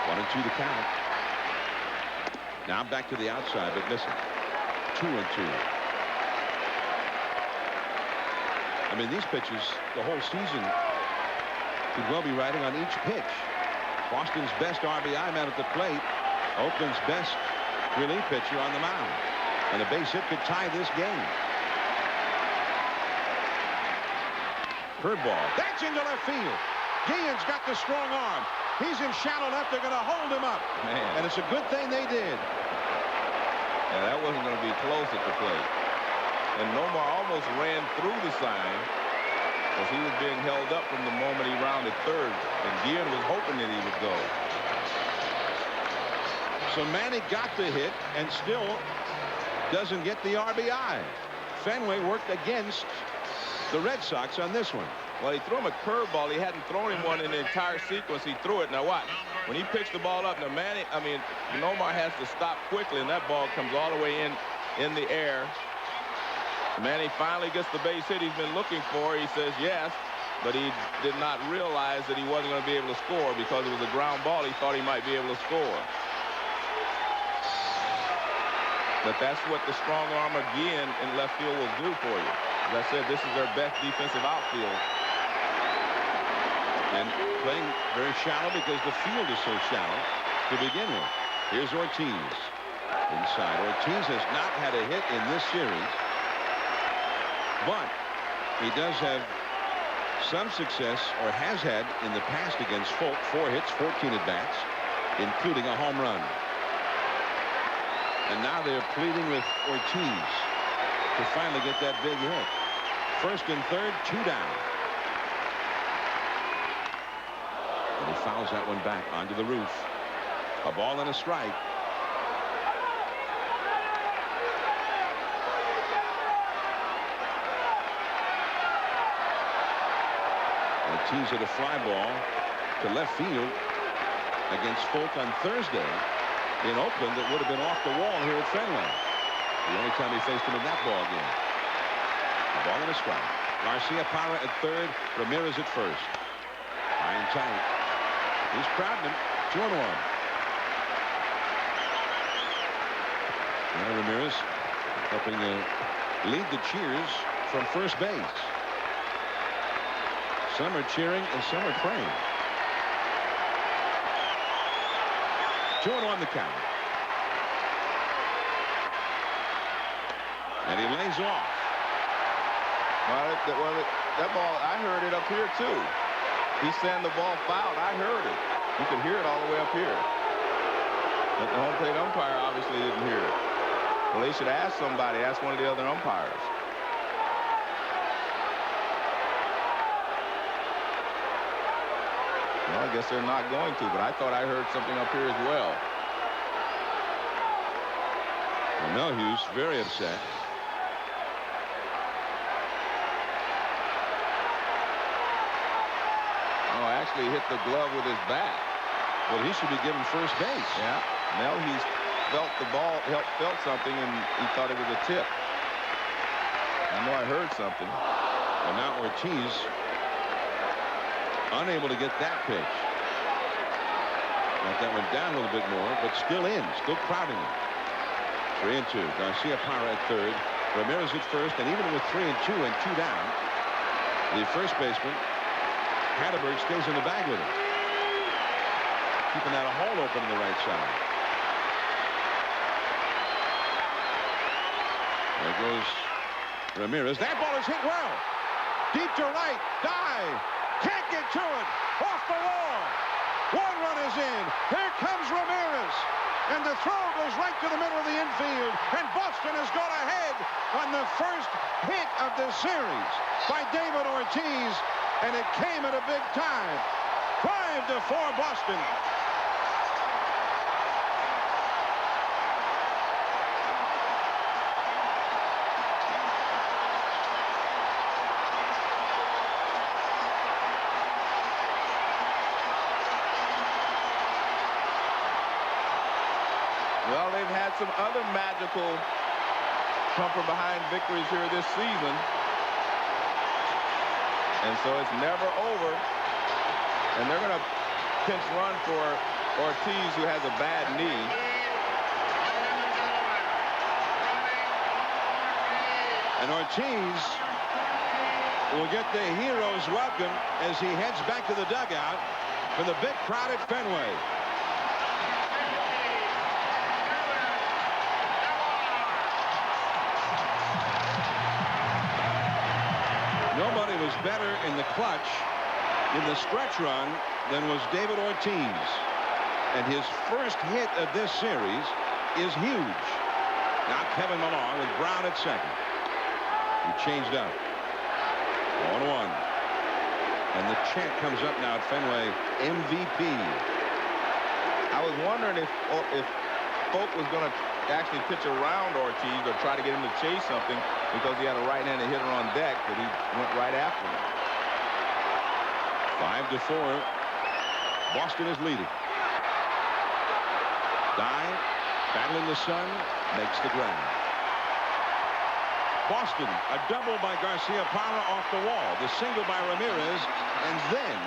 Speaker 1: 1-2 the count. Now back to the outside, but listen. 2-2. I mean, these pitches, the whole season, could well be riding on each pitch. Boston's best RBI man at the plate. Oakland's best relief pitcher on the mound. And a base hit could tie this game. Curveball. That's into left field. Guillen's got the strong arm. He's in shallow left. They're going to hold him up.
Speaker 2: Man.
Speaker 1: And it's a good thing they did.
Speaker 2: Yeah, that wasn't going to be close at the plate. And Nomar almost ran through the sign because he was being held up from the moment he rounded third. And Guillen was hoping that he would go.
Speaker 1: So Manny got the hit and still doesn't get the RBI. Fenway worked against the Red Sox on this one.
Speaker 2: Well, he threw him a curveball. He hadn't thrown him one in the entire sequence. He threw it. Now watch. When he picks the ball up, now Nomar has to stop quickly, and that ball comes all the way in the air. Manny finally gets the base hit he's been looking for. He says yes, but he did not realize that he wasn't going to be able to score because it was a ground ball. He thought he might be able to score. But that's what the strong arm again in left field will do for you. As I said, this is their best defensive outfield.
Speaker 1: And playing very shallow because the field is so shallow to begin with. Here's Ortiz. Inside. Ortiz has not had a hit in this series. But he does have some success, or has had in the past against Folk. 4 hits, 14 at-bats, including a home run. And now they're pleading with Ortiz to finally get that big hit. First and third, 2 down. And he fouls that one back onto the roof. A ball and a strike. Ortiz hit a fly ball to left field against Folk on Thursday in Oakland that would have been off the wall here at Fenway. The only time he faced him in that ball game. A ball and a strike. Garcia Parra at third. Ramirez at first. High and tight. He's crowding him. 2-1. Now Ramirez helping lead the cheers from first base. Some are cheering and some are praying. 2-1 the count. And he lays off.
Speaker 2: Well, that ball, I heard it up here too. He's saying the ball fouled. I heard it. You could hear it all the way up here. But the home plate umpire obviously didn't hear it. Well, they should ask somebody. Ask one of the other umpires. Well, I guess they're not going to, but I thought I heard something up here as well.
Speaker 1: Melhu's very upset.
Speaker 2: Oh, actually hit the glove with his bat.
Speaker 1: Well, he should be given first base.
Speaker 2: Yeah. Melhu's felt the ball, felt something, and he thought it was a tip. I know I heard something.
Speaker 1: And now Ortiz unable to get that pitch. Got that one down a little bit more, but still in, still crowding it. 3-2. Garcia Parra at third. Ramirez at first, and even with 3-2 and 2 down, the first baseman, Hatterberg, stays in the bag with him, keeping that a hole open on the right side. There goes Ramirez. That ball is hit well. Deep to right. Dive. Can't get to it. Off the wall. One run is in. Here comes Ramirez. And the throw goes right to the middle of the infield. And Boston has gone ahead on the first hit of the series by David Ortiz. And it came at a big time. 5-4 Boston.
Speaker 2: Well, they've had some other magical come from behind victories here this season. And so it's never over. And they're going to pinch run for Ortiz, who has a bad knee.
Speaker 1: And Ortiz will get the hero's welcome as he heads back to the dugout for the big crowd at Fenway. Nobody was better in the clutch in the stretch run than was David Ortiz. And his first hit of this series is huge. Now Kevin Millar with Brown at second. He changed up. 1-1. And the chant comes up now at Fenway, MVP.
Speaker 2: I was wondering if Folk was going to actually pitch around Ortiz or try to get him to chase something, because he had a right-handed hitter on deck, but he went right after him.
Speaker 1: 5-4. Boston is leading. Dive, battling the sun, makes the ground. Boston, a double by Garcia Parra off the wall. The single by Ramirez, and then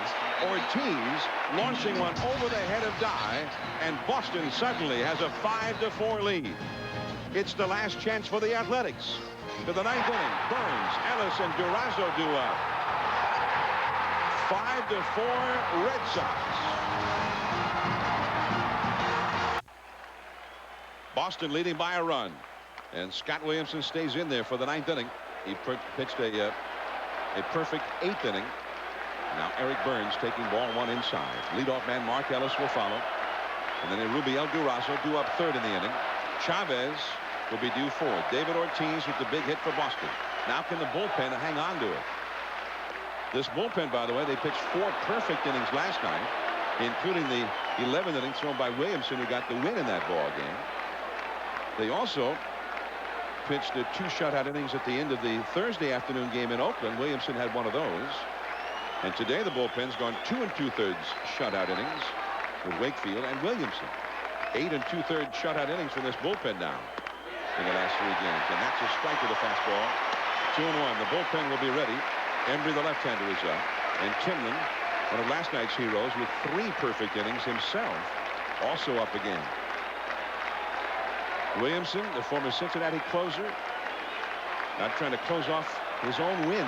Speaker 1: Ortiz launching one over the head of Dye, and Boston suddenly has a 5-4 lead. It's the last chance for the Athletics. To the ninth inning, Burns, Ellis, and Durazo do up. 5-4 Red Sox. Boston leading by a run. And Scott Williamson stays in there for the ninth inning. He pitched a perfect eighth inning. Now Eric Burns taking ball one inside. Leadoff man Mark Ellis will follow. And then Rubiel Durazo due up third in the inning. Chavez will be due fourth. David Ortiz with the big hit for Boston. Now can the bullpen hang on to it? This bullpen, by the way, they pitched 4 perfect innings last night, including the 11th inning thrown by Williamson, who got the win in that ball game. They also pitched 2 shutout innings at the end of the Thursday afternoon game in Oakland. Williamson had one of those. And today the bullpen's gone 2 2/3 shutout innings with Wakefield and Williamson. 8 2/3 shutout innings from this bullpen now in the last 3 games. And that's a strike with a fastball. 2-1. The bullpen will be ready. Embry, the left-hander, is up. And Timlin, one of last night's heroes, with 3 perfect innings himself, also up again. Williamson, the former Cincinnati closer, not trying to close off his own win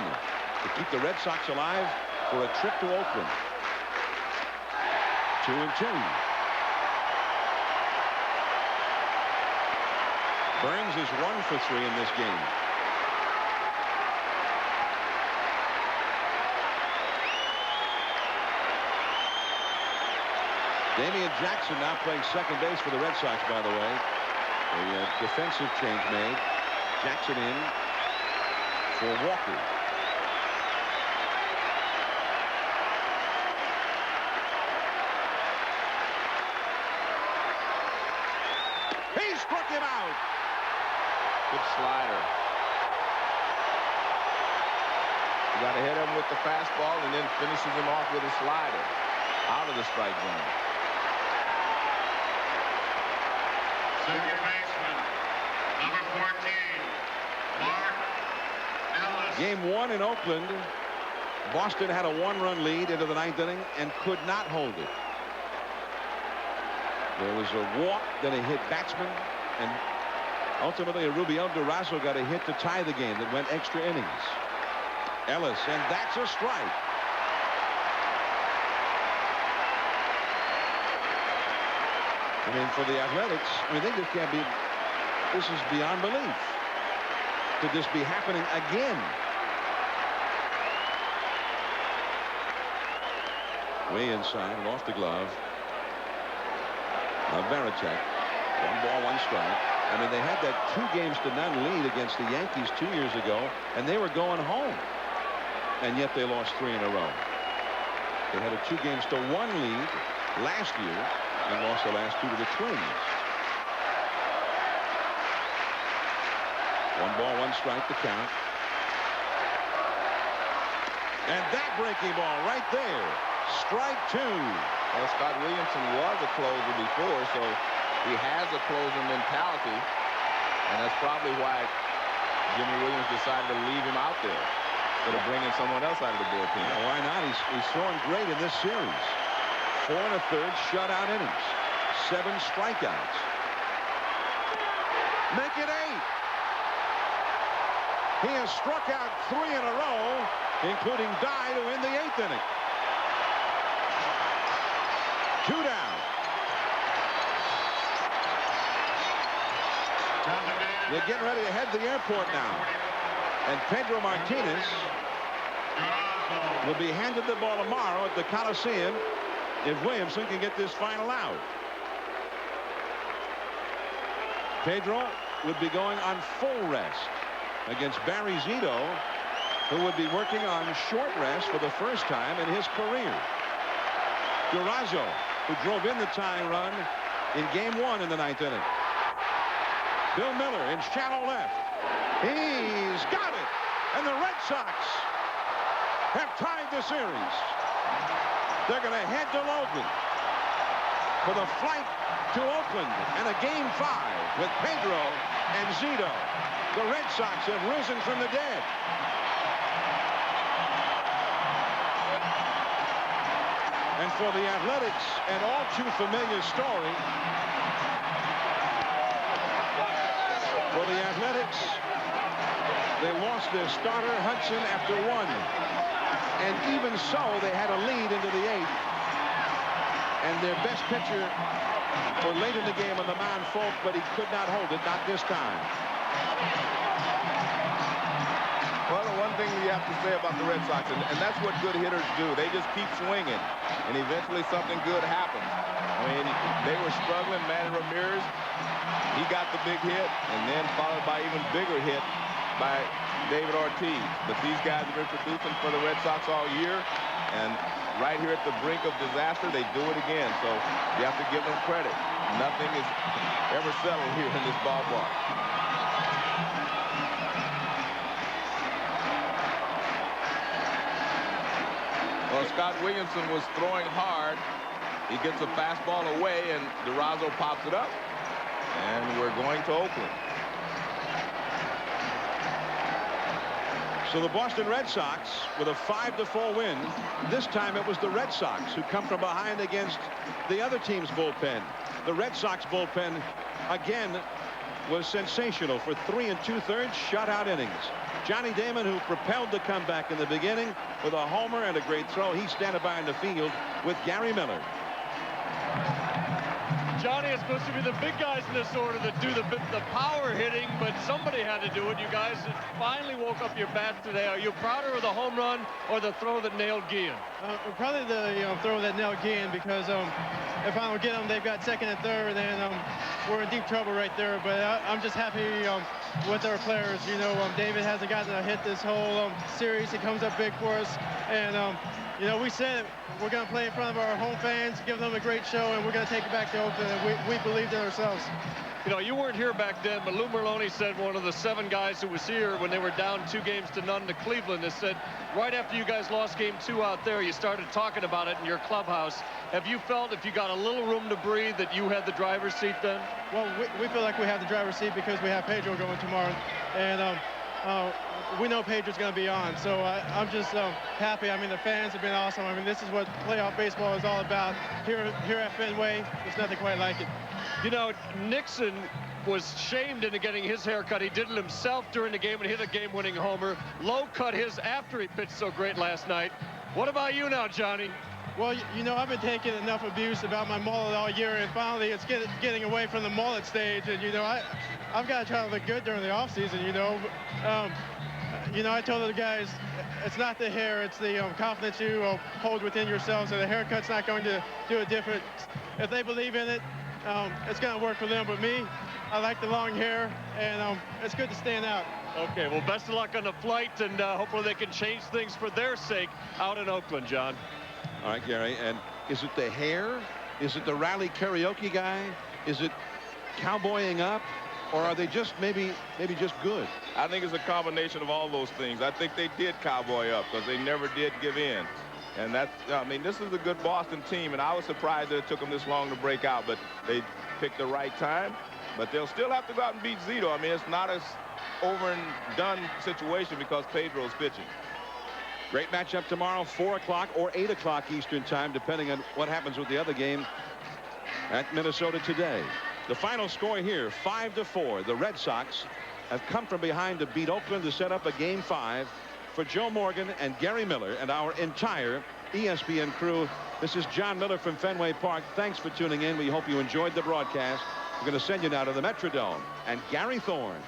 Speaker 1: to keep the Red Sox alive for a trip to Oakland. 2-2. Burns is 1 for 3 in this game. Damian Jackson now playing second base for the Red Sox, by the way. A defensive change made. Jackson in for Walker.
Speaker 2: slider. You got to hit him with the fastball and then finishes him off with a slider out of the strike zone.
Speaker 5: Second baseman, number 14, Mark Ellis.
Speaker 1: Game 1 in Oakland. Boston had a 1-run lead into the 9th inning and could not hold it. There was a walk, then a hit batsman, and ultimately a Rubiel Durazo got a hit to tie the game that went extra innings. Ellis, and that's a strike. I mean, for the Athletics, I mean, they just can't be, this is beyond belief. Could this be happening again? Way inside and off the glove. Now Varitek, 1 ball, 1 strike. I mean, they had that 2-0 lead against the Yankees 2 years ago, and they were going home. And yet they lost 3 in a row. They had a 2-1 lead last year and lost the last 2 to the Twins. 1 ball, 1 strike to count. And that breaking ball right there. Strike 2.
Speaker 2: Well, Scott Williamson was a closer before, so he has a closer mentality, and that's probably why Jimmy Williams decided to leave him out there instead of bringing someone else out of the bullpen.
Speaker 1: Yeah, why not? He's throwing great in this series. 4 1/3 shutout innings, 7 strikeouts. Make it 8. He has struck out 3 in a row, including Dye to win the 8th inning. 2 down. They're getting ready to head to the airport now. And Pedro Martinez will be handed the ball tomorrow at the Coliseum if Williamson can get this final out. Pedro would be going on full rest against Barry Zito, who would be working on short rest for the first time in his career. Durazo, who drove in the tying run in game 1 in the 9th inning. Bill Miller in shallow left. He's got it. And the Red Sox have tied the series. They're going to head to Logan for the flight to Oakland and a game 5 with Pedro and Zito. The Red Sox have risen from the dead. And for the Athletics, an all too familiar story. For the Athletics, they lost their starter, Hudson, after 1. And even so, they had a lead into the 8th. And their best pitcher for late in the game on the mound, Folk, but he could not hold it, not this time.
Speaker 2: Well, the one thing you have to say about the Red Sox, and that's what good hitters do, they just keep swinging, and eventually something good happens. I mean, they were struggling. Manny Ramirez, he got the big hit, and then followed by even bigger hit by David Ortiz. But these guys have been producing for the Red Sox all year, and right here at the brink of disaster, they do it again. So you have to give them credit. Nothing is ever settled here in this ballpark. Well, Scott Williamson was throwing hard. He gets a fastball away, and Durazo pops it up. And we're going to Oakland.
Speaker 1: So the Boston Red Sox with a 5-4 win. This time it was the Red Sox who come from behind against the other team's bullpen. The Red Sox bullpen again was sensational for 3 2/3 shutout innings. Johnny Damon, who propelled the comeback in the beginning with a homer and a great throw. He's standing by in the field with Gary Miller.
Speaker 4: Johnny, it's supposed to be the big guys in this order that do the power hitting, but somebody had to do it. You guys finally woke up your bats today. Are you prouder of the home run or the throw that nailed Guillen?
Speaker 10: Probably the throw that nailed Guillen, because if I don't get them, they've got second and third, and we're in deep trouble right there. But I'm just happy with our players. David hasn't gotten a hit this whole series. He comes up big for us, and we said we're going to play in front of our home fans, give them a great show, and we're going to take it back to Oakland. And we believed in ourselves.
Speaker 4: You know, you weren't here back then, but Lou Merlone said, one of the 7 guys who was here when they were down 2-0 to Cleveland, has said right after you guys lost game 2 out there, you started talking about it in your clubhouse. Have you felt, if you got a little room to breathe, that you had the driver's seat then?
Speaker 10: Well, we feel like we have the driver's seat because we have Pedro going tomorrow, and we know Pedro's going to be on. So I'm just happy. I mean, the fans have been awesome. I mean, this is what playoff baseball is all about. Here at Fenway, there's nothing quite like it.
Speaker 4: You know, Nixon was shamed into getting his haircut. He did it himself during the game and hit a game-winning homer. Lowe cut his after he pitched so great last night. What about you now, Johnny?
Speaker 10: Well, you know, I've been taking enough abuse about my mullet all year, and finally it's getting away from the mullet stage. And, you know, I've got to try to look good during the offseason, you know. You know, I told the guys, it's not the hair, it's the confidence you hold within yourself. So the haircut's not going to do a difference. If they believe in it, it's going to work for them. But me, I like the long hair, and it's good to stand out.
Speaker 4: Okay, well, best of luck on the flight, and hopefully they can change things for their sake out in Oakland, John.
Speaker 1: All right, Gary, and is it the hair? Is it the rally karaoke guy? Is it cowboying up? Or are they just maybe just good?
Speaker 2: I think it's a combination of all those things. I think they did cowboy up because they never did give in. And that's, I mean, this is a good Boston team, and I was surprised that it took them this long to break out, but they picked the right time. But they'll still have to go out and beat Zito. I mean, it's not as over and done situation because Pedro's pitching.
Speaker 1: Great matchup tomorrow, 4 o'clock or 8 o'clock Eastern time, depending on what happens with the other game at Minnesota today. The final score here, 5-4. The Red Sox have come from behind to beat Oakland to set up a game 5. For Joe Morgan and Gary Miller and our entire ESPN crew, this is John Miller from Fenway Park. Thanks for tuning in. We hope you enjoyed the broadcast. We're going to send you now to the Metrodome and Gary Thorne.